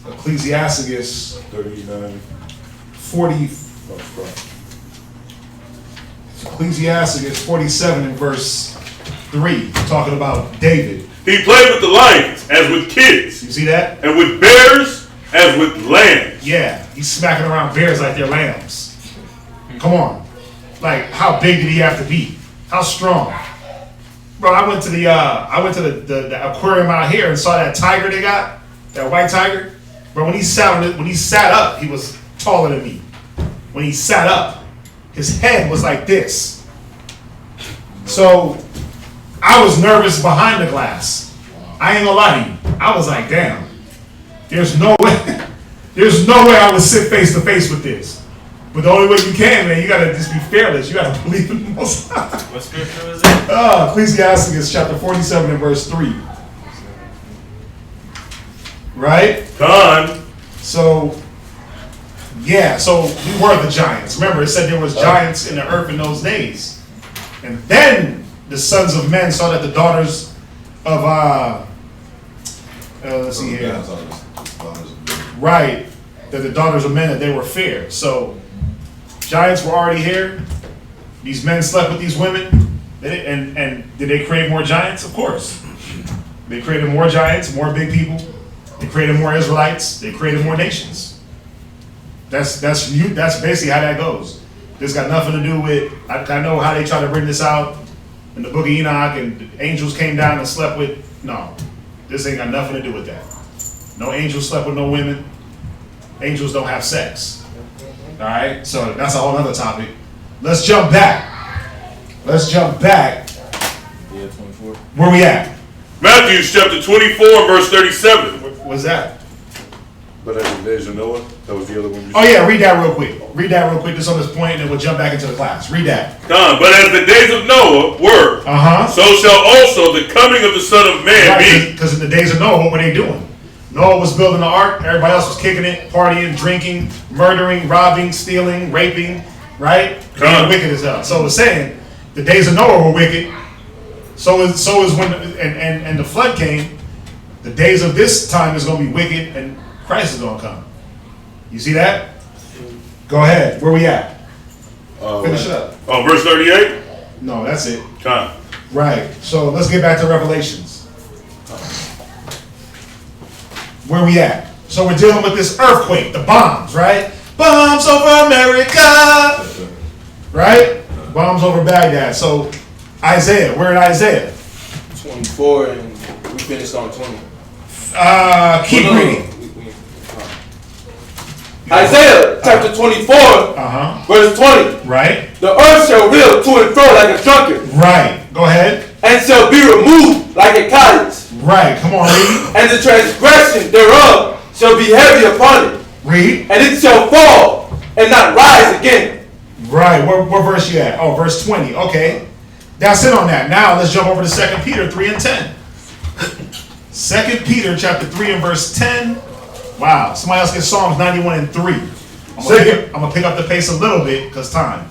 Ecclesiasticus 39. 40. Ecclesiasticus 47 and verse 3, talking about David. He played with the lions as with kids. You see that? And with bears as with lambs. Yeah, he's smacking around bears like they're lambs. Come on. Like, how big did he have to be? How strong? Bro, I went to the aquarium out here and saw that tiger they got, that white tiger. Bro, when he sat up, he was taller than me. When he sat up, his head was like this. So I was nervous behind the glass. I ain't gonna lie to you. I was like, damn, there's no way I would sit face to face with this. But the only way you can, man, you gotta just be fearless. You gotta believe in the Most High. What scripture was it? Ecclesiasticus chapter 47 and verse 3. Right? Con. So we were the giants. Remember, it said there was giants in the earth in those days. And then the sons of men saw that the daughters of, let's see here. Right. That the daughters of men, that they were fair. So giants were already here. These men slept with these women. And did they create more giants? Of course. They created more giants, more big people. They created more Israelites. They created more nations. That's basically how that goes. This got nothing to do with, I know how they try to bring this out in the book of Enoch and angels came down and slept with, no. This ain't got nothing to do with that. No angels slept with no women. Angels don't have sex. All right, so that's a whole other topic. Let's jump back. Yeah, 24. Where we at? Matthew chapter 24, verse 37. What's that? But as the days of Noah, that was the other one. Oh yeah, read that real quick. Just on this point, and then we'll jump back into the class. Read that. But as the days of Noah were, so shall also the coming of the Son of Man be. Because in the days of Noah, what were they doing? Noah was building the ark. Everybody else was kicking it, partying, drinking, murdering, robbing, stealing, raping, right? Being wicked as hell. So it's saying the days of Noah were wicked. So is when and the flood came. The days of this time is going to be wicked, and Christ is going to come. You see that? Go ahead. Where we at? Finish it up. Oh, verse 38? No, that's it. Time. Right. So let's get back to Revelations. Where we at? So we're dealing with this earthquake, the bombs, right? Bombs over America. Right? Bombs over Baghdad. So Isaiah, we're in Isaiah. 24, and we finished on 20. Keep reading. Isaiah chapter 24, verse 20. Right. The earth shall reel to and fro like a drunkard. Right. Go ahead. And shall be removed like a cottage. Right. Come on, read. And the transgression thereof shall be heavy upon it. Read. And it shall fall and not rise again. Right. What verse you at? Oh, verse 20. Okay. That's it on that. Now let's jump over to 2 Peter 3 and 10. 2 Peter chapter 3 and verse 10. Wow. Somebody else get Psalms 91 and 3. I'm going to pick up the pace a little bit because time.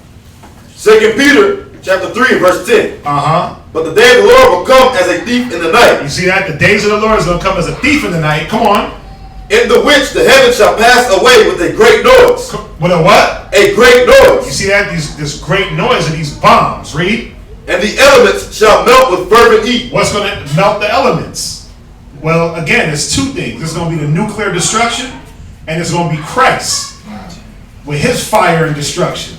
2 Peter chapter 3 verse 10. But the day of the Lord will come as a thief in the night. You see that? The days of the Lord is going to come as a thief in the night. Come on. In the which the heavens shall pass away with a great noise. With a what? A great noise. You see that? This great noise of these bombs. Read. And the elements shall melt with fervent heat. What's going to melt the elements? Well, again, it's two things. It's going to be the nuclear destruction, and it's going to be Christ with his fire and destruction.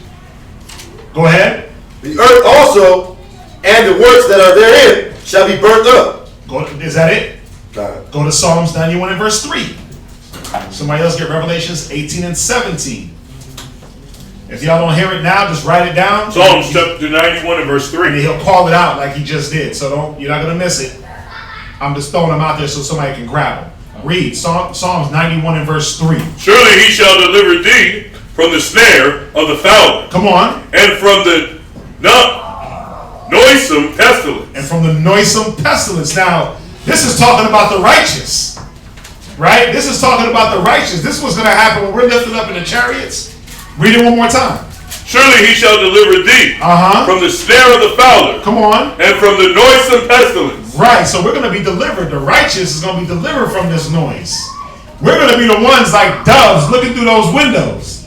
Go ahead. The earth also and the works that are therein shall be burnt up. Is that it? God. Go to Psalms 91 and verse 3. Somebody else get Revelations 18 and 17. If y'all don't hear it now, just write it down. Psalms chapter 91 and verse 3. And he'll call it out like he just did. So you're not going to miss it. I'm just throwing them out there so somebody can grab them. Read Psalms 91 and verse 3. Surely he shall deliver thee from the snare of the fowler. Come on. And from the noisome pestilence. Now, this is talking about the righteous. Right? This is talking about the righteous. This is what's going to happen when we're lifted up in the chariots. Read it one more time. Surely he shall deliver thee from the snare of the fowler. Come on. And from the noisome pestilence. Right, so we're going to be delivered. The righteous is going to be delivered from this noise. We're going to be the ones like doves looking through those windows.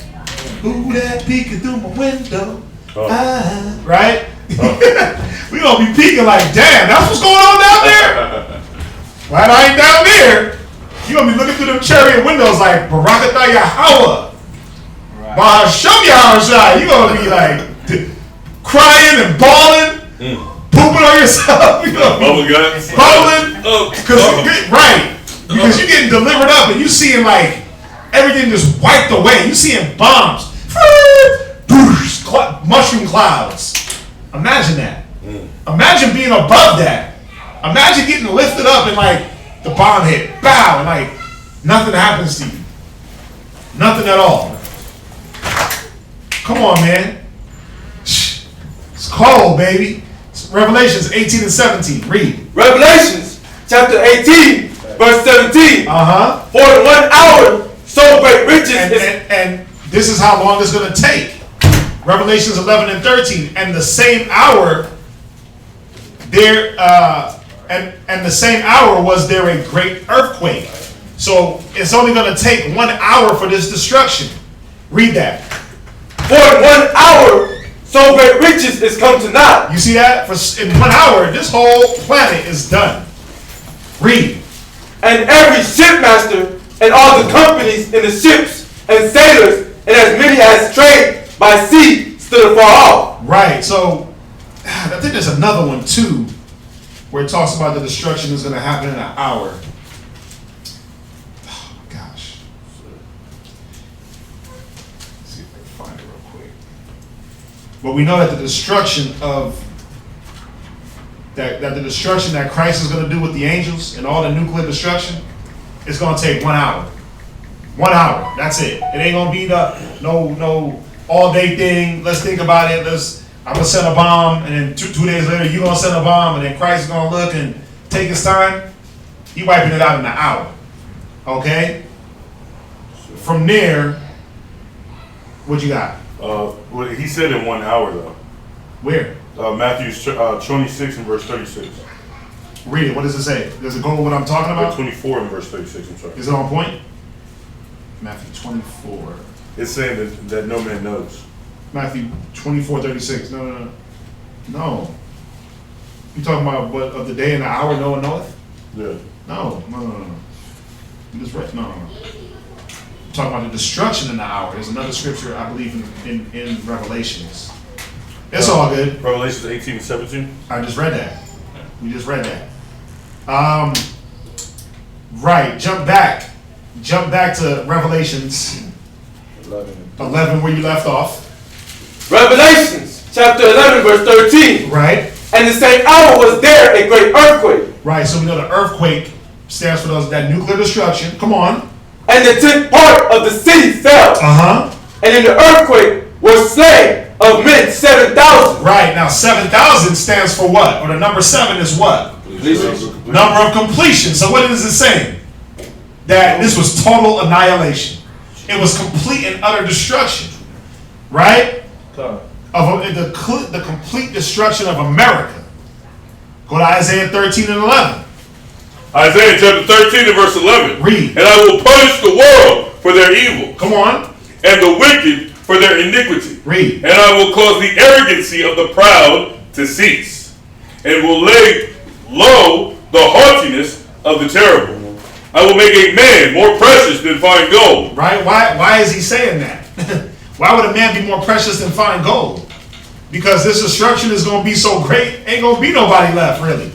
Who that peeking through my window? Right? We're going to be peeking like, damn, that's what's going on down there? Right, I ain't down there. You're going to be looking through them chariot windows like, Barakatah Yahweh. Bahasham Yahweh. You're going to be like crying and bawling, pooping on yourself. You know, bubble guts. Bubbling. Right. Because you're getting delivered up and you seeing like everything just wiped away. You seeing bombs. Mushroom clouds. Imagine that. Imagine being above that. Imagine getting lifted up and like the bomb hit. Bow. And like nothing happens to you. Nothing at all. Come on, man. It's cold, baby. Revelations 18 and 17. Read. Revelations chapter 18, verse 17. For in 1 hour, so great riches and this is how long it's going to take. Revelations 11 and 13. And the same hour, and the same hour was there a great earthquake. So it's only going to take 1 hour for this destruction. Read that. For in 1 hour, so great riches is come to naught. You see that? In 1 hour, this whole planet is done. Read. And every shipmaster and all the companies in the ships and sailors and as many as trade by sea stood afar off. Right. So I think there's another one too, where it talks about the destruction is going to happen in an hour. Oh my gosh. But we know that the destruction that Christ is going to do with the angels and all the nuclear destruction is going to take 1 hour. 1 hour. That's it. It ain't going to be no all day thing. Let's think about it. I'm going to send a bomb, and then two days later you're going to send a bomb, and then Christ is going to look and take his time. He wiping it out in an hour. Okay? From there, what you got? Well, he said in 1 hour though. Where? Matthew 26 and verse 36. Read it. What does it say? Does it go with what I'm talking about? 24 and verse 36. I'm sorry. Is it on point? Matthew 24. It's saying that no man knows. Matthew 24:36. No. You talking about what of the day and the hour no one knoweth? Yeah. No. You just read. No. Talking about the destruction in the hour. There's another scripture I believe in Revelations. It's all good. Revelations 18 and 17. I just read that. We just read that. Right. Jump back to Revelations 11 where you left off. Revelations chapter 11 verse 13. Right. And the same hour was there a great earthquake. Right. So we know the earthquake stands for that nuclear destruction. Come on. And the 10th part of the city fell. And in the earthquake were slain of men 7,000. Right. Now 7,000 stands for what? Or the number 7 is what? Number of completion. So what is it saying? That this was total annihilation. It was complete and utter destruction. Right? Of the complete destruction of America. Go to Isaiah 13 and 11. Isaiah chapter 13 and verse 11. Read. And I will punish the world for their evil. Come on. And the wicked for their iniquity. Read. And I will cause the arrogancy of the proud to cease. And will lay low the haughtiness of the terrible. I will make a man more precious than fine gold. Right? Why is he saying that? Why would a man be more precious than fine gold? Because this destruction is going to be so great, ain't going to be nobody left, really.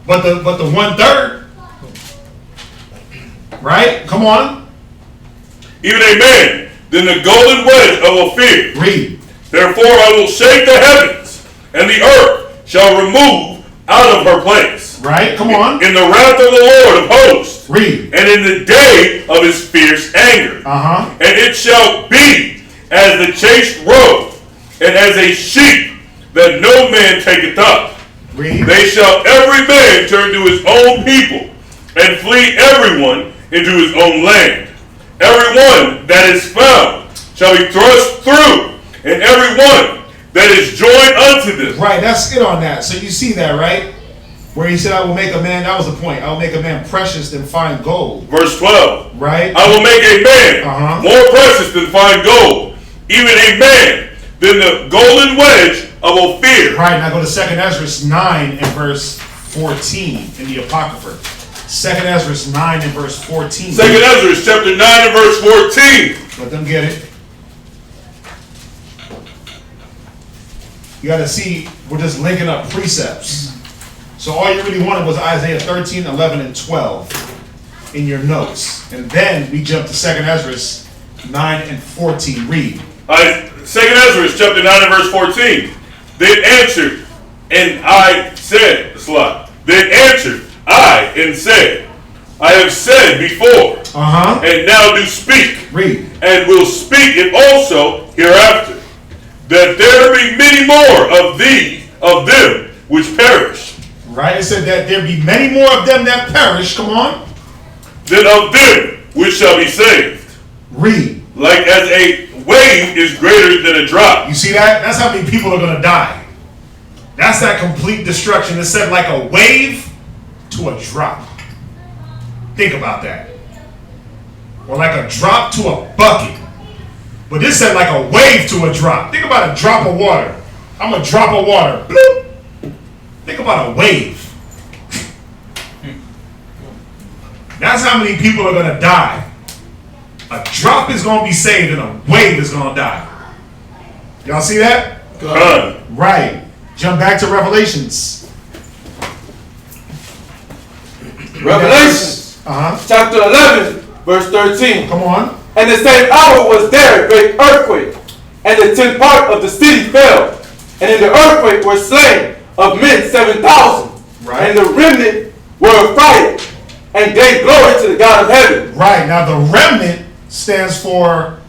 But the 1/3, right? Come on. Even a man, than the golden wedge of Ophir. Read. Therefore I will shake the heavens, and the earth shall remove out of her place. Right? Come on. In the wrath of the Lord of hosts. Read. And in the day of his fierce anger. And it shall be as the chased roe, and as a sheep that no man taketh up. Read. They shall every man turn to his own people, and flee everyone into his own land. Everyone that is found shall be thrust through, and everyone that is joined unto them. Right, that's it on that. So you see that, right? Where he said, I will make a man, that was the point. I will make a man precious than fine gold. Verse 12. Right? I will make a man more precious than fine gold, even a man than the golden wedge of Ophir. Right, now go to 2nd Ezra 9 and verse 14 in the Apocrypha. 2nd Ezra 9 and verse 14. 2nd Ezra chapter 9 and verse 14. Let them get it. You got to see, we're just linking up precepts. So all you really wanted was Isaiah 13, 11, and 12 in your notes. And then we jump to 2nd Ezra 9 and 14. Read. 2nd Ezra chapter 9 and verse 14. Then answered, and I said, Then answered I and said, I have said before, and now do speak, Read. And will speak it also hereafter, that there be many more of them which perish. Right, it said that there be many more of them that perish, come on, than of them which shall be saved. Read. Like as a wave is greater than a drop. You see that? That's how many people are going to die. That's that complete destruction. It said like a wave to a drop. Think about that. Or like a drop to a bucket. But this said like a wave to a drop. Think about a drop of water. I'm a drop of water. Bloop. Think about a wave. That's how many people are going to die. A drop is going to be saved and a wave is going to die. Y'all see that? Good. Right. Jump back to Revelations. Revelations chapter 11 verse 13. Come on. And the same hour was there a great earthquake, And the 10th part of the city fell, and in the earthquake were slain of men 7,000. Right. And the remnant were affrighted, and gave glory to the God of heaven. Right. Now the remnant stands for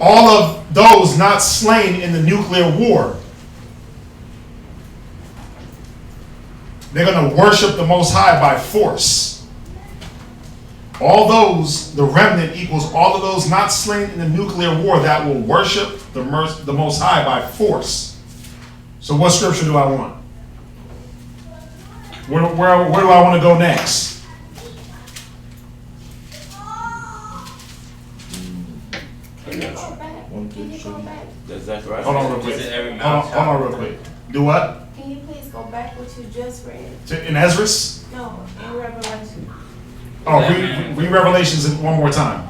all of those not slain in the nuclear war. They're going to worship the Most High by force. All those, the remnant equals all of those not slain in the nuclear war that will worship the Most High by force. So what scripture do I want? Where do I want to go next? That's right. Hold on real quick. Hold on real quick. Do what? Can you please go back what you just read? In Ezra's? No, in Revelation. Oh, read Revelations one more time.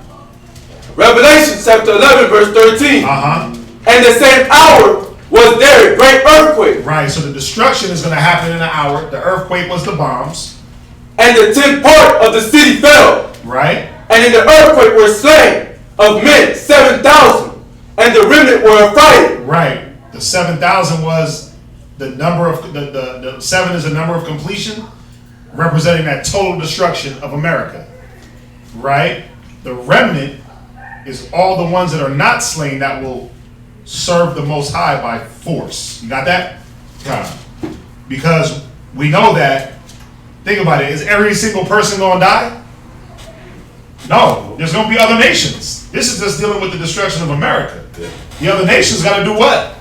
Revelation chapter 11 verse 13. Uh-huh. And the same hour was there a great earthquake. Right, so the destruction is going to happen in an hour. The earthquake was the bombs. And the 10th part of the city fell. Right. And in the earthquake were slain of men 7,000. And the remnant were affrighted. Right. The 7,000 was the number of, the 7 is the number of completion, representing that total destruction of America. Right? The remnant is all the ones that are not slain that will serve the Most High by force. You got that? Yeah. Because we know that, think about it, is every single person going to die? No. There's going to be other nations. This is just dealing with the destruction of America. The other nations got to do what?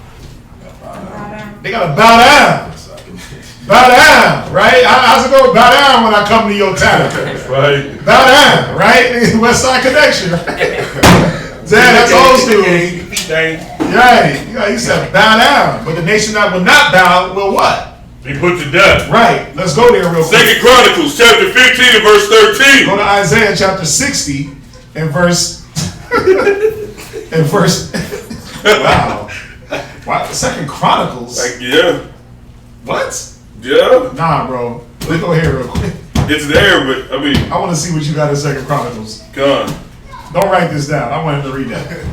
They got to bow down. Bow down, right? How's it go? Bow down when I come to your town. Right. Bow down, right? West Side Connection. That's old school. Right. He said bow down. But the nation that will not bow will what? Be put to death. Right. Let's go there real quick. 2 Chronicles chapter 15 and verse 13. Go to Isaiah chapter 60 and verse wow. Wow. 2 Chronicles. Yeah. What? Yeah. Nah, bro. Let's go here real quick. It's there, but I mean, I want to see what you got in 2 Chronicles. come on. Don't write this down. I want him to read that.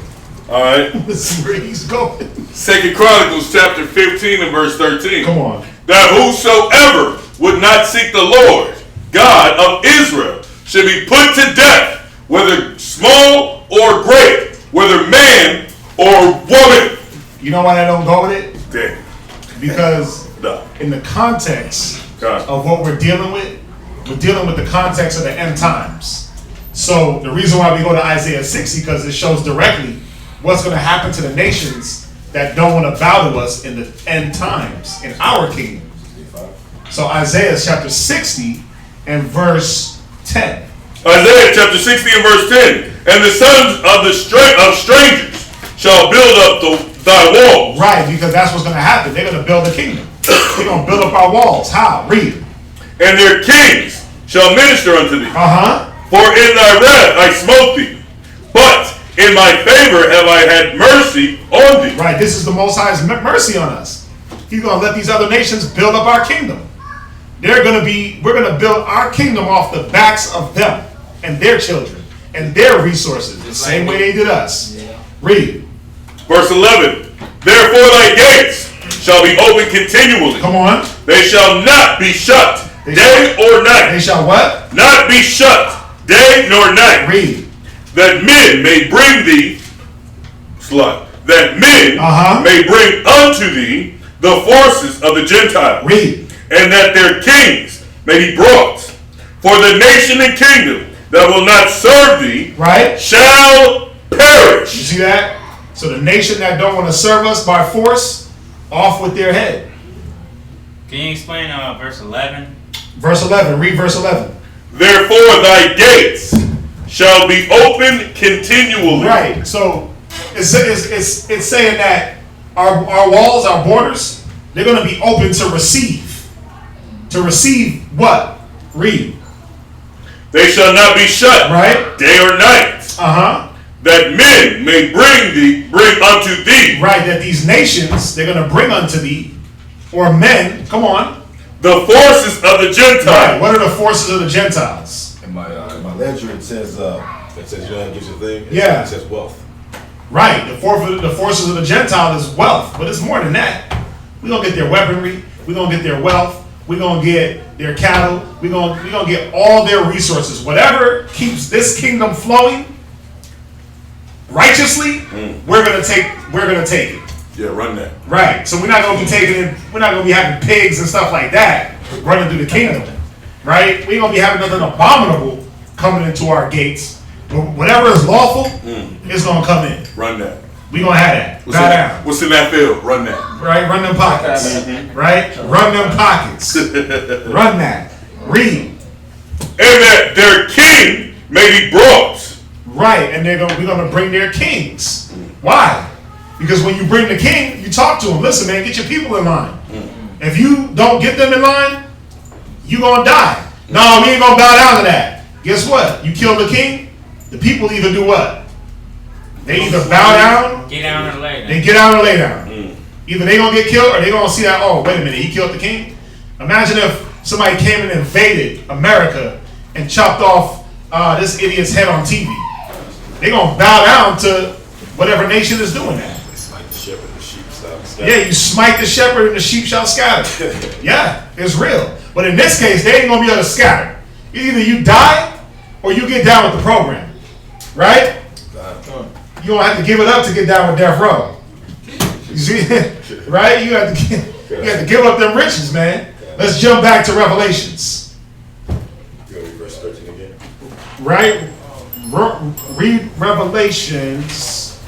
All right. Let's see where he's going. 2 Chronicles chapter 15 and verse 13. Come on. That whosoever would not seek the Lord, God of Israel, should be put to death, whether small or great, whether man or woman. You know why I don't go with it? Damn. Because No. in the context God. of what we're dealing with the context of the end times. So the reason why we go to Isaiah 60, because it shows directly what's going to happen to the nations that don't want to bow to us in the end times, in our kingdom. So Isaiah chapter 60 and verse 10. Isaiah chapter 60 and verse 10. And the sons of of strangers shall build up thy walls. Right, because that's what's going to happen. They're going to build a kingdom. They're going to build up our walls. How? Read. And their kings shall minister unto thee. Uh-huh. For in thy wrath I smote thee, but in my favor have I had mercy on thee. Right, this is the Most High's mercy on us. He's going to let these other nations build up our kingdom. We're going to build our kingdom off the backs of them and their children and their resources, the same way they did us. Read. Verse 11. Therefore thy gates shall be open continually. Come on. They shall not be shut day or night. They shall what? Not be shut day nor night. Read. That men may bring thee, slut, that men may bring unto thee the forces of the Gentiles. Read. And that their kings may be brought. For the nation and kingdom that will not serve thee shall perish. You see that? So the nation that don't want to serve us by force, off with their head. Can you explain verse 11? Verse 11. Read verse 11. Therefore thy gates shall be open continually. Right. So it's saying that our walls, our borders, they're going to be open to receive. To receive what? Read. They shall not be shut day or night. That men may bring unto thee. Right, that these nations, they're going to bring unto thee, or men, come on. The forces of the Gentiles. Right, what are the forces of the Gentiles? In my ledger, it says you know, it gives you a thing. Yeah. It says wealth. Right. The forces of the Gentile is wealth, but it's more than that. We're gonna get their weaponry. We're gonna get their wealth. We're gonna get their cattle. We're gonna get all their resources. Whatever keeps this kingdom flowing righteously, we're gonna take it. Yeah, run that. Right. So we're not gonna be we're not gonna be having pigs and stuff like that running through the kingdom. Right? We ain't gonna be having nothing abominable coming into our gates. But whatever is lawful is gonna come in. Run that. We gonna have that. Bow down. What's in that field? Run that. Right? Run them pockets. Right? Run them pockets. Run that. Read. And that their king may be brought. Right. And we're gonna bring their kings. Why? Because when you bring the king, you talk to him. Listen, man, get your people in line. If you don't get them in line, you gonna die. No, we ain't gonna bow down to that. Guess what? You kill the king, the people either do what? They either bow down, get down or lay down. They get down or lay down. Either they gonna get killed or they gonna see that, oh, wait a minute, he killed the king. Imagine if somebody came and invaded America and chopped off this idiot's head on TV. They gonna bow down to whatever nation is doing that. Smite the shepherd and the sheep shall scatter. Yeah, you smite the shepherd and the sheep shall scatter. Yeah, it's real. But in this case, they ain't gonna be able to scatter. Either you die or you get down with the program. Right? You don't have to give it up to get down with death row. You see? Right? You have to give up them riches, man. Let's jump back to Revelations. You want to read verse 13 again? Right? Read Revelations.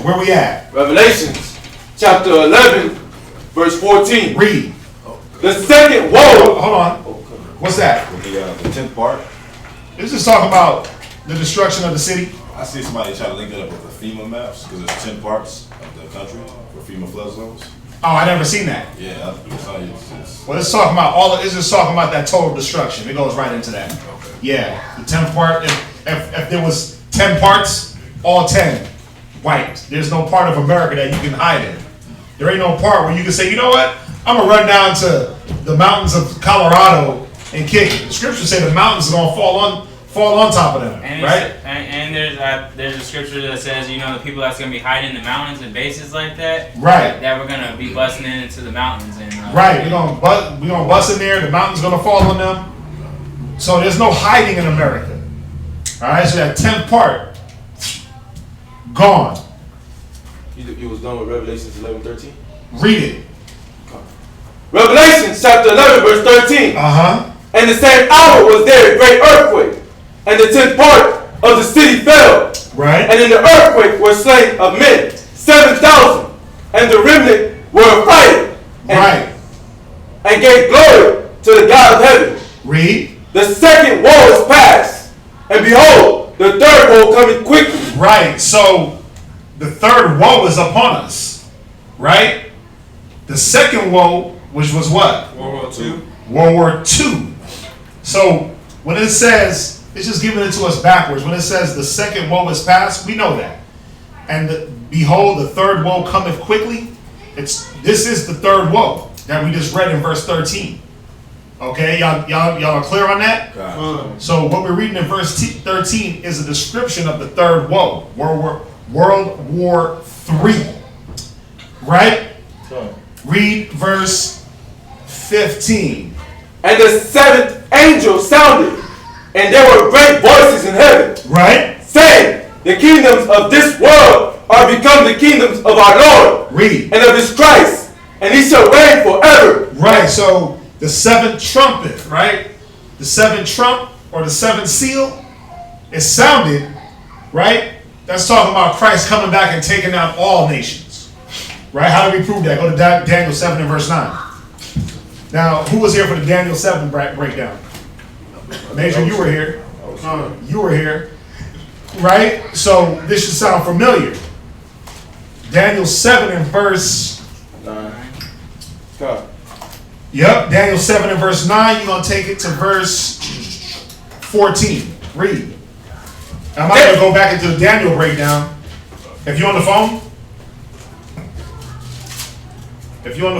Where we at? Revelations chapter 11, verse 14. Read. The second woe. Hold on. What's that? The 10th part. This is talking about the destruction of the city. I see somebody try to link it up with the FEMA maps because there's 10 parts of the country for FEMA flood zones. Oh, I never seen that. Yeah, it's Well, it's talking about it's just talking about that total destruction. It goes right into that. okay. Yeah, the 10th part. If there was 10 parts, all 10 wiped. There's no part of America that you can hide in. There ain't no part where you can say, you know what? I'm gonna run down to the mountains of Colorado and kick it. The scriptures say the mountains are gonna fall on top of them, And right? And there's a scripture that says, the people that's gonna be hiding in the mountains and bases like that, Right. that we're gonna be busting into the mountains and Right. We're gonna bust in there. The mountain's gonna fall on them. So there's no hiding in America. All right. So that 10th part gone. You was done with Revelations 11:13. Read it. Revelation chapter 11, verse 13. And the same hour was there a great earthquake, and the 10th part of the city fell. Right. And in the earthquake were slain of men 7,000, and the remnant were affrighted. Right. And gave glory to the God of heaven. Read. The second woe is past, and behold, the third woe coming quickly. Right. So the third woe is upon us. Right. The second woe, which was what? World War II. World War II. So when it says, it's just giving it to us backwards. When it says the second woe is past, we know that. And behold, the third woe cometh quickly. This is the third woe that we just read in verse 13. Okay, y'all are clear on that? So what we're reading in verse 13 is a description of the third woe, World War III. Right? Read verse 15. And the seventh angel sounded, and there were great voices in heaven, right, saying, the kingdoms of this world are become the kingdoms of our Lord, read, and of his Christ, and he shall reign forever. Right, so the seventh trumpet, right? The seventh trump or the seventh seal is sounded, right? That's talking about Christ coming back and taking out all nations. Right? How do we prove that? Go to Daniel 7 and verse 9. Now, who was here for the Daniel 7 breakdown? Major, you were here. You were here. Right? So this should sound familiar. Daniel 7 and verse 9. Yep, Daniel 7 and verse 9. You're going to take it to verse 14. Read. I'm not going to go back into the Daniel breakdown. If you're on the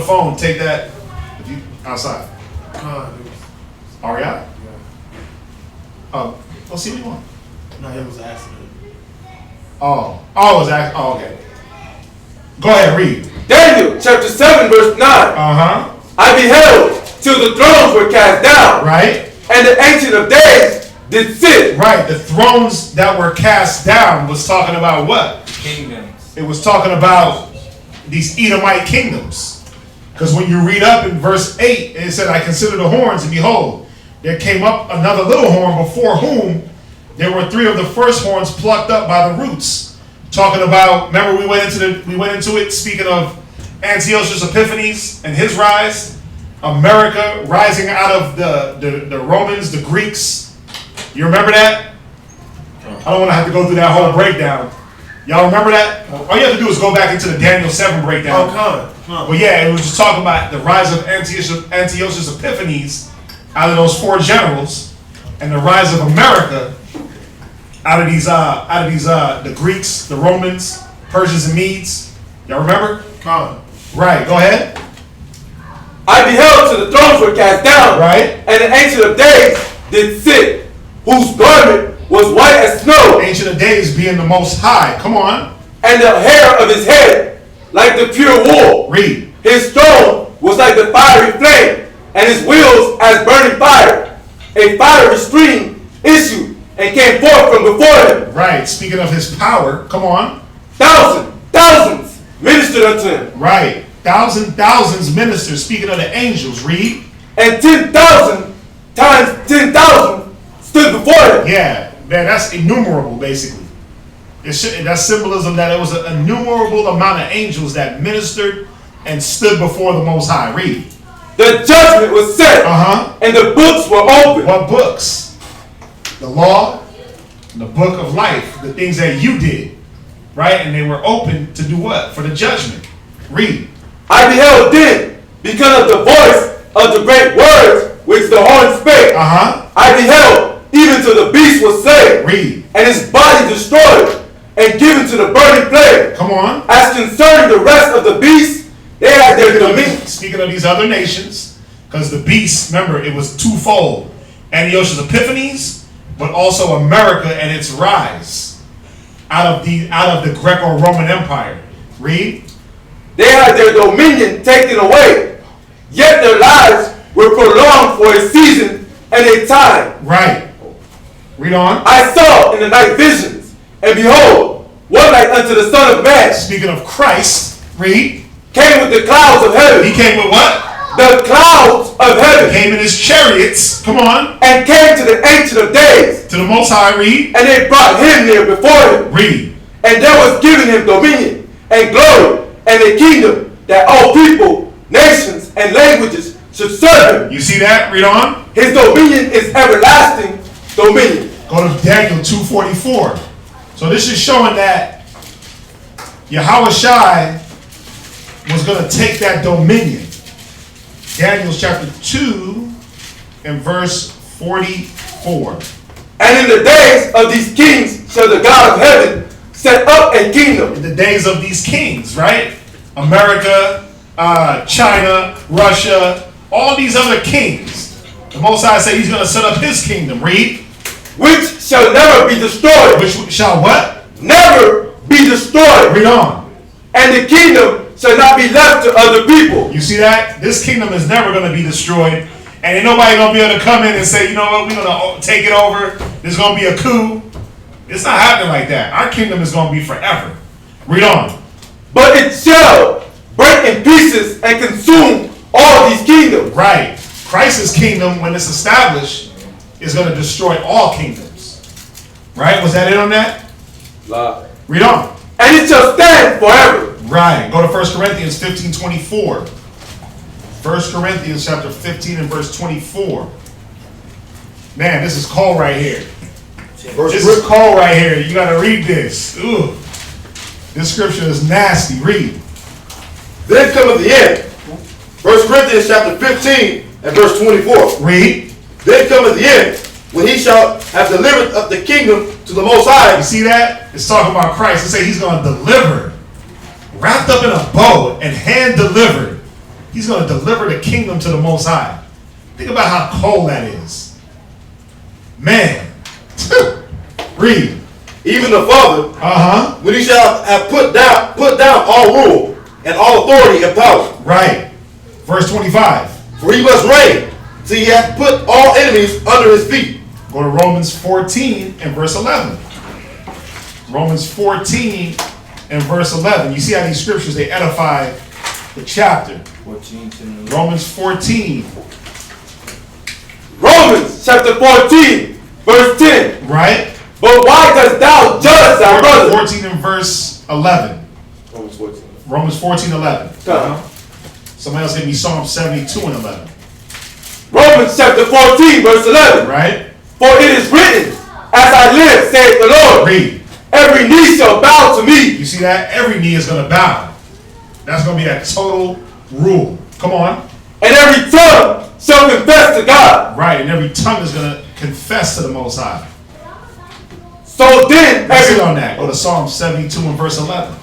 phone, take that. If you outside. REI? Oh, see what you want. No, it was an accident. Okay. Go ahead, read. Daniel chapter 7 verse 9. I beheld till the thrones were cast down. Right. And the Ancient of Days did sit. Right. The thrones that were cast down was talking about what? Kingdoms. It was talking about these Edomite kingdoms. Because when you read up in verse 8, it said, I considered the horns, and behold, there came up another little horn, before whom there were 3 of the first horns plucked up by the roots. Talking about, remember we went into it speaking of Antiochus Epiphanes and his rise, America rising out of the Romans, the Greeks. You remember that? I don't want to have to go through that whole breakdown. Y'all remember that? All you have to do is go back into the Daniel 7 breakdown. Well, yeah, it was just talking about the rise of Antiochus Epiphanes out of those 4 generals, and the rise of America out of these the Greeks, the Romans, Persians, and Medes. Y'all remember? Right. Go ahead. I beheld till the thrones were cast down. Right. And the Ancient of Days did sit, whose garment was white as snow. Ancient of Days being the Most High. Come on. And the hair of his head like the pure wool. Read. His throne was like the fiery flame, and his wheels as burning fire. A fiery stream issued and came forth from before him. Right. Speaking of his power, come on. Thousands ministered unto him. Right. Thousands ministers. Speaking of the angels, read. And 10,000 times 10,000 stood before him. Yeah, man, that's innumerable, basically. That's symbolism that it was an innumerable amount of angels that ministered and stood before the Most High. Read. The judgment was set. And the books were opened. What books? The law, the book of life, the things that you did, right? And they were open to do what? For the judgment. Read. I beheld then, because of the voice of the great words which the horn spake. I beheld, even till the beast was slain. Read. And his body destroyed, and given to the burning flame. Come on. As concerning the rest of the beasts, they had their dominion. Speaking of these other nations, because the beast, remember, it was twofold. Antiochus Epiphanes, but also America and its rise out of the Greco-Roman Empire. Read. They had their dominion taken away, yet their lives were prolonged for a season and a time. Right. Read on. I saw in the night visions, and behold, one like unto the Son of Man. Speaking of Christ, read. Came with the clouds of heaven. He came with what? The clouds of heaven. Came in his chariots. Come on. And came to the Ancient of Days. To the Most High. Read. And they brought him near before him. Read. And there was given him dominion and glory and a kingdom, that all people, nations, and languages should serve him. You see that? Read on. His dominion is everlasting dominion. Go to Daniel 2:44. So this is showing that Yahweh Shai was going to take that dominion. Daniel chapter 2 and verse 44. And in the days of these kings shall the God of heaven set up a kingdom. In the days of these kings, right? America, China, Russia, all these other kings. The Most High said he's going to set up his kingdom. Read. Which shall never be destroyed. Which shall what? Never be destroyed. Read on. And the kingdom shall not be left to other people. You see that? This kingdom is never going to be destroyed. And ain't nobody going to be able to come in and say, you know what, we're going to take it over. There's going to be a coup. It's not happening like that. Our kingdom is going to be forever. Read on. But it shall break in pieces and consume all these kingdoms. Right. Christ's kingdom, when it's established, is going to destroy all kingdoms. Right? Was that it on that? Read on. And it shall stand forever. Right. Go to 1 Corinthians 15:24. 1 Corinthians chapter 15 and verse 24. Man, this is Cole right here. This is Cole right here. You got to read this. Ooh. This scripture is nasty. Read. Then cometh the end. 1 Corinthians chapter 15 and verse 24. Read. Then cometh the end, when he shall have delivered up the kingdom to the Most High. You see that? It's talking about Christ. It says he's going to deliver. Wrapped up in a bow and hand delivered. He's going to deliver the kingdom to the Most High. Think about how cold that is. Man. Read. even the Father, when he shall have put down all rule and all authority and power. Right. Verse 25. For he must reign till he hath put all enemies under his feet. Go to Romans 14 and verse 11. Romans 14 and verse 11. You see how these scriptures, they edify the chapter. 14, 10, Romans 14. Romans chapter 14, verse 10. Right? But why dost thou judge thy brother? 14 and verse 11. Romans 14. Romans 14, 11. Come. Somebody else gave me Psalm 72 and 11. Romans chapter 14, verse 11. Right? For it is written, as I live, saith the Lord, Read. every knee shall bow to me. You see that? Every knee is going to bow. That's going to be that total rule. Come on. And every tongue shall confess to God. Right. And every tongue is going to confess to the Most High. So then, Let's hit on that. Go to Psalm 72 and verse 11.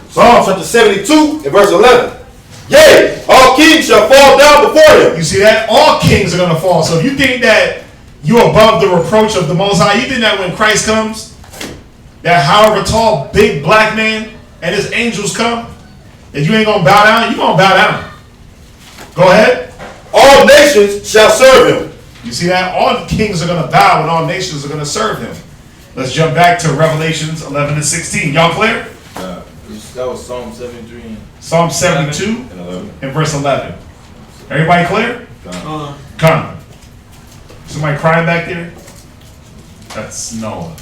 Psalm chapter 72 and verse 11. Yea, all kings shall fall down before him. You see that? All kings are going to fall. So if you think that you're above the reproach of the Most High, you think that when Christ comes, that however tall, big black man and his angels come, that you ain't going to bow down? You're going to bow down. Go ahead. All nations shall serve him. You see that? All kings are going to bow and all nations are going to serve him. Let's jump back to Revelations 11 and 16. Y'all clear? that was Psalm 73 and Psalm 72 and verse 11. Everybody clear? Come. Somebody crying back there? That's Noah.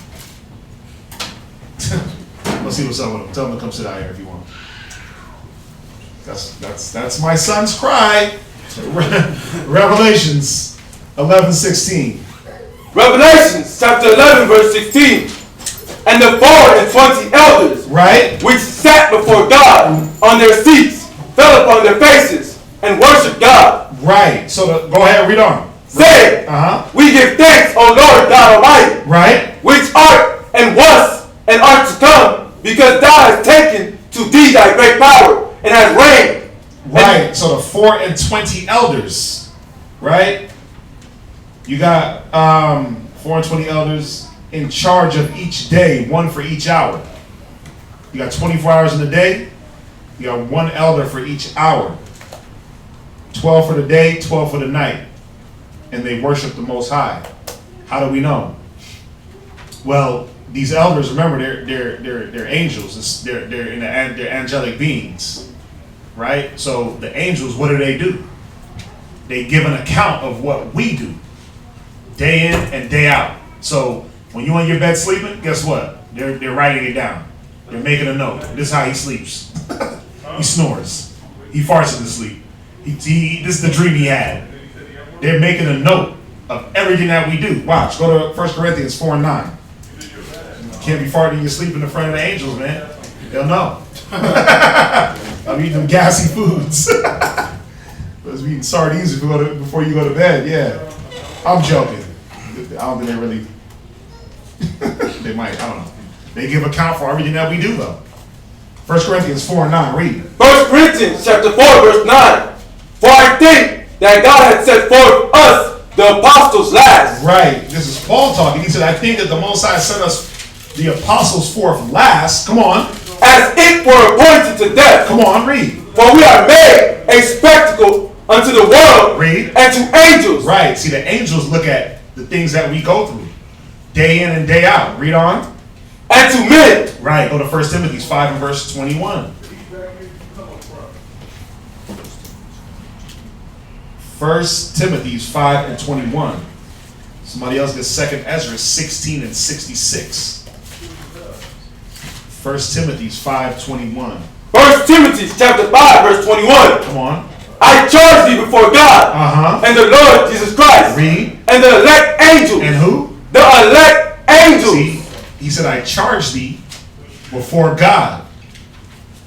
Let's see what's up with him. Tell him to come sit out here if you want. That's my son's cry. Revelations 11:16. Revelations chapter 11 verse 16. And the 24 elders, right, which sat before God on their seats, fell upon their faces and worshiped God. Right. So go ahead, read on. Say, we give thanks, O Lord God Almighty, right, which art and was and art to come, because thou hast taken to thee thy great power and hast reigned. Right. So the 24 elders, right? You got 24 elders in charge of each day, one for each hour. You got 24 hours in the day. You got one elder for each hour. 12 for the day, 12 for the night. And they worship the Most High. How do we know? Well, these elders, remember, they're angels. They're angelic beings, right? So the angels, what do? They give an account of what we do, day in and day out. So when you're on your bed sleeping, guess what? They're writing it down. They're making a note. This is how he sleeps. He snores. He farts in his sleep. This is the dream he had. They're making a note of everything that we do. Watch. Go to 1 Corinthians 4 and 9. You can't be farting in your sleep in front of the angels, man. They'll know. I'm eating them gassy foods. Let's be eating sardines before you go to bed. Yeah. I'm joking. I don't think they really... they might. I don't know. They give account for everything that we do, though. 1 Corinthians 4 and 9. Read. 1 Corinthians chapter 4 verse 9. For I think that God had set forth us, the apostles, last. Right. This is Paul talking. He said, I think that the Most High sent us, the apostles, forth last. Come on. As it were appointed to death. Come on, read. For we are made a spectacle unto the world. Read. And to angels. Right. See, the angels look at the things that we go through, day in and day out. Read on. And to men. Right. Go to 1 Timothy 5 and verse 21. 1 Timothy 5 and 21. Somebody else gets 2 Ezra 16 and 66. 1 Timothy 5:21. 1 Timothy chapter 5 verse 21. Come on. I charge thee before God and the Lord Jesus Christ. Read. And the elect angels. And who? The elect angels. See, he said, I charge thee before God,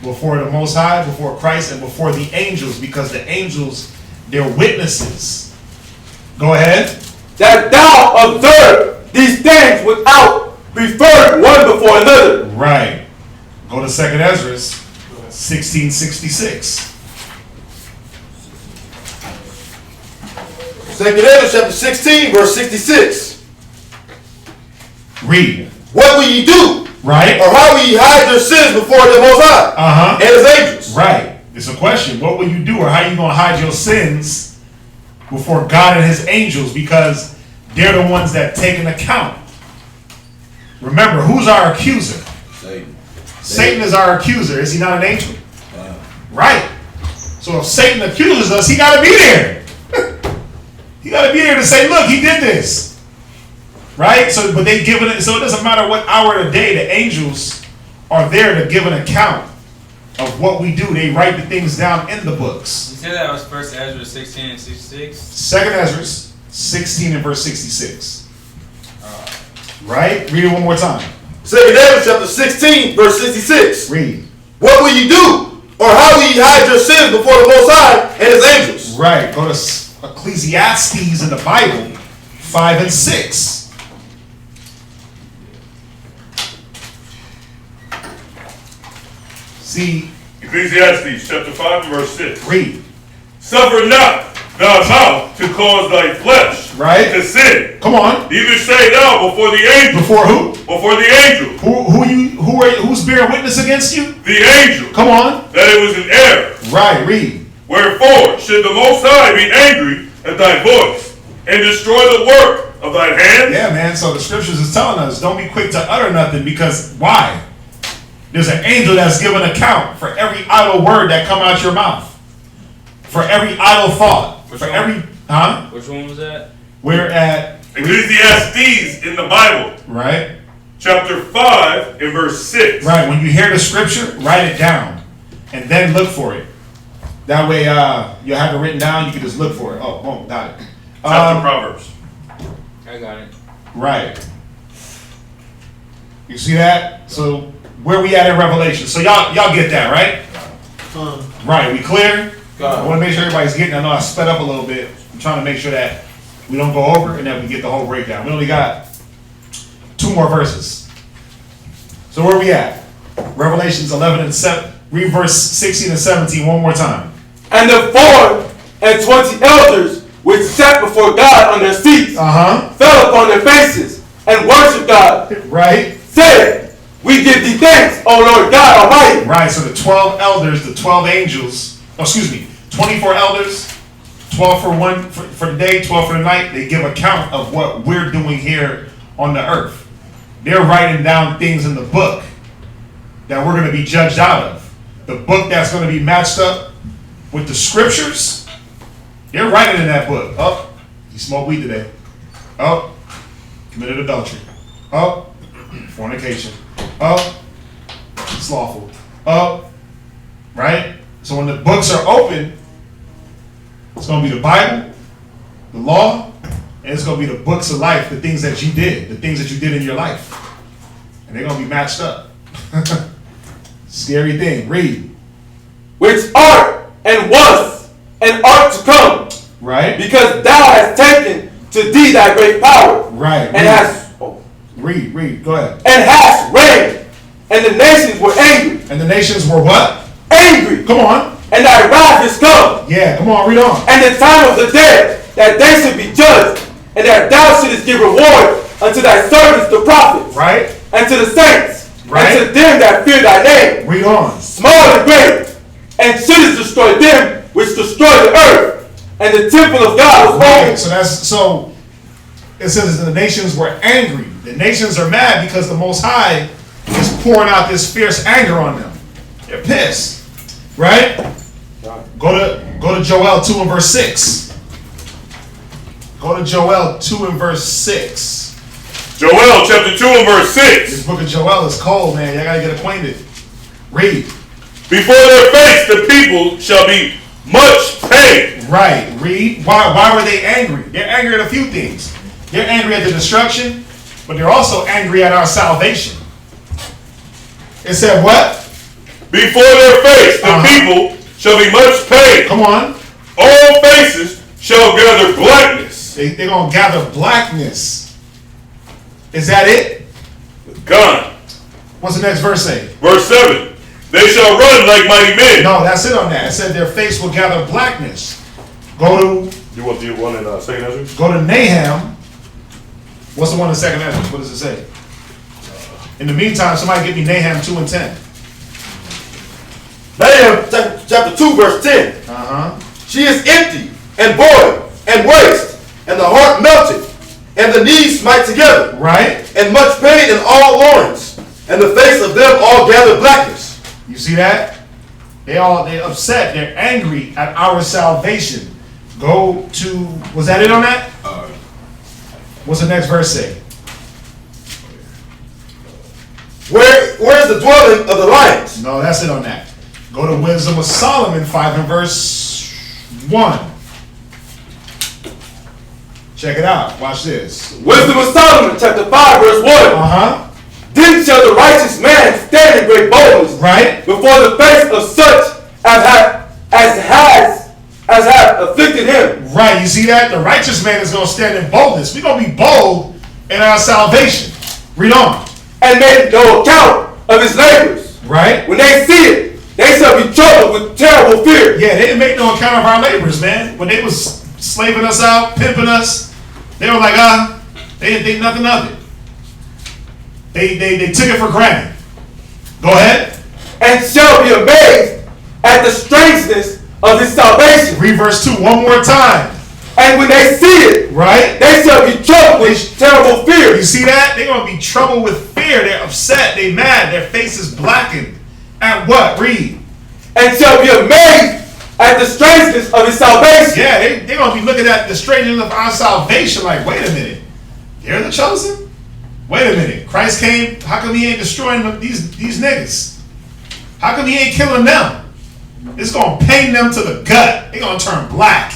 before the Most High, before Christ, and before the angels, because the angels, they're witnesses. Go ahead. That thou observe these things without preferred one before another. Right. Go to 2 Ezra 16:66. 2 Ezra chapter 16 verse 66. Read. what will ye do? Right. Or how will ye hide your sins before the Most High and His angels? Right. It's a question. What will you do, or how are you going to hide your sins before God and His angels? Because they're the ones that take an account. Remember, who's our accuser? Satan. Satan is our accuser. Is he not an angel? Right. So if Satan accuses us, he got to be there. He got to be there to say, look, he did this. Right? So, but they give it. So it doesn't matter what hour of the day, the angels are there to give an account of what we do. They write the things down in the books. You said that was 1 Ezra 16 and 66? 2nd Ezra 16 and verse 66. Right? Read it one more time. 2nd Ezra chapter 16, verse 66. Read. What will ye do? Or how will ye hide your sins before the Most High and His angels? Right. Go to Ecclesiastes in the Bible, 5 and 6. See, Ecclesiastes chapter 5 and verse 6. read. Suffer not thy mouth to cause thy flesh Right. to sin. Come on. Neither say thou before the angel. Before who? Before the angel. Who's bearing witness against you? The angel. Come on. That it was an error. Right. Read. Wherefore should the Most High be angry at thy voice and destroy the work of thine hands? Yeah, man. So the scriptures is telling us, don't be quick to utter nothing, because why? There's an angel that's giving account for every idle word that come out your mouth. For every idle thought. Which for one? every Which one was that? We're at Ecclesiastes in the Bible. right. Chapter 5 and verse 6. Right. When you hear the scripture, write it down. And then look for it. That way you'll have it written down, you can just look for it. Oh, boom, got it. Chapter Proverbs. I got it. Right. You see that? So where we at in Revelation? So y'all get that, right? Right, we clear? I want to make sure everybody's getting it. I know I sped up a little bit. I'm trying to make sure that we don't go over and that we get the whole breakdown. We only got 2 more verses. So where we at? Revelations 11 and 7. Read verse 16 and 17 one more time. And the 24 elders which sat before God on their seats fell upon their faces and worshiped God. Right. Saying, we give thee thanks, O Lord God Almighty. Right, so the 12 elders, the 12 angels, 24 elders, 12 for one for the day, 12 for the night, they give account of what we're doing here on the earth. They're writing down things in the book that we're going to be judged out of. The book that's going to be matched up with the scriptures, they're writing in that book. Oh, you smoked weed today. Oh, committed adultery. Oh, fornication. Oh, it's lawful. Oh, right? So when the books are open, it's going to be the Bible, the law, and it's going to be the books of life, the things that you did, the things that you did in your life. And they're going to be matched up. Scary thing. Read. Which art and was and art to come. Right. Because thou hast taken to thee thy great power. Right. And hast read. Go ahead. And hast reigned. And the nations were angry. And the nations were what? Angry. Come on. And thy wrath is come. Yeah, come on, read on. And the time of the dead, that they should be judged, and that thou shouldest give reward unto thy servants the prophets. Right. And to the saints. Right. And to them that fear thy name. Read on. Small and great. And shouldest destroy them which destroy the earth. And the temple of God was right. open. So it says the nations were angry. The nations are mad because the Most High is pouring out this fierce anger on them. They're pissed. Right? Go to Joel 2 and verse 6. Go to Joel 2 and verse 6. Joel chapter 2 and verse 6. This book of Joel is cold, man. Y'all gotta get acquainted. Read. Before their face the people shall be much pain. Right. Read. Why were they angry? They're angry at a few things. They're angry at the destruction, but they're also angry at our salvation. It said what? Before their face the people shall be much pain. Come on. All faces shall gather blackness. They're going to gather blackness. Is that it? Gone. What's the next verse say? Verse 7. They shall run like mighty men. No, that's it on that. It said their face will gather blackness. Go to... You want the one in 2nd Ezra? Go to Nahum. What's the one in 2nd Ezra? What does it say? In the meantime, somebody give me Nahum 2 and 10. Nahum chapter 2, verse 10. She is empty and void and waste, and the heart melted, and the knees smite together. Right. And much pain in all loins, and the face of them all gather blackness. You see that? They're upset. They're angry at our salvation. Go to, was that it on that? What's the next verse say? Where is the dwelling of the lions? No, that's it on that. Go to Wisdom of Solomon 5 and verse 1. Check it out. Watch this. Wisdom of Solomon, chapter 5, verse 1. Then shall the righteous man stand in great boldness, right, before the face of such as have afflicted him. Right, you see that? The righteous man is going to stand in boldness. We're going to be bold in our salvation. Read on. And make no account of his labors. Right. When they see it, they shall be troubled with terrible fear. Yeah, they didn't make no account of our labors, man. When they was slaving us out, pimping us, they were like, they didn't think nothing of it. They took it for granted. Go ahead. And shall be amazed at the strangeness of his salvation. Read verse 2 one more time. And when they see it, right, they shall be troubled with terrible fear. You see that? They're going to be troubled with fear. They're upset. They're mad. Their face is blackened. At what? Read. And shall be amazed at the strangeness of his salvation. Yeah, they're going to be looking at the strangeness of our salvation like, wait a minute. They're the chosen? Wait a minute. Christ came. How come he ain't destroying these niggas? How come he ain't killing them? It's going to pain them to the gut. They're going to turn black.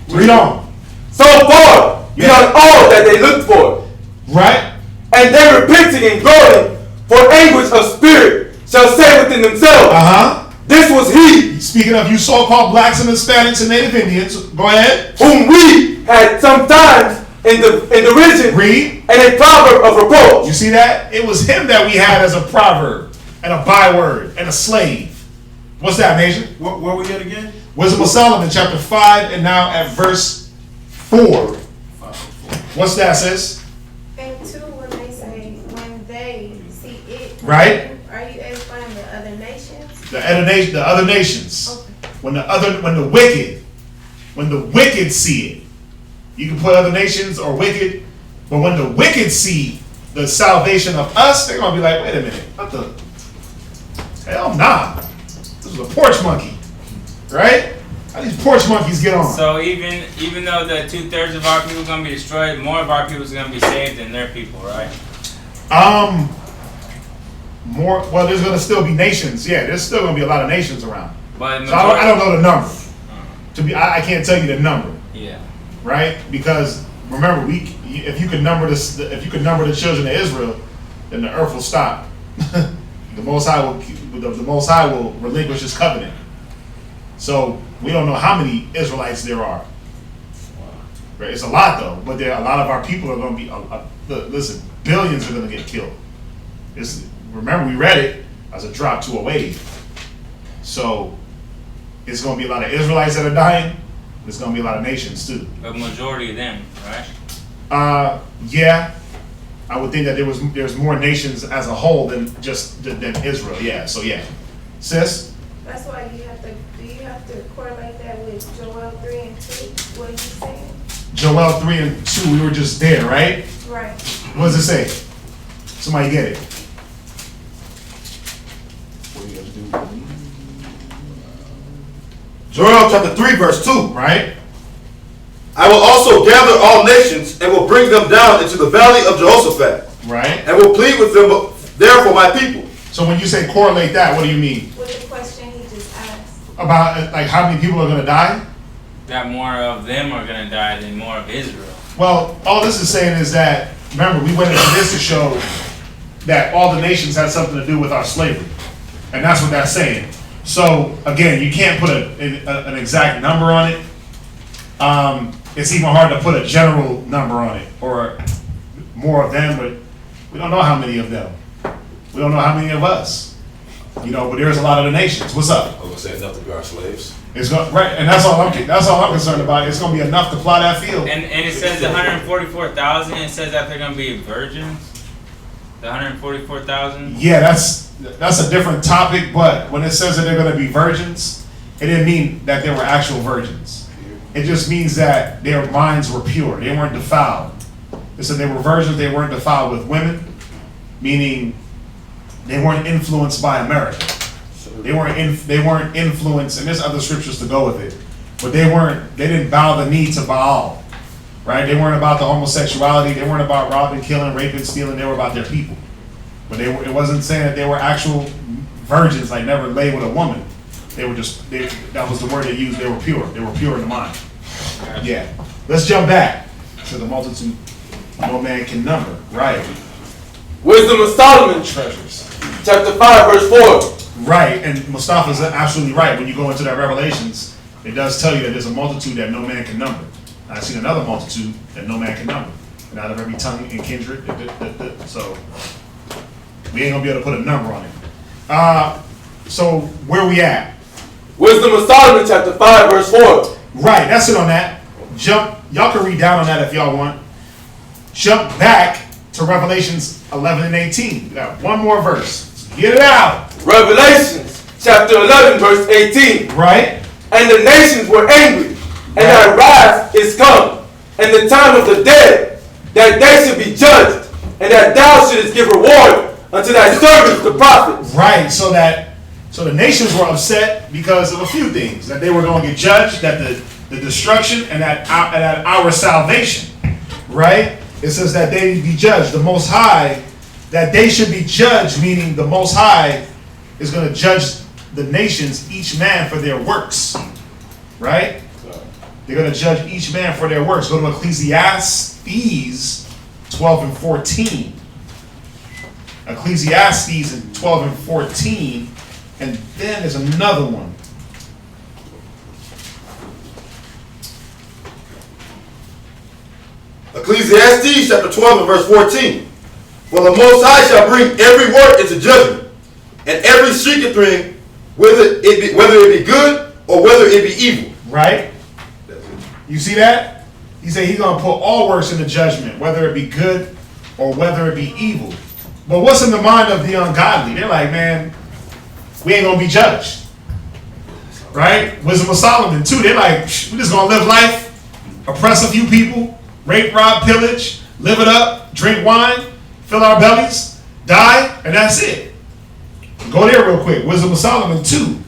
Read on. So far, you know all that they looked for. Right. And they repenting and groaning for anguish of spirit shall say within themselves, this was he. Speaking of you so-called blacks and Hispanics and Native Indians, go ahead. Whom we had sometimes in derision Read. And a proverb of reproach. You see that? It was him that we had as a proverb and a byword and a slave. What's that, Major? Where we at again? Wisdom of Solomon, chapter 5, and now at verse 4. What's that, sis? And two, when they see it, right? Are you able to find the other nations? The other nations. Okay. When the wicked see it, you can put other nations or wicked, but when the wicked see the salvation of us, they're gonna be like, wait a minute, what the hell? Nah, this is a porch monkey, right? How these porch monkeys get on? So even though the 2/3 of our people are gonna be destroyed, more of our people is gonna be saved than their people, right? More. Well, there's gonna still be nations. Yeah, there's still gonna be a lot of nations around. But so I don't know the number. I can't tell you the number. Yeah. Right? Because remember, if you could number the children of Israel, then the earth will stop. the Most High will relinquish His covenant. So we don't know how many Israelites there are. Right? It's a lot though, but a lot of our people are going to be. Listen, billions are going to get killed. Remember, we read it as a drop to a wave. So it's going to be a lot of Israelites that are dying. There's going to be a lot of nations too. A majority of them, right? Yeah. I would think that there's more nations as a whole than just than Israel. Yeah. So yeah. Sis? That's why do you have to correlate that with Joel 3 and 2? What are you saying? Joel 3 and 2, we were just there, right? Right. What does it say? Somebody get it. Joel chapter 3 verse 2. Right? I will also gather all nations and will bring them down into the valley of Jehoshaphat. Right. And will plead with them there for my people. So when you say correlate that, what do you mean? With the question he just asked. About like how many people are going to die? That more of them are going to die than more of Israel. Well, all this is saying is that, remember, we went into this to show that all the nations had something to do with our slavery. And that's what that's saying. So, again, you can't put an exact number on it. It's even hard to put a general number on it, or more of them, but we don't know how many of them. We don't know how many of us. You know, but there's a lot of the nations. What's up? I was gonna say enough to be our slaves. It's right, and that's all I'm concerned about. It's gonna be enough to plow that field. And it says 144,000. It says that they're gonna be virgins. The 144,000? Yeah, that's a different topic, but when it says that they're going to be virgins, it didn't mean that they were actual virgins. It just means that their minds were pure. They weren't defiled. It said they were virgins, they weren't defiled with women, meaning they weren't influenced by America. They weren't influenced, and there's other scriptures to go with it, but they didn't bow the knee to Baal, right? They weren't about the homosexuality, they weren't about robbing, killing, raping, stealing, they were about their people. But it wasn't saying that they were actual virgins, like never lay with a woman. They were that was the word they used, they were pure in the mind. Yeah. Let's jump back to the multitude no man can number, right? Wisdom of Solomon, Treasures. chapter 5, verse 4. Right, and Mustafa's absolutely right. When you go into that Revelations, it does tell you that there's a multitude that no man can number. I've seen another multitude that no man can number. And out of every tongue and kindred, so we ain't gonna be able to put a number on it. So where we at? Wisdom of Solomon, chapter 5, verse 4. Right, that's it on that. Y'all can read down on that if y'all want. Jump back to Revelations 11 and 18. We got one more verse. Get it out. Revelations, chapter 11, verse 18. Right. And the nations were angry, and thy wrath is come, and the time of the dead, that they should be judged, and that thou shouldest give reward unto thy servants the prophets. Right, so the nations were upset because of a few things. That they were going to get judged, that the destruction, and that our salvation. Right? It says that they be judged. The Most High, that they should be judged, meaning the Most High is going to judge the nations, each man for their works. Right? They're going to judge each man for their works. Go to Ecclesiastes 12 and 14. Ecclesiastes in 12 and 14. And then there's another one. Ecclesiastes chapter 12 and verse 14. For the Most High shall bring every work into judgment, and every secret thing, whether it be good or whether it be evil. Right? You see that? He said he's going to put all works into judgment, whether it be good or whether it be evil. But what's in the mind of the ungodly? They're like, man, we ain't going to be judged. Right? Wisdom of Solomon, too. They're like, we're just going to live life, oppress a few people, rape, rob, pillage, live it up, drink wine, fill our bellies, die, and that's it. Go there real quick. Wisdom of Solomon 2.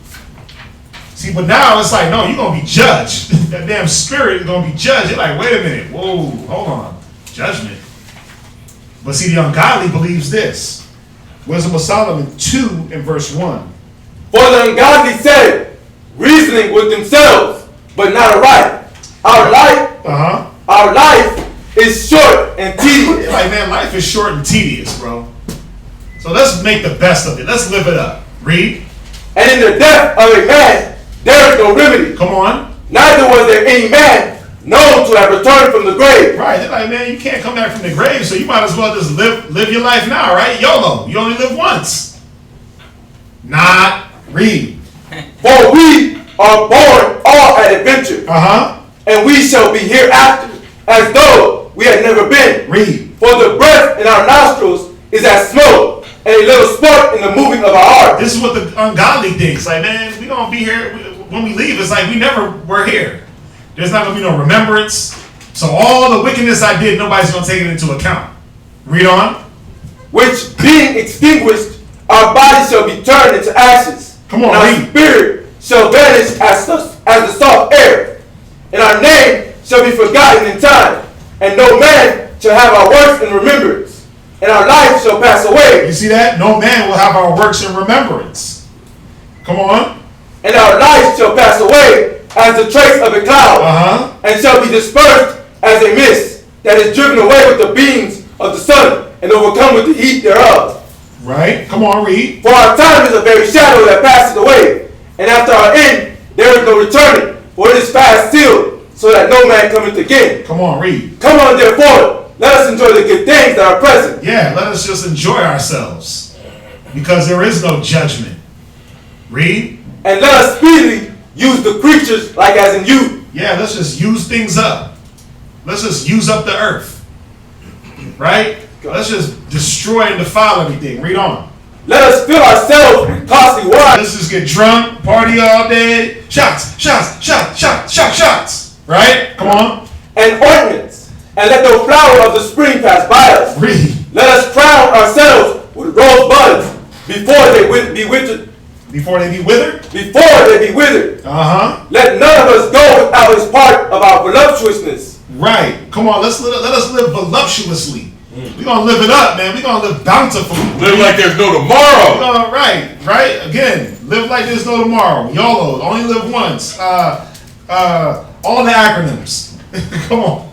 See, but now it's like, no, you're going to be judged. That damn spirit is going to be judged. You're like, wait a minute. Whoa, hold on. Judgment. But see, the ungodly believes this. Wisdom of Solomon 2 and verse 1. For the ungodly said, reasoning with themselves, but not aright. Our life is short and tedious. You're like, man, life is short and tedious, bro. So let's make the best of it. Let's live it up. Read. And in the death of a man, there is no remedy. Come on. Neither was there any man known to have returned from the grave. Right. They're like, man, you can't come back from the grave, so you might as well just live your life now, right? YOLO. You only live once. Not. Read. For we are born all at adventure. And we shall be hereafter as though we had never been. Read. For the breath in our nostrils is as smoke, and a little spark in the moving of our heart. This is what the ungodly thinks. Like, man, we're going to be here. When we leave, it's like we never were here. There's not going to be no remembrance. So all the wickedness I did, nobody's going to take it into account. Read on. Which being extinguished, our body shall be turned into ashes. Come on, and our read. spirit shall vanish as the soft air. And our name shall be forgotten in time. And no man shall have our works in remembrance. And our life shall pass away. You see that? No man will have our works in remembrance. Come on. And our life shall pass away as the trace of a cloud. And shall be dispersed as a mist that is driven away with the beams of the sun and overcome with the heat thereof. Right. Come on, read. For our time is a very shadow that passes away. And after our end, there is no returning. For it is fast sealed, so that no man cometh again. Come on, read. Come on, therefore, let us enjoy the good things that are present. Yeah, let us just enjoy ourselves. Because there is no judgment. Read. And let us speedily use the creatures like as in you. Yeah, let's just use things up. Let's just use up the earth. Right? Let's just destroy and defile everything. Read on. Let us fill ourselves with costly wine. Let's just get drunk, party all day. Shots, shots, shots, shots, shots, shots. Right? Come on. And ointments. And let the flower of the spring pass by us. Read. Let us crown ourselves with rosebuds before they be withered. Before they be withered? Before they be withered. Uh-huh. Let none of us go without his part of our voluptuousness. Right. Come on, let us live voluptuously. We're going to live it up, man. We're going to live bountifully. Live like there's no tomorrow. Right. Again, live like there's no tomorrow. YOLO, only live once. All the acronyms. Come on.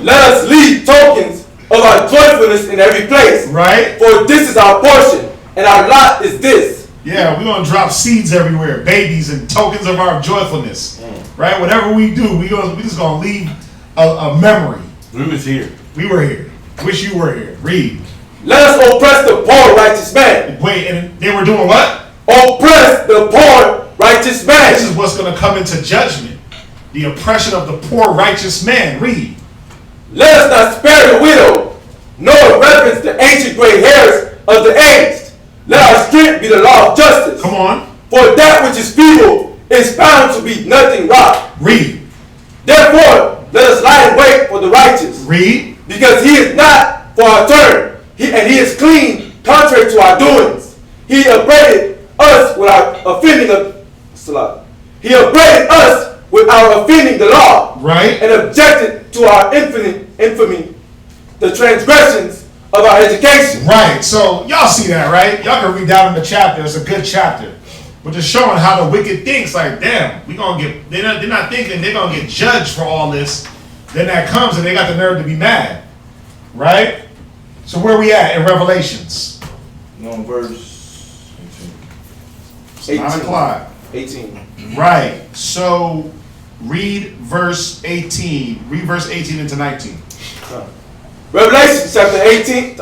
Let us leave tokens of our joyfulness in every place. Right. For this is our portion, and our lot is this. Yeah, we're going to drop seeds everywhere, babies and tokens of our joyfulness. Right? Whatever we do, we just going to leave a memory. We was here. We were here. Wish you were here. Read. Let us oppress the poor righteous man. Wait, and they were doing what? Oppress the poor righteous man. This is what's going to come into judgment. The oppression of the poor righteous man. Read. Let us not spare the widow, nor reverence the ancient gray hairs of the aged. Let our strength be the law of justice. Come on. For that which is feeble is found to be nothing rock. Read. Therefore, let us lie in wait for the righteous. Read. Because he is not for our turn, and he is clean, contrary to our doings. He upbraided us with our offending He upbraided us with our offending the law. Right. And objected to our infamy, the transgressions of our education. Right. So y'all see that, right? Y'all can read down in the chapter. It's a good chapter. But just showing how the wicked thinks, like, damn, they're not thinking they're gonna get judged for all this. Then that comes and they got the nerve to be mad. Right? So where we at in Revelations? On verse 18. 9 o'clock. 18. Right. So read verse 18. Read verse 18 into 19. Revelation chapter 18.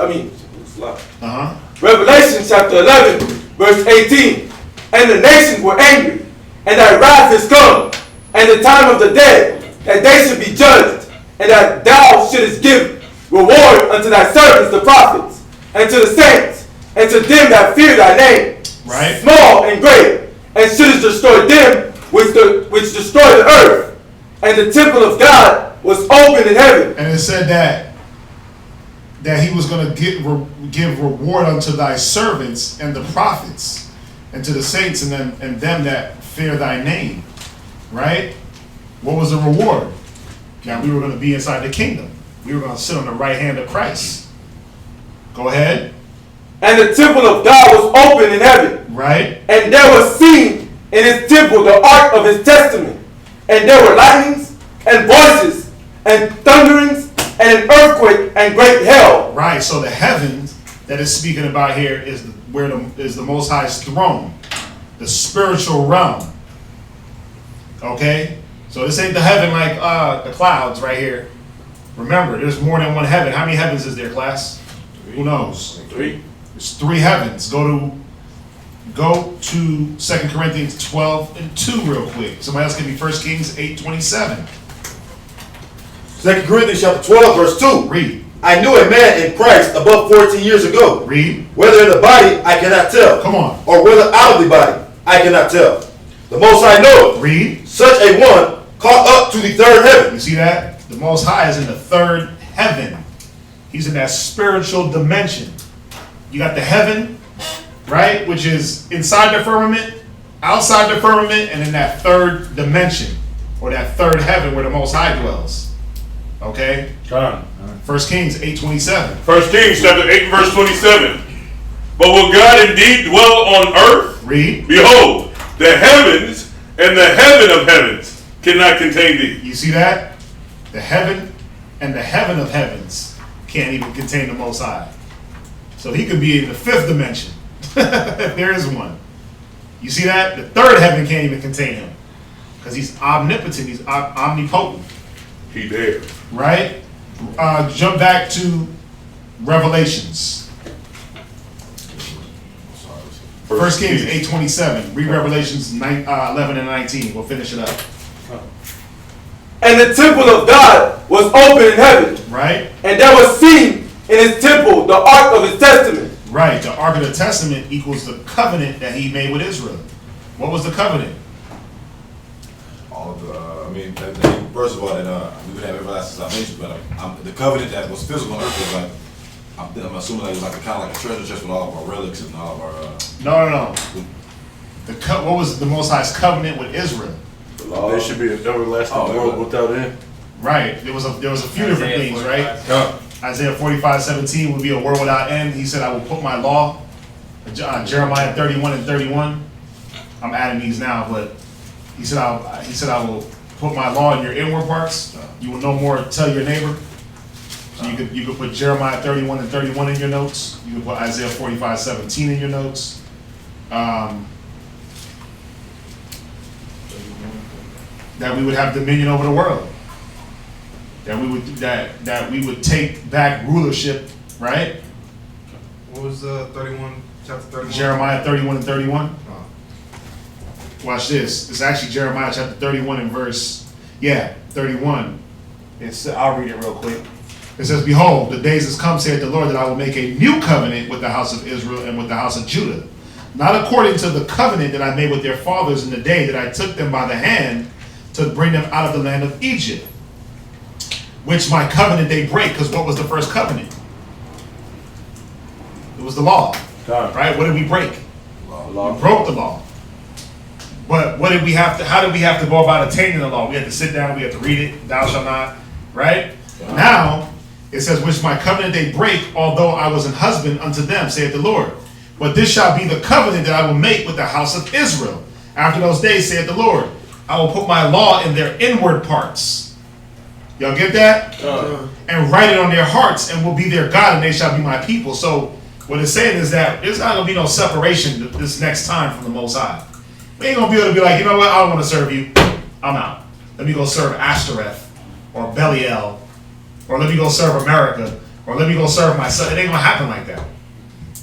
Revelation chapter 11, verse 18. And the nations were angry, and thy wrath is come, and the time of the dead, that they should be judged, and that thou shouldest give reward unto thy servants the prophets, and to the saints, and to them that fear thy name, right, small and great, and shouldest destroy them which destroy the earth. And the temple of God was open in heaven. And it said that he was going to give reward unto thy servants and the prophets, and to the saints and them that fear thy name. Right? What was the reward? Now we were going to be inside the kingdom. We were going to sit on the right hand of Christ. Go ahead. And the temple of God was open in heaven. Right. And there was seen in his temple the ark of his testament. And there were lightnings and voices and thunderings and an earthquake and great hail. Right. So the heavens that is speaking about here is where is the Most High's throne, the spiritual realm. Okay. So this ain't the heaven like the clouds right here. Remember, there's more than one heaven. How many heavens is there, class? 3. Who knows? 3. There's 3 heavens. Go to 2 Corinthians 12 and 2 real quick. Somebody else give me 1 Kings 8:27. 2 Corinthians chapter 12, verse 2. Read. I knew a man in Christ above 14 years ago. Read. Whether in the body, I cannot tell. Come on. Or whether out of the body, I cannot tell. The Most High knoweth. Read. Such a one caught up to the third heaven. You see that? The Most High is in the third heaven. He's in that spiritual dimension. You got the heaven, right, which is inside the firmament, outside the firmament, and in that third dimension, or that third heaven where the Most High dwells. Okay? 1 Kings 8:27. 1 Kings chapter 8 verse 27. But will God indeed dwell on earth? Read. Behold, the heavens and the heaven of heavens cannot contain thee. You see that? The heaven and the heaven of heavens can't even contain the Most High. So he could be in the 5th dimension, if there is one. You see that? The 3rd heaven can't even contain him, because he's omnipotent, he's omnipotent. He there. Right? Jump back to Revelations. 1 Kings 8:27. Read Revelations 11 and 19. We'll finish it up. And the temple of God was open in heaven. Right? And there was seen in his temple the ark of his testament. Right, the Ark of the Testament equals the covenant that he made with Israel. What was the covenant? All of the, first of all, that we would have everlasting salvation, but the covenant that was physical on earth was like, I'm assuming like it was like kind of like a treasure chest with all of our relics and all of our. No. What was the Most High's covenant with Israel? There should be an everlasting world without end. Right. There was a few different things, right? Isaiah 45:17 would be a world without end. He said, "I will put my law." Jeremiah 31:31. I'm adding these now, but he said, "I will put my law in your inward parts. You will no more tell your neighbor." So you could put Jeremiah 31:31 in your notes. You could put Isaiah 45:17 in your notes. That we would have dominion over the world. That we would take back rulership, right? What was chapter 31? Jeremiah 31:31. Watch this. It's actually Jeremiah chapter 31 and verse 31. I'll read it real quick. It says, "Behold, the days has come, saith the Lord, that I will make a new covenant with the house of Israel and with the house of Judah, not according to the covenant that I made with their fathers in the day that I took them by the hand to bring them out of the land of Egypt, which my covenant they break." Because what was the first covenant? It was the law, right? What did we break? We broke the law. But what did we have to? How did we have to go about attaining the law? We had to sit down. We had to read it. Thou shalt not, right? Now it says, "Which my covenant they break, although I was an husband unto them, saith the Lord. But this shall be the covenant that I will make with the house of Israel. After those days, saith the Lord, I will put my law in their inward parts." Y'all get that? "And write it on their hearts, and will be their God, and they shall be my people." So what it's saying is that there's not going to be no separation this next time from the Most High. We ain't going to be able to be like, you know what, I don't want to serve you. I'm out. Let me go serve Ashtoreth or Belial, or let me go serve America, or let me go serve my son. It ain't going to happen like that.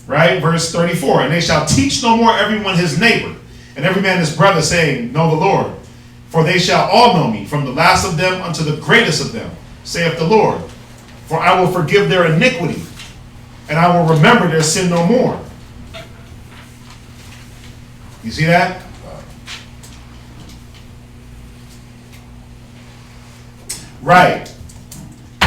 Right? Verse 34, "And they shall teach no more everyone his neighbor, and every man his brother, saying, Know the Lord. For they shall all know me, from the last of them unto the greatest of them, saith the Lord. For I will forgive their iniquity, and I will remember their sin no more." You see that? Right.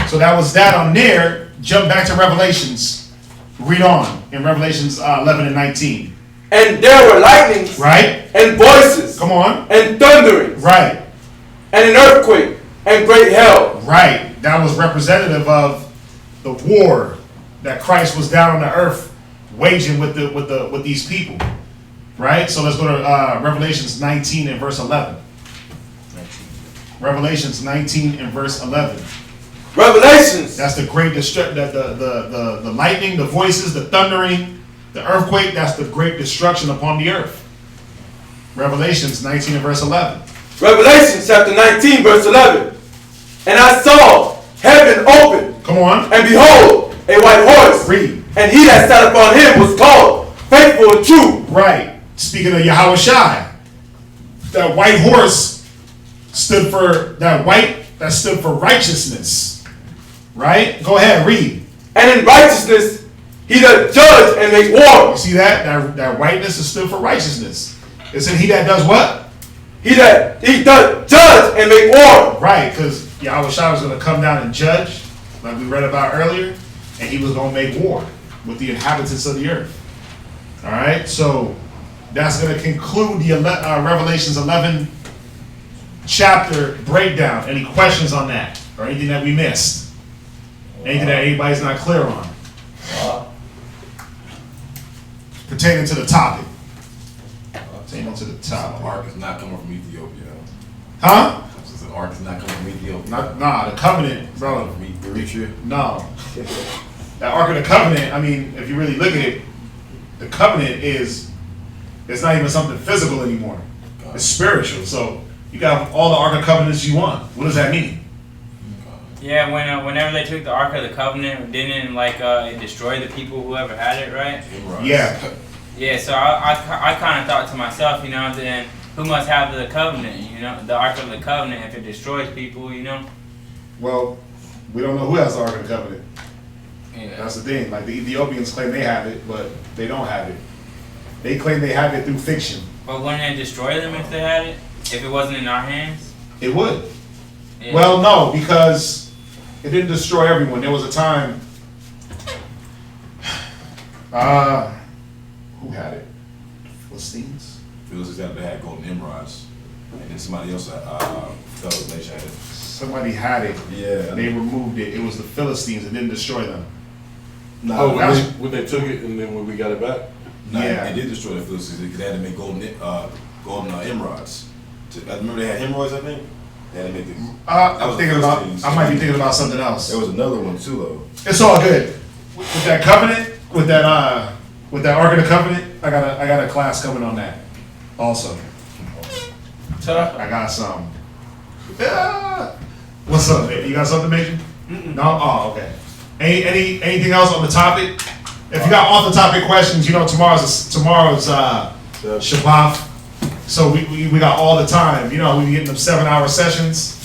So that was that on there. Jump back to Revelations. Read on in Revelations 11 and 19. "And there were lightnings, Right? and voices, Come on. and thunderings, Right. and an earthquake, and great hail." Right. That was representative of the war that Christ was down on the earth waging with these people. Right? So let's go to Revelations 19 and verse 11. Revelations 19 and verse 11. Revelations. That's the great the lightning, the voices, the thundering, the earthquake. That's the great destruction upon the earth. Revelations 19 and verse 11. Revelation chapter 19 verse 11. "And I saw heaven open, Come on. and behold, a white horse. Read. And he that sat upon him was called Faithful and True." Right. Speaking of Yahweh Shai, that white horse stood for that stood for righteousness. Right? Go ahead, read. "And in righteousness he doth judge and make war." You see that? That whiteness is stood for righteousness. It said he that does what? He doth judge and make war. Right, because Yahweh Shai was going to come down and judge, like we read about earlier, and he was going to make war with the inhabitants of the earth. All right, so that's going to conclude the Revelations 11 chapter breakdown. Any questions on that, or anything that we missed? Anything that anybody's not clear on pertaining to the topic? Pertaining to the topic. The ark is not coming from Ethiopia. Huh? The ark is not coming from Ethiopia. Nah, the covenant, bro. Eritrea. No. That Ark of the Covenant, I mean, if you really look at it, the covenant it's not even something physical anymore. It's spiritual. So you got all the Ark of Covenants you want. What does that mean? Yeah, whenever they took the Ark of the Covenant, didn't it destroy the people who ever had it, right? Yeah. Yeah, so I kind of thought to myself, then who must have the covenant, the Ark of the Covenant if it destroys people, Well, we don't know who has the Ark of the Covenant. Yeah. That's the thing. Like the Ethiopians claim they have it, but they don't have it. They claim they have it through fiction. But wouldn't it destroy them if they had it? If it wasn't in our hands? It would. Yeah. Well, no, because it didn't destroy everyone. There was a time. Who had it? Philistines. Philistines had golden emeralds, and then somebody else, fellow nation had it. Somebody had it. Yeah. They removed it. It was the Philistines. It didn't destroy them. No, when they took it and then when we got it back? No, Yeah. they did destroy the Philistines because they had to make golden emeralds. I remember they had hemorrhoids, I think. They had to make them. I'm thinking about. I might be thinking about something else. There was another one too, though. It's all good. With that covenant, with that Ark of the Covenant, I got a class coming on that. Also, I got some. What's up, man? You got something, Major? No. Oh, okay. Anything else on the topic? If you got off the topic questions, you know tomorrow's Shabbat, so we got all the time. You know we be getting them 7-hour sessions.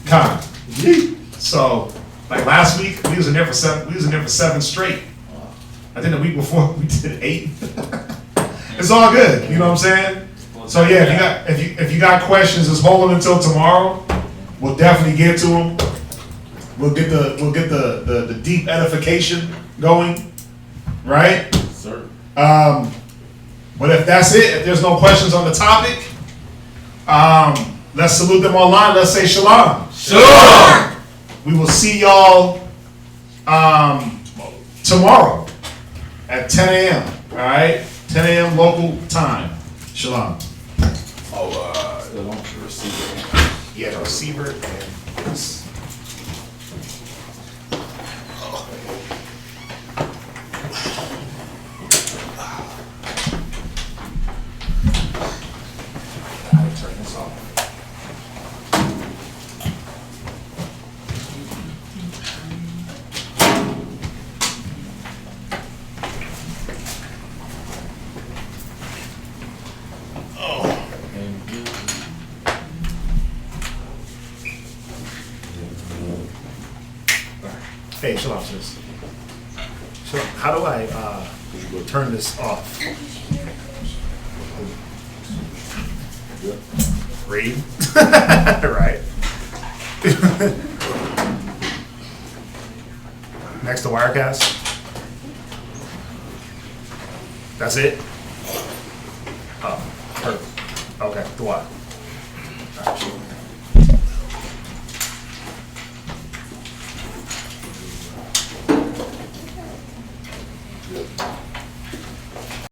Kind. So like last week we was in there for 7. We was in there for 7 straight. I think the week before we did 8. It's all good. You know what I'm saying? So yeah, if you got questions, just hold them until tomorrow. We'll definitely get to them. We'll get the deep edification going, right? Sir. But if that's it, if there's no questions on the topic, let's salute them online. Let's say shalom. Shalom. We will see y'all tomorrow at 10 a.m. All right, 10 a.m. local time. Shalom. The receiver. Yeah, the receiver and this. Gotta turn this off. Hey, shalom, sis. So, how do I turn this off? Read? Right. Next to Wirecast? That's it? Oh, perfect. Okay, the what? All right, sure.